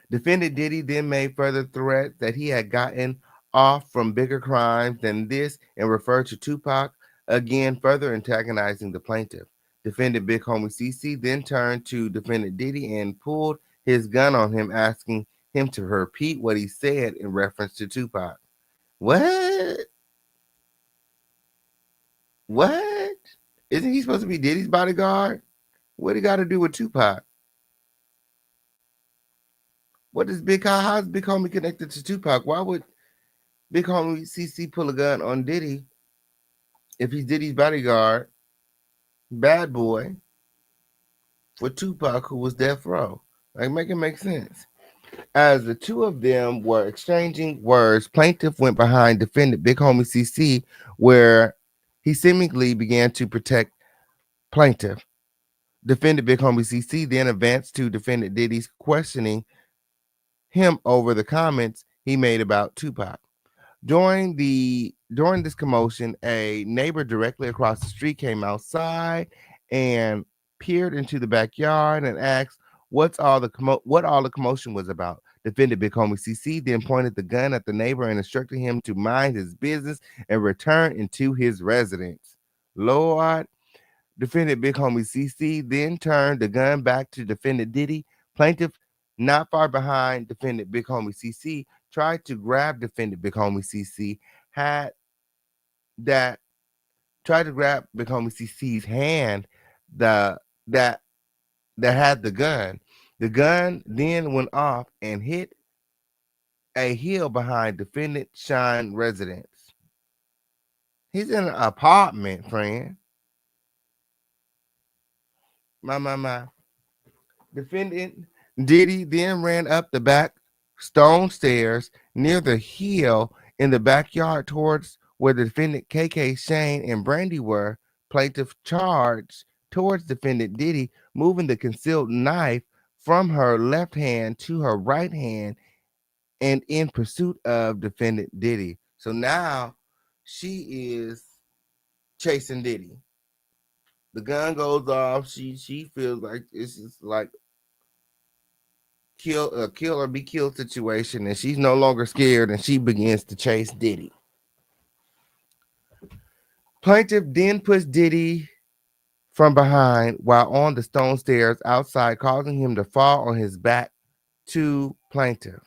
Defendant Diddy then made further threats that he had gotten off from bigger crimes than this and referred to Tupac, again further antagonizing the plaintiff. Defendant Big Homie CC then turned to defendant Diddy and pulled his gun on him, asking him to repeat what he said in reference to Tupac. What? Isn't he supposed to be Diddy's bodyguard? What he got to do with Tupac? What is how's Big Homie connected to Tupac? Why would Big Homie CC pull a gun on Diddy if he's Diddy's bodyguard, bad boy, for Tupac, who was death row? Like, make it make sense. As the two of them were exchanging words, plaintiff went behind defendant Big Homie CC, where he seemingly began to protect plaintiff. Defendant Big Homie CC then advanced to defendant Diddy's, questioning him over the comments he made about Tupac. During this commotion, a neighbor directly across the street came outside and peered into the backyard and asked what all the commotion was about. Defendant Big Homie CC then pointed the gun at the neighbor and instructed him to mind his business and return into his residence. Lord. Defendant Big Homie CC then turned the gun back to defendant Diddy. Plaintiff, not far behind defendant Big Homie CC, tried to grab defendant Big Homie CC, tried to grab Big Homie CC's hand that had the gun. The gun then went off and hit a hill behind defendant Shine residence. He's in an apartment, friend. My. Defendant Diddy then ran up the back stone stairs near the hill in the backyard towards where the defendant KK Shane and Brandy were. Plaintiff charged towards defendant Diddy, moving the concealed knife from her left hand to her right hand and in pursuit of defendant Diddy. So now she is chasing Diddy. The gun goes off. She feels like it's just like kill or be killed situation, and she's no longer scared, and she begins to chase Diddy. Plaintiff then pushes Diddy from behind while on the stone stairs outside, causing him to fall on his back to plaintiff.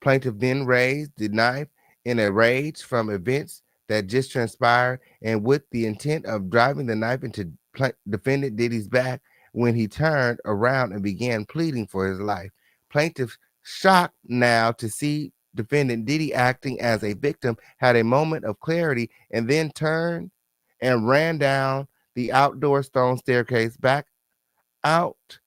Plaintiff then raised the knife in a rage from events that just transpired and with the intent of driving the knife into defendant Diddy's back when he turned around and began pleading for his life. Plaintiff, shocked now to see defendant Diddy, acting as a victim, had a moment of clarity and then turned and ran down the outdoor stone staircase back out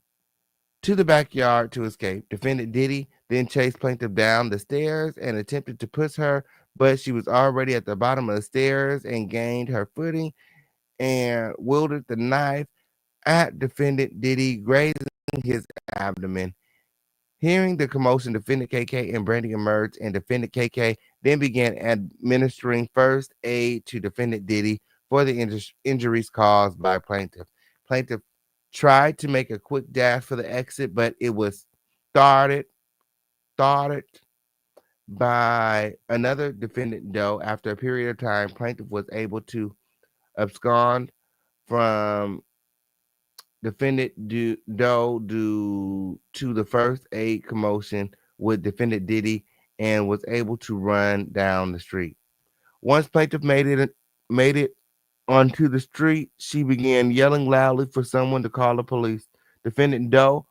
to the backyard to escape. Defendant Diddy then chased plaintiff down the stairs and attempted to push her, but she was already at the bottom of the stairs and gained her footing and wielded the knife at defendant Diddy, grazing his abdomen. Hearing the commotion, defendant KK and Brandy emerged, and defendant KK then began administering first aid to defendant Diddy for the injuries caused by plaintiff. Plaintiff tried to make a quick dash for the exit, but it was thwarted by another defendant, though. After a period of time, plaintiff was able to abscond from defendant Doe due to the first aid commotion with defendant Diddy and was able to run down the street. Once plaintiff made it onto the street, she began yelling loudly for someone to call the police. Defendant Doe,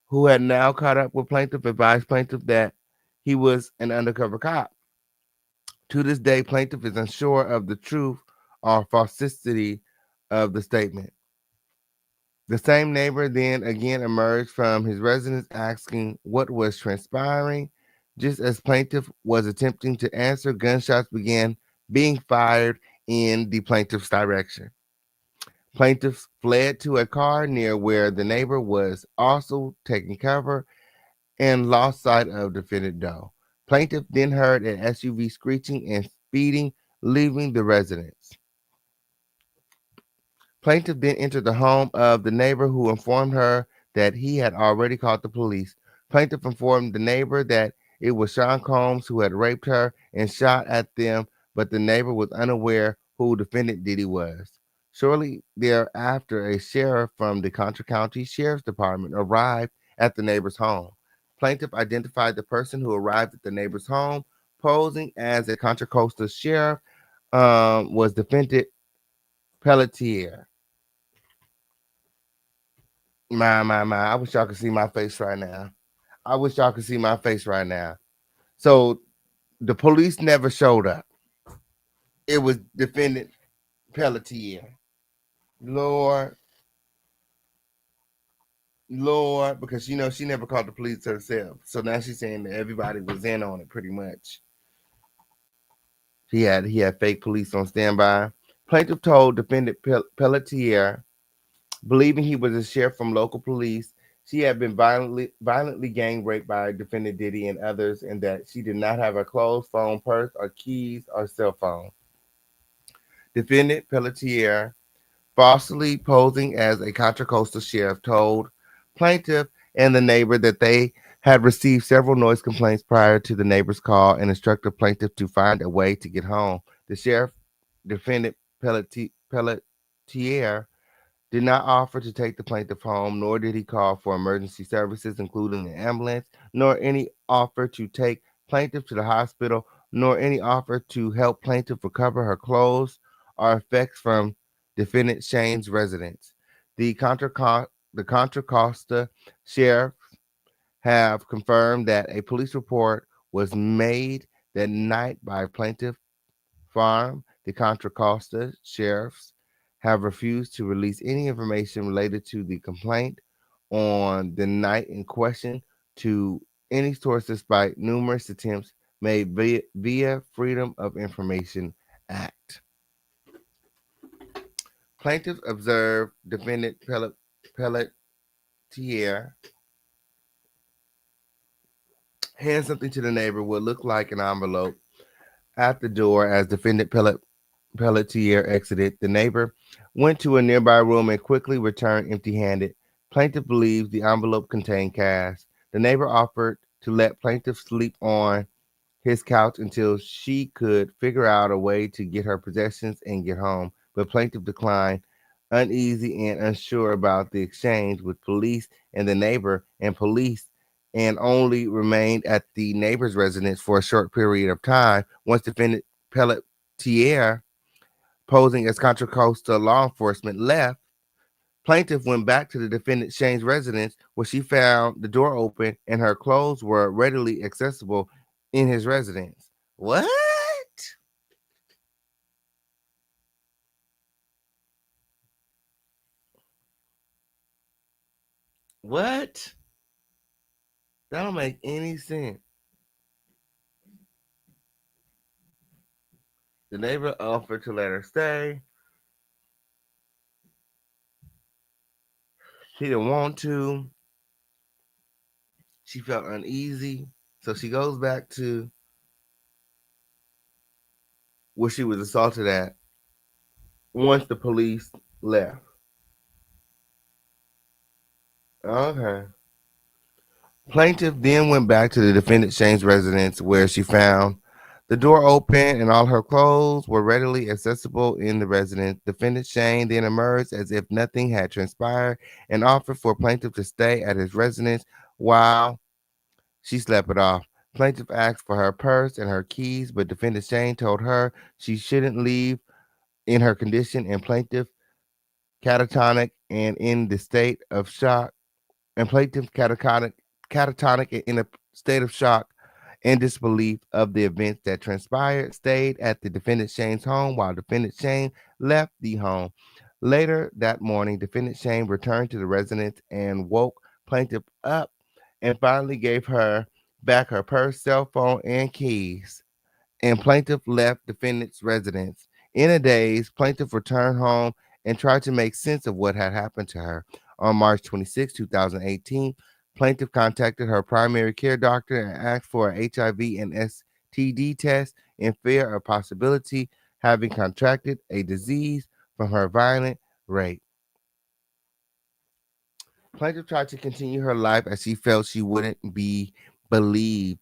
who had now caught up with plaintiff, advised plaintiff that he was an undercover cop. To this day, plaintiff is unsure of the truth or falsity of the statement. The same neighbor then again emerged from his residence asking what was transpiring. Just as plaintiff was attempting to answer, gunshots began being fired in the plaintiff's direction. Plaintiffs fled to a car near where the neighbor was also taking cover and lost sight of defendant Doe. Plaintiff then heard an SUV screeching and speeding, leaving the residence. Plaintiff then entered the home of the neighbor, who informed her that he had already called the police. Plaintiff informed the neighbor that it was Sean Combs who had raped her and shot at them, but the neighbor was unaware who defendant Diddy was. Shortly thereafter, a sheriff from the Contra County Sheriff's Department arrived at the neighbor's home. Plaintiff identified the person who arrived at the neighbor's home, posing as a Contra Costa sheriff, was defendant Pelletier. My. I wish y'all could see my face right now. So the police never showed up. It was defendant Pelletier. Lord, because she never called the police herself. So now she's saying that everybody was in on it pretty much. He had fake police on standby. Plaintiff told defendant Pelletier, believing he was a sheriff from local police, she had been violently gang raped by defendant Diddy and others, and that she did not have a clothes, phone, purse, or keys, or cell phone. Defendant Pelletier, falsely posing as a Contra Costa sheriff, told plaintiff and the neighbor that they had received several noise complaints prior to the neighbor's call and instructed plaintiff to find a way to get home. The sheriff, defendant Pelletier, did not offer to take the plaintiff home, nor did he call for emergency services, including an ambulance, nor any offer to take plaintiff to the hospital, nor any offer to help plaintiff recover her clothes or effects from defendant Shane's residence. The Contra Costa sheriff have confirmed that a police report was made that night by plaintiff Parham. The Contra Costa sheriffs have refused to release any information related to the complaint on the night in question to any source, despite numerous attempts made via Freedom of Information Act. Plaintiffs observed defendant Pelletier hand something to the neighbor, what looked like an envelope, at the door as defendant Pelletier exited. The neighbor went to a nearby room and quickly returned empty-handed. Plaintiff believes the envelope contained cash. The neighbor offered to let plaintiff sleep on his couch until she could figure out a way to get her possessions and get home, but plaintiff declined, uneasy and unsure about the exchange with police and the neighbor and police, and only remained at the neighbor's residence for a short period of time. Once defendant Pelletier, posing as Contra Costa law enforcement, left, plaintiff went back to the defendant Shane's residence, where she found the door open and her clothes were readily accessible in his residence. What? What? That don't make any sense. The neighbor offered to let her stay. She didn't want to. She felt uneasy. So she goes back to where she was assaulted at once the police left. Okay. Plaintiff then went back to the defendant Shane's residence where she found the door open and all her clothes were readily accessible in the residence. Defendant Shane then emerged as if nothing had transpired and offered for plaintiff to stay at his residence while she slept it off. Plaintiff asked for her purse and her keys, but defendant Shane told her she shouldn't leave in her condition, and plaintiff catatonic and in the state of shock and plaintiff catatonic in a state of shock and disbelief of the events that transpired, stayed at the defendant Shane's home while defendant Shane left the home. Later that morning, defendant Shane returned to the residence and woke plaintiff up and finally gave her back her purse, cell phone, and keys. And plaintiff left defendant's residence. In a daze, plaintiff returned home and tried to make sense of what had happened to her. On March 26, 2018, plaintiff contacted her primary care doctor and asked for a HIV and STD test in fear of possibility having contracted a disease from her violent rape. Plaintiff tried to continue her life as she felt she wouldn't be believed,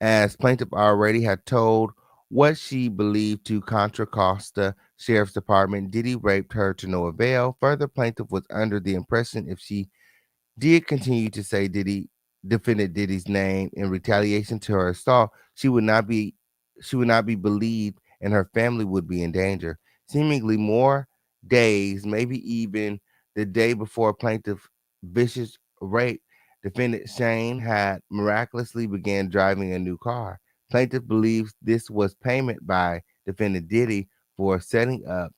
as plaintiff already had told what she believed to Contra Costa Sheriff's Department. Diddy raped her to no avail. Further, plaintiff was under the impression if she did continue to say defended Diddy's name in retaliation to her assault, she would not be believed and her family would be in danger. Seemingly more days, maybe even the day before plaintiff vicious rape, defendant Shane had miraculously began driving a new car. Plaintiff believes this was payment by defendant Diddy for setting up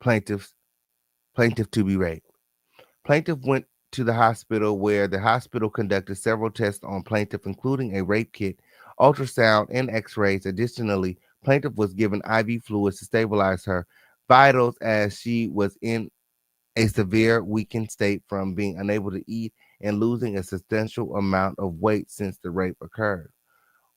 plaintiff to be raped. Plaintiff went to the hospital where the hospital conducted several tests on plaintiff, including a rape kit, ultrasound, and x-rays. Additionally, plaintiff was given IV fluids to stabilize her vitals as she was in a severe weakened state from being unable to eat and losing a substantial amount of weight since the rape occurred.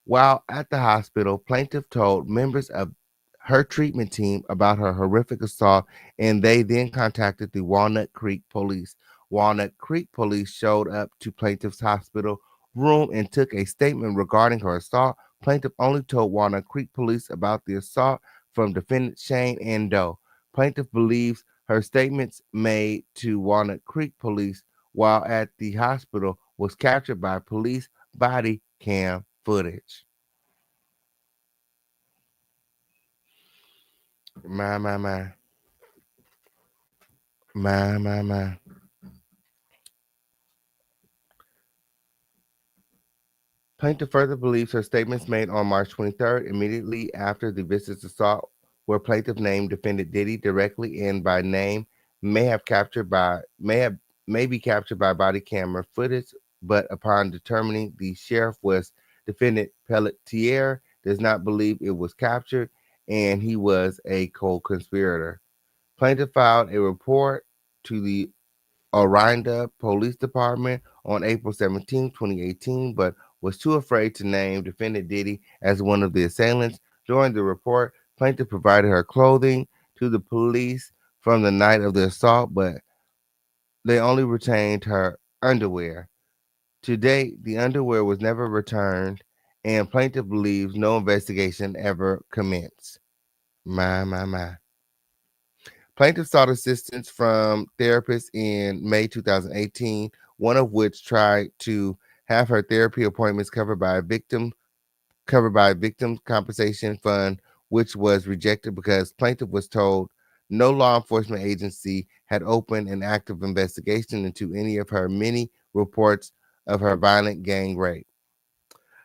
While at the hospital, plaintiff told members of her treatment team about her horrific assault, and they then contacted the Walnut Creek police. Walnut Creek police showed up to plaintiff's hospital room and took a statement regarding her assault. Plaintiff only told Walnut Creek police about the assault from defendant Shane and Doe. Plaintiff believes her statements made to Walnut Creek police while at the hospital was captured by police body cam footage. My, my, my. My, my, my. Plaintiff further believes her statements made on March 23rd, immediately after the vicious assault, where plaintiff named defendant Diddy directly and by name, may be captured by body camera footage, but upon determining the sheriff was defendant Pelletier, does not believe it was captured, and he was a co-conspirator. Plaintiff filed a report to the Orinda Police Department on April 17, 2018, but was too afraid to name defendant Diddy as one of the assailants. During the report, plaintiff provided her clothing to the police from the night of the assault, but they only retained her underwear. To date, the underwear was never returned, and plaintiff believes no investigation ever commenced. My, my, my. Plaintiff sought assistance from therapists in May 2018, one of which tried to have her therapy appointments covered by a victim compensation fund, which was rejected because plaintiff was told no law enforcement agency had opened an active investigation into any of her many reports of her violent gang rape.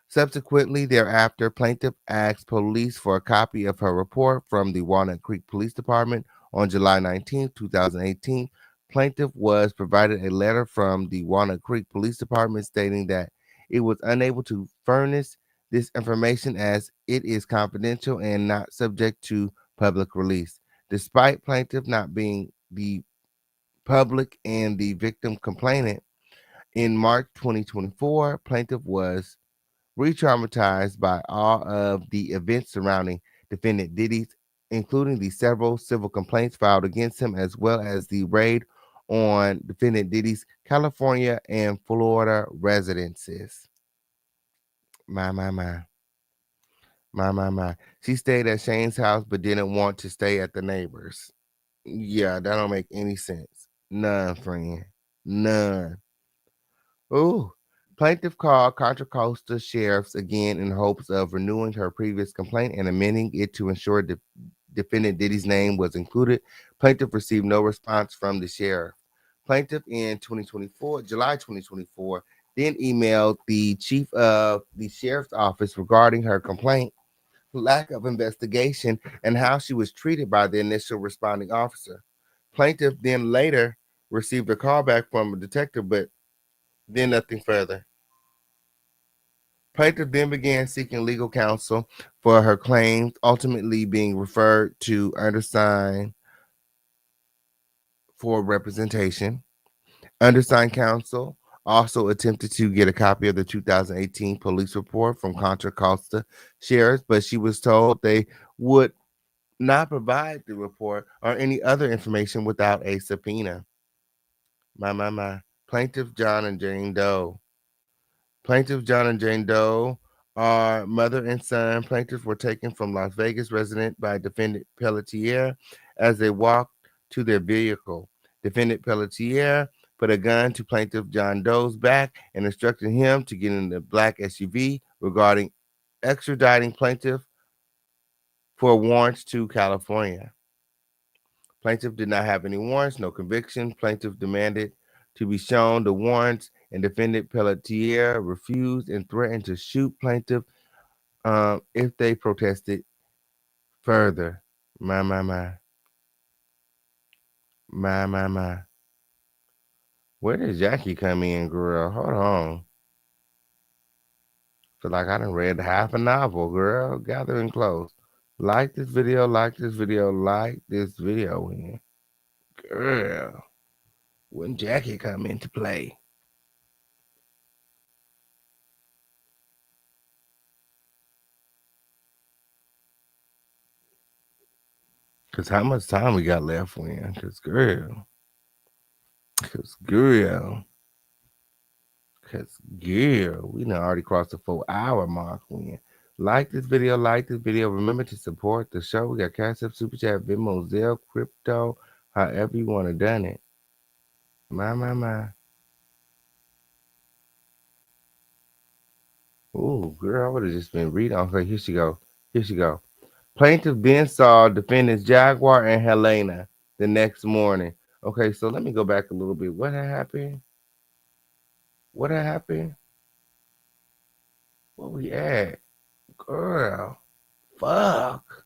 Subsequently, thereafter, plaintiff asked police for a copy of her report from the Walnut Creek Police Department on July 19, 2018. Plaintiff was provided a letter from the Walnut Creek Police Department stating that it was unable to furnish this information as it is confidential and not subject to public release. Despite plaintiff not being the public and the victim complainant, in March 2024, plaintiff was re-traumatized by all of the events surrounding defendant Diddy's, including the several civil complaints filed against him, as well as the raid on defendant Diddy's California and Florida residences. My, my, my. My, my, my. She stayed at Shane's house but didn't want to stay at the neighbors. Yeah, that don't make any sense. None, friend. None. Ooh. Plaintiff called Contra Costa Sheriff's again in hopes of renewing her previous complaint and amending it to ensure defendant Diddy's name was included. Plaintiff received no response from the sheriff. Plaintiff in July 2024, then emailed the chief of the sheriff's office regarding her complaint, lack of investigation, and how she was treated by the initial responding officer. Plaintiff then later received a call back from a detective, but then nothing further. Plaintiff then began seeking legal counsel for her claims, ultimately being referred to undersigned for representation. Undersigned counsel also attempted to get a copy of the 2018 police report from Contra Costa Sheriff, but she was told they would not provide the report or any other information without a subpoena. My. Plaintiff John and Jane Doe. Plaintiff John and Jane Doe are mother and son. Plaintiffs were taken from Las Vegas resident by defendant Pelletier as they walked to their vehicle. Defendant Pelletier put a gun to plaintiff John Doe's back and instructed him to get in the black SUV regarding extraditing plaintiff for warrants to California. Plaintiff did not have any warrants, no conviction. Plaintiff demanded to be shown the warrants, and defendant Pelletier refused and threatened to shoot plaintiff if they protested further. My. Where did Jackie come in, girl? Hold on. Feel like I done read half a novel, girl. Gathering close. Like this video, like this video, like this video in. Girl. When Jackie come into play. Cause how much time we got left, Win? Cause girl, we done already crossed the 4-hour mark, Win. Like this video, like this video. Remember to support the show. We got Cash App, Super Chat, Venmo, Zelle, Crypto, however you want to done it. My. Ooh, girl, I would have just been reading. Okay, here she go. Plaintiff then saw defendants Jaguar and Helena the next morning. Okay, so let me go back a little bit. What had happened? What we at? Girl, fuck.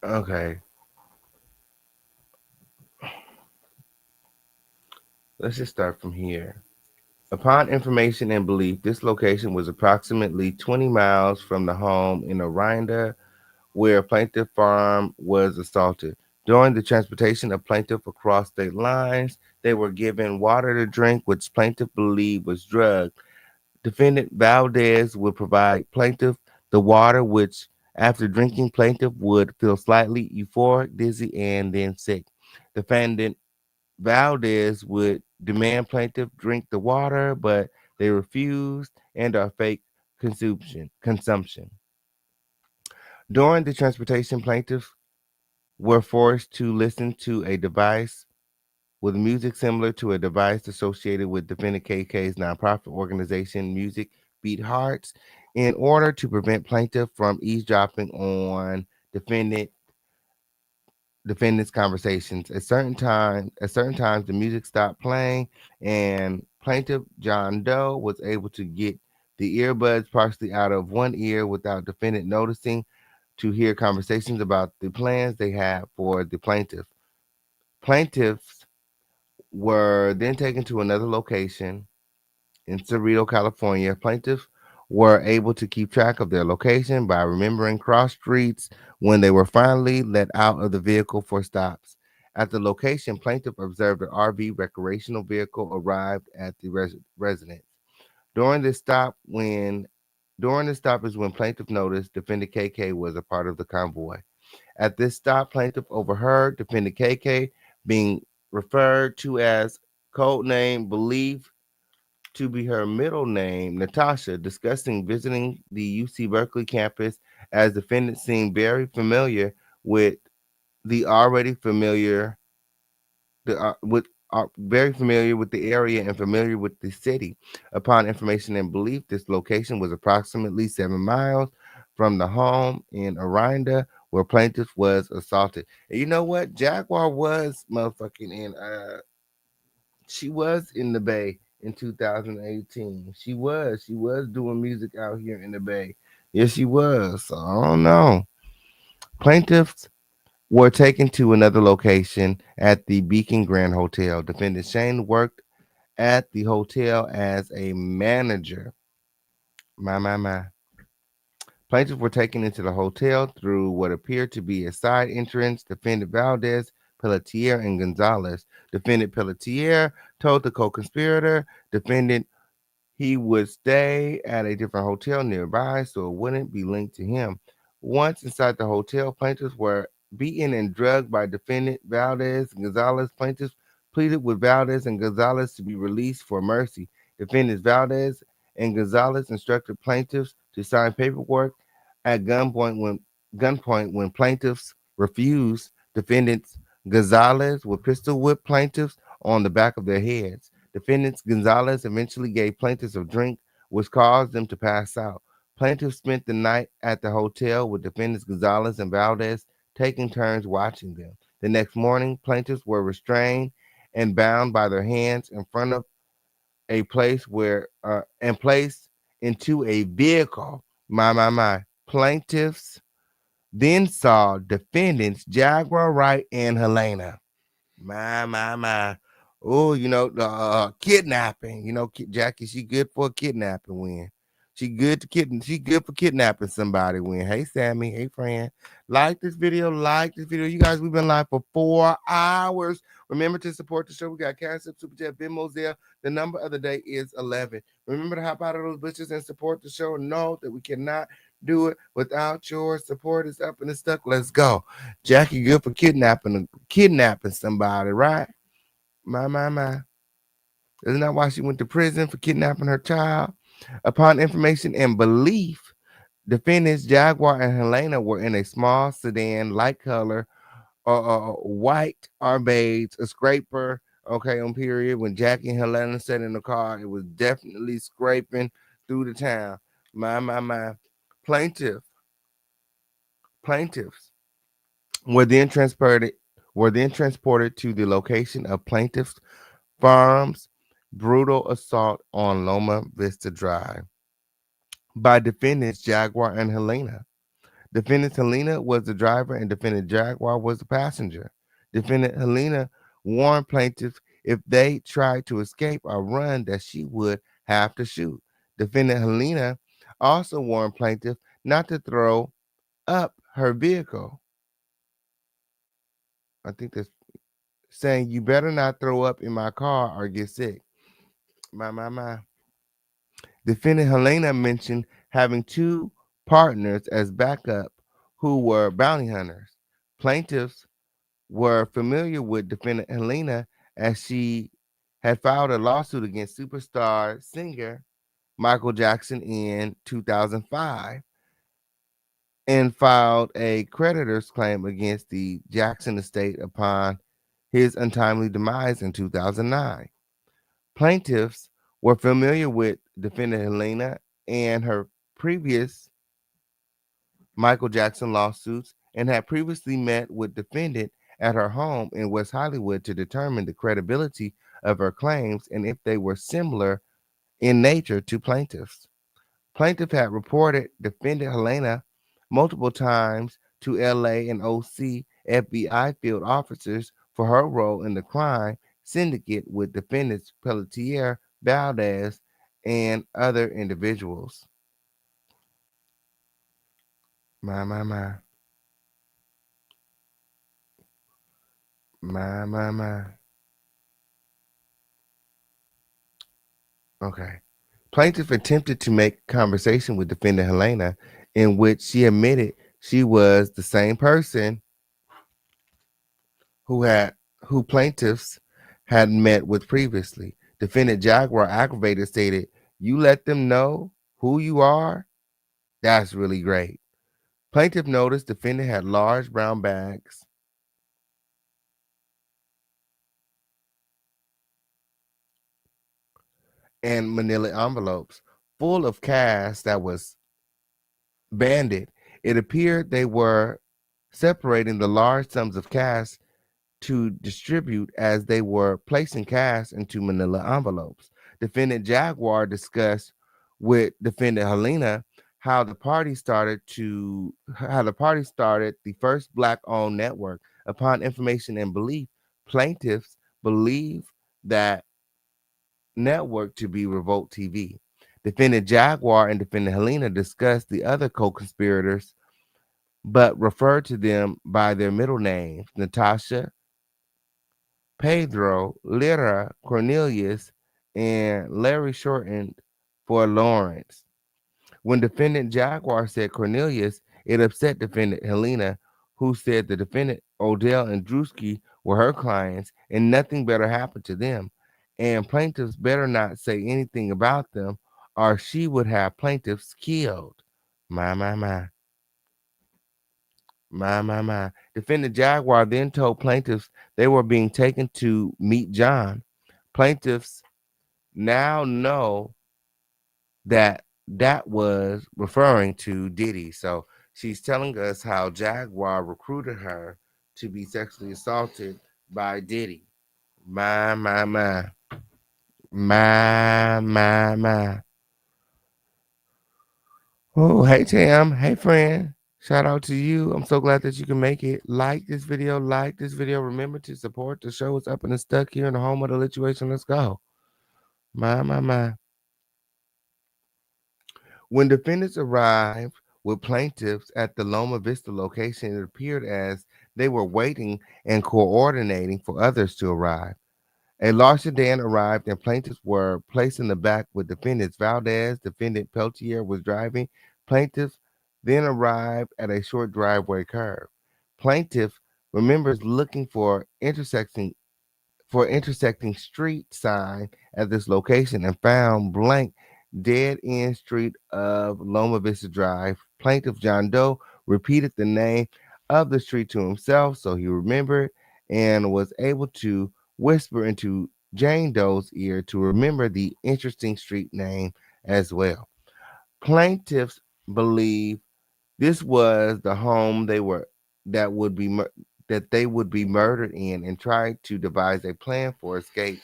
Okay. Let's just start from here. Upon information and belief, this location was approximately 20 miles from the home in Orinda where plaintiff Parham was assaulted. During the transportation of plaintiff across state lines, they were given water to drink, which plaintiff believed was drugged. Defendant Valdez would provide plaintiff the water, which after drinking, plaintiff would feel slightly euphoric, dizzy, and then sick. Defendant Valdez would demand plaintiff drink the water, but they refused and are fake consumption. During the transportation, plaintiffs were forced to listen to a device with music similar to a device associated with defendant KK's nonprofit organization, Music Beat Hearts. in order to prevent plaintiff from eavesdropping on defendant's conversations. At certain times, the music stopped playing, and plaintiff John Doe was able to get the earbuds partially out of one ear without defendant noticing to hear conversations about the plans they had for the plaintiff. Plaintiffs were then taken to another location in Cerrito, California. Plaintiffs were able to keep track of their location by remembering cross streets when they were finally let out of the vehicle for stops. At the location, plaintiff observed an RV recreational vehicle arrived at the residence. During this stop, when during the stop is when plaintiff noticed defendant KK was a part of the convoy. At this stop, plaintiff overheard defendant KK being referred to as code name believed to be her middle name, Natasha, discussing visiting the UC Berkeley campus as defendant seemed very familiar with the already familiar the with very familiar with the area and familiar with the city. Upon information and belief, this location was approximately 7 miles from the home in Orinda where plaintiff was assaulted. And you know what? Jaguar was motherfucking in she was in the Bay in 2018. She was doing music out here in the Bay. Yes, she was. So I don't know. Plaintiffs were taken to another location at the Beacon Grand Hotel. Defendant Shane worked at the hotel as a manager. My. Plaintiffs were taken into the hotel through what appeared to be a side entrance. Defendant Valdez, Pelletier, and Gonzalez. Defendant Pelletier told the co-conspirator defendant he would stay at a different hotel nearby so it wouldn't be linked to him. Once inside the hotel, plaintiffs were beaten and drugged by defendant Valdez and Gonzalez. Plaintiffs pleaded with Valdez and Gonzalez to be released for mercy. Defendants Valdez and Gonzalez instructed plaintiffs to sign paperwork at gunpoint when plaintiffs refused. Defendants Gonzalez would pistol whip plaintiffs on the back of their heads. Defendants Gonzalez eventually gave plaintiffs a drink, which caused them to pass out. Plaintiffs spent the night at the hotel with defendants Gonzalez and Valdez taking turns watching them. The next morning, plaintiffs were restrained and bound by their hands in front of a place where and placed into a vehicle. My. Plaintiffs then saw defendants Jaguar Wright and Helena. My. Oh, the kidnapping. Jackie, she good for a kidnapping win. She good for kidnapping somebody win. Hey, Sammy. Hey, friend. Like this video. You guys, we've been live for 4 hours. Remember to support the show. We got Cash App, Super Chat, Venmo, Zelle. The number of the day is 11. Remember to hop out of those bushes and support the show. Know that we cannot do it without your support. It's up and it's stuck. Let's go. Jackie good for kidnapping somebody, right? My. Isn't that why she went to prison for kidnapping her child? Upon information and belief, defendants Jaguar and Helena were in a small sedan, light color, white or beige, a scraper. Okay, on period. When Jackie and Helena sat in the car, it was definitely scraping through the town. My. Plaintiffs were then transported to the location of plaintiff's Parham's brutal assault on Loma Vista Drive by defendants Jaguar and Helena. Defendant Helena was the driver and defendant Jaguar was the passenger. Defendant Helena warned plaintiffs if they tried to escape or run that she would have to shoot. Defendant Helena also warned plaintiffs not to throw up her vehicle. I think that's saying you better not throw up in my car or get sick. My. Defendant Helena mentioned having two partners as backup who were bounty hunters. Plaintiffs were familiar with defendant Helena as she had filed a lawsuit against superstar singer Michael Jackson in 2005 and filed a creditor's claim against the Jackson estate upon his untimely demise in 2009. Plaintiffs were familiar with defendant Helena and her previous Michael Jackson lawsuits and had previously met with defendant at her home in West Hollywood to determine the credibility of her claims and if they were similar in nature to plaintiffs. Plaintiff had reported defendant Helena multiple times to LA and OC FBI field officers for her role in the crime syndicate with defendants Pelletier, Valdez, and other individuals. My, my, my. My, my, my. Okay. Plaintiff attempted to make conversation with defendant Helena in which she admitted she was the same person who had who plaintiffs had met with previously. Defendant Jaguar aggravated stated, "You let them know who you are? That's really great." Plaintiff noticed defendant had large brown bags and manila envelopes full of cash that was banded. It appeared they were separating the large sums of cash to distribute as they were placing cash into manila envelopes. Defendant Jaguar discussed with defendant Helena how the party started the first black-owned network. Upon information and belief, plaintiffs believe that network to be Revolt TV. Defendant Jaguar and defendant Helena discussed the other co-conspirators, but referred to them by their middle names: Natasha, Pedro, Lyra, Cornelius, and Larry shortened for Lawrence. When defendant Jaguar said Cornelius, it upset defendant Helena, who said the defendant Odell and Druski were her clients and nothing better happened to them. And plaintiffs better not say anything about them or she would have plaintiffs killed. My, my, my. My, my, my. Defendant Jaguar then told plaintiffs they were being taken to meet John. Plaintiffs now know that that was referring to Diddy. So she's telling us how Jaguar recruited her to be sexually assaulted by Diddy. My, my, my. My, my, my. Oh, hey, Tam. Hey, friend. Shout out to you. I'm so glad that you can make it. Like this video. Like this video. Remember to support the show. It's up and it's stuck here in the home of the situation. Let's go. My, my, my. When defendants arrived with plaintiffs at the Loma Vista location, it appeared as they were waiting and coordinating for others to arrive. A large sedan arrived and plaintiffs were placed in the back with defendants. Valdez, defendant Peltier, was driving. Plaintiffs then arrived at a short driveway curve. Plaintiff remembers looking for intersecting street sign at this location and found blank dead end street of Loma Vista Drive. Plaintiff John Doe repeated the name of the street to himself so he remembered and was able to whisper into Jane Doe's ear to remember the interesting street name as well. Plaintiffs believe this was the home that would be that they would be murdered in and tried to devise a plan for escape.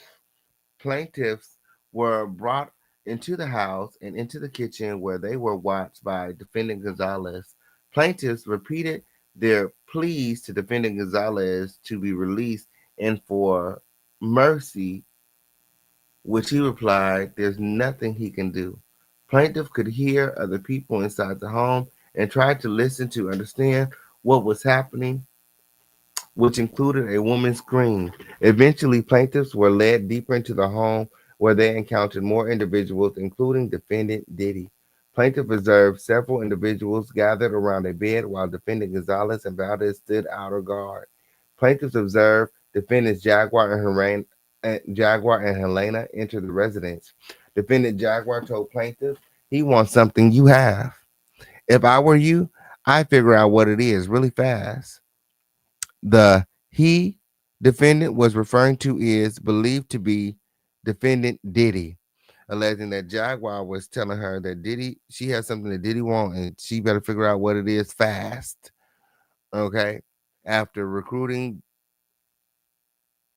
Plaintiffs were brought into the house and into the kitchen where they were watched by defendant Gonzalez. Plaintiffs repeated their pleas to defendant Gonzalez to be released and for mercy, which he replied, "There's nothing he can do." Plaintiff could hear other people inside the home and tried to listen to understand what was happening, which included a woman's scream. Eventually, plaintiffs were led deeper into the home where they encountered more individuals, including defendant Diddy. Plaintiff observed several individuals gathered around a bed while defendant Gonzalez and Valdez stood outer guard. Plaintiffs observed defendants Jaguar and Helena enter the residence. Defendant Jaguar told plaintiff he wants something you have. If I were you, I'd figure out what it is really fast. The he defendant was referring to is believed to be defendant Diddy. alleging that Jaguar was telling her that she has something that Diddy want, and she better figure out what it is fast. Okay, after recruiting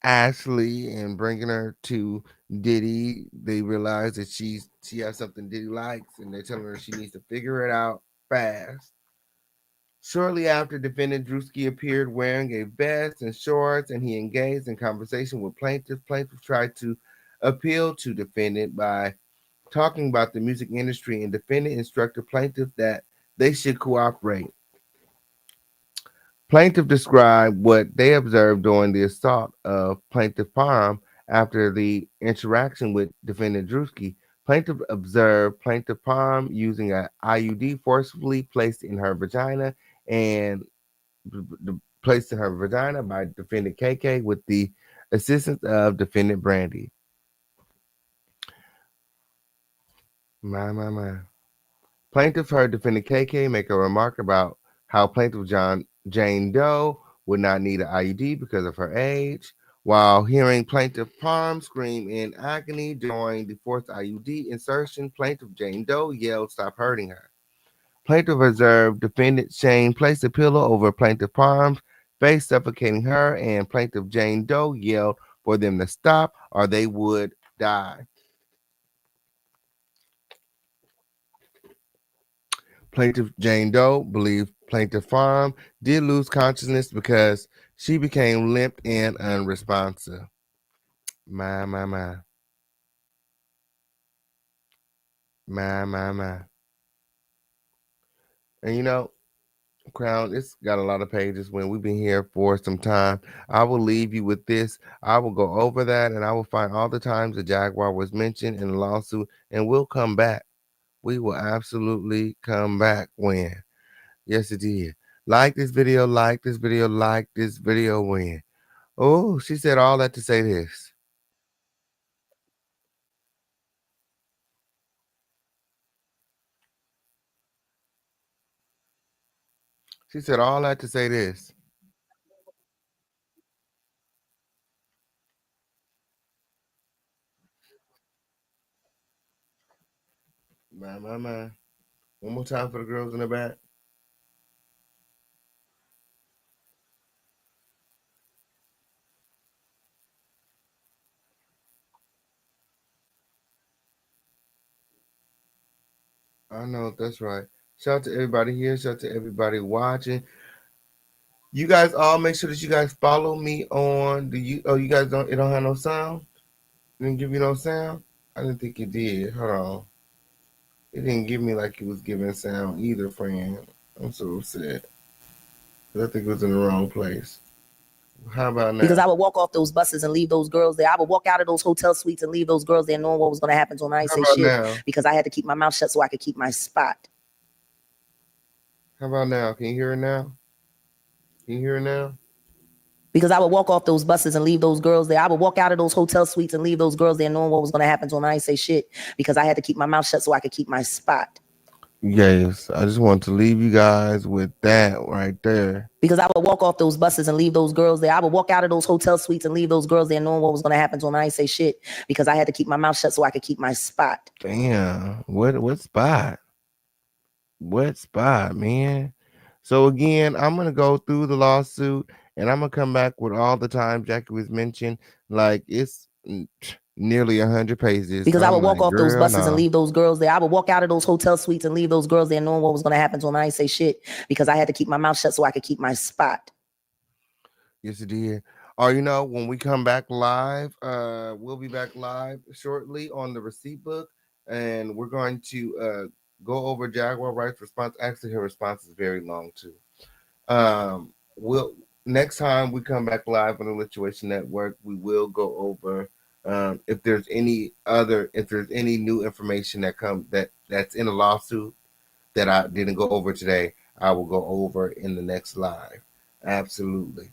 Ashley and bringing her to Diddy, they realize that she has something Diddy likes, and they're telling her she needs to figure it out fast. Shortly after, defendant Druski appeared wearing a vest and shorts, and he engaged in conversation with plaintiff. Plaintiff tried to appeal to defendant by talking about the music industry, and defendant instructed plaintiff that they should cooperate. Plaintiff described what they observed during the assault of plaintiff Parham after the interaction with defendant Druski. Plaintiff observed plaintiff Parham using an IUD forcibly placed in her vagina and placed in her vagina by defendant KK with the assistance of defendant Brandy. My. Plaintiff heard defendant KK make a remark about how plaintiff Jane Doe would not need an IUD because of her age, while hearing plaintiff Parham scream in agony during the fourth IUD insertion. Plaintiff Jane Doe yelled, "Stop hurting her." Plaintiff observed defendant Shane place a pillow over plaintiff Parham's face, suffocating her, and plaintiff Jane Doe yelled for them to stop or they would die. Plaintiff Jane Doe believed plaintiff Parham did lose consciousness because she became limp and unresponsive. My. And you know, Crown, it's got a lot of pages when we've been here for some time. I will leave you with this. I will go over that and I will find all the times the Jaguar was mentioned in the lawsuit, and we'll come back. We will absolutely come back when. Yes, it did. Like this video, like this video, like this video when. Oh, she said all that to say this. She said all that to say this. My. One more time for the girls in the back. I know, that's right. Shout out to everybody here. Shout out to everybody watching. You guys all make sure that you guys follow me on the you guys don't, it don't have no sound? It didn't give you no sound? I didn't think it did. Hold on. It didn't give me like it was giving sound either, friend. I'm so upset. I think it was in the wrong place. How about now? Because I would walk off those buses and leave those girls there. I would walk out of those hotel suites and leave those girls there knowing what was going to happen to them. I didn't say shit now? because I had to keep my mouth shut so I could keep my spot. How about now? Can you hear it now? Can you hear it now? Because I would walk off those buses and leave those girls there. I would walk out of those hotel suites and leave those girls there knowing what was going to happen to them. I didn't say shit because I had to keep my mouth shut so I could keep my spot. Yes, I just want to leave you guys with that right there. Because I would walk off those buses and leave those girls there. I would walk out of those hotel suites and leave those girls there knowing what was going to happen to them. I didn't say shit because I had to keep my mouth shut so I could keep my spot. Damn, what spot? What spot, man? So again, I'm gonna go through the lawsuit and I'm gonna come back with all the time Jackie was mentioned. Like it's nearly 100 pages. Because I would walk like, off those buses no. and leave those girls there. I would walk out of those hotel suites and leave those girls there knowing what was going to happen to them. I didn't say shit because I had to keep my mouth shut so I could keep my spot. Yes, it did. Or you know, when we come back live, we'll be back live shortly on the receipt book, and we're going to go over Jaguar Wright's response. Actually, her response is very long too. We'll next time we come back live on the Lituation Network, we will go over if there's any new information that's in a lawsuit that I didn't go over today. I will go over in the next live. Absolutely.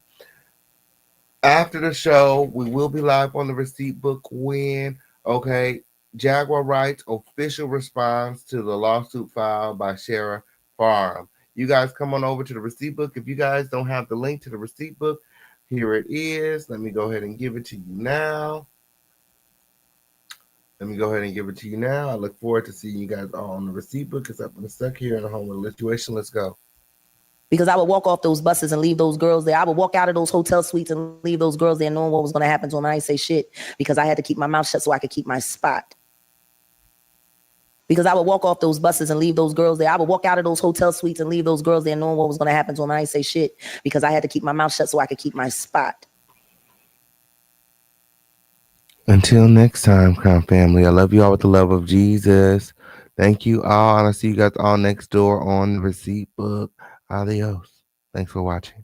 After the show, we will be live on the receipt book when, okay, Jaguar Wright's official response to the lawsuit filed by Sheriff Parham. You guys come on over to the receipt book. If you guys don't have the link to the receipt book, here it is. Let me go ahead and give it to you now. Let me go ahead and give it to you now. I look forward to seeing you guys all on the receipt book because I've been stuck here in a homeless situation. Let's go. Because I would walk off those buses and leave those girls there. I would walk out of those hotel suites and leave those girls there knowing what was going to happen to them. I didn't say shit because I had to keep my mouth shut so I could keep my spot. Because I would walk off those buses and leave those girls there. I would walk out of those hotel suites and leave those girls there knowing what was going to happen to them. I didn't say shit because I had to keep my mouth shut so I could keep my spot. Until next time, Crown Family, I love you all with the love of Jesus. Thank you all, and I'll see you guys all next door on the receipt book. Adios. Thanks for watching.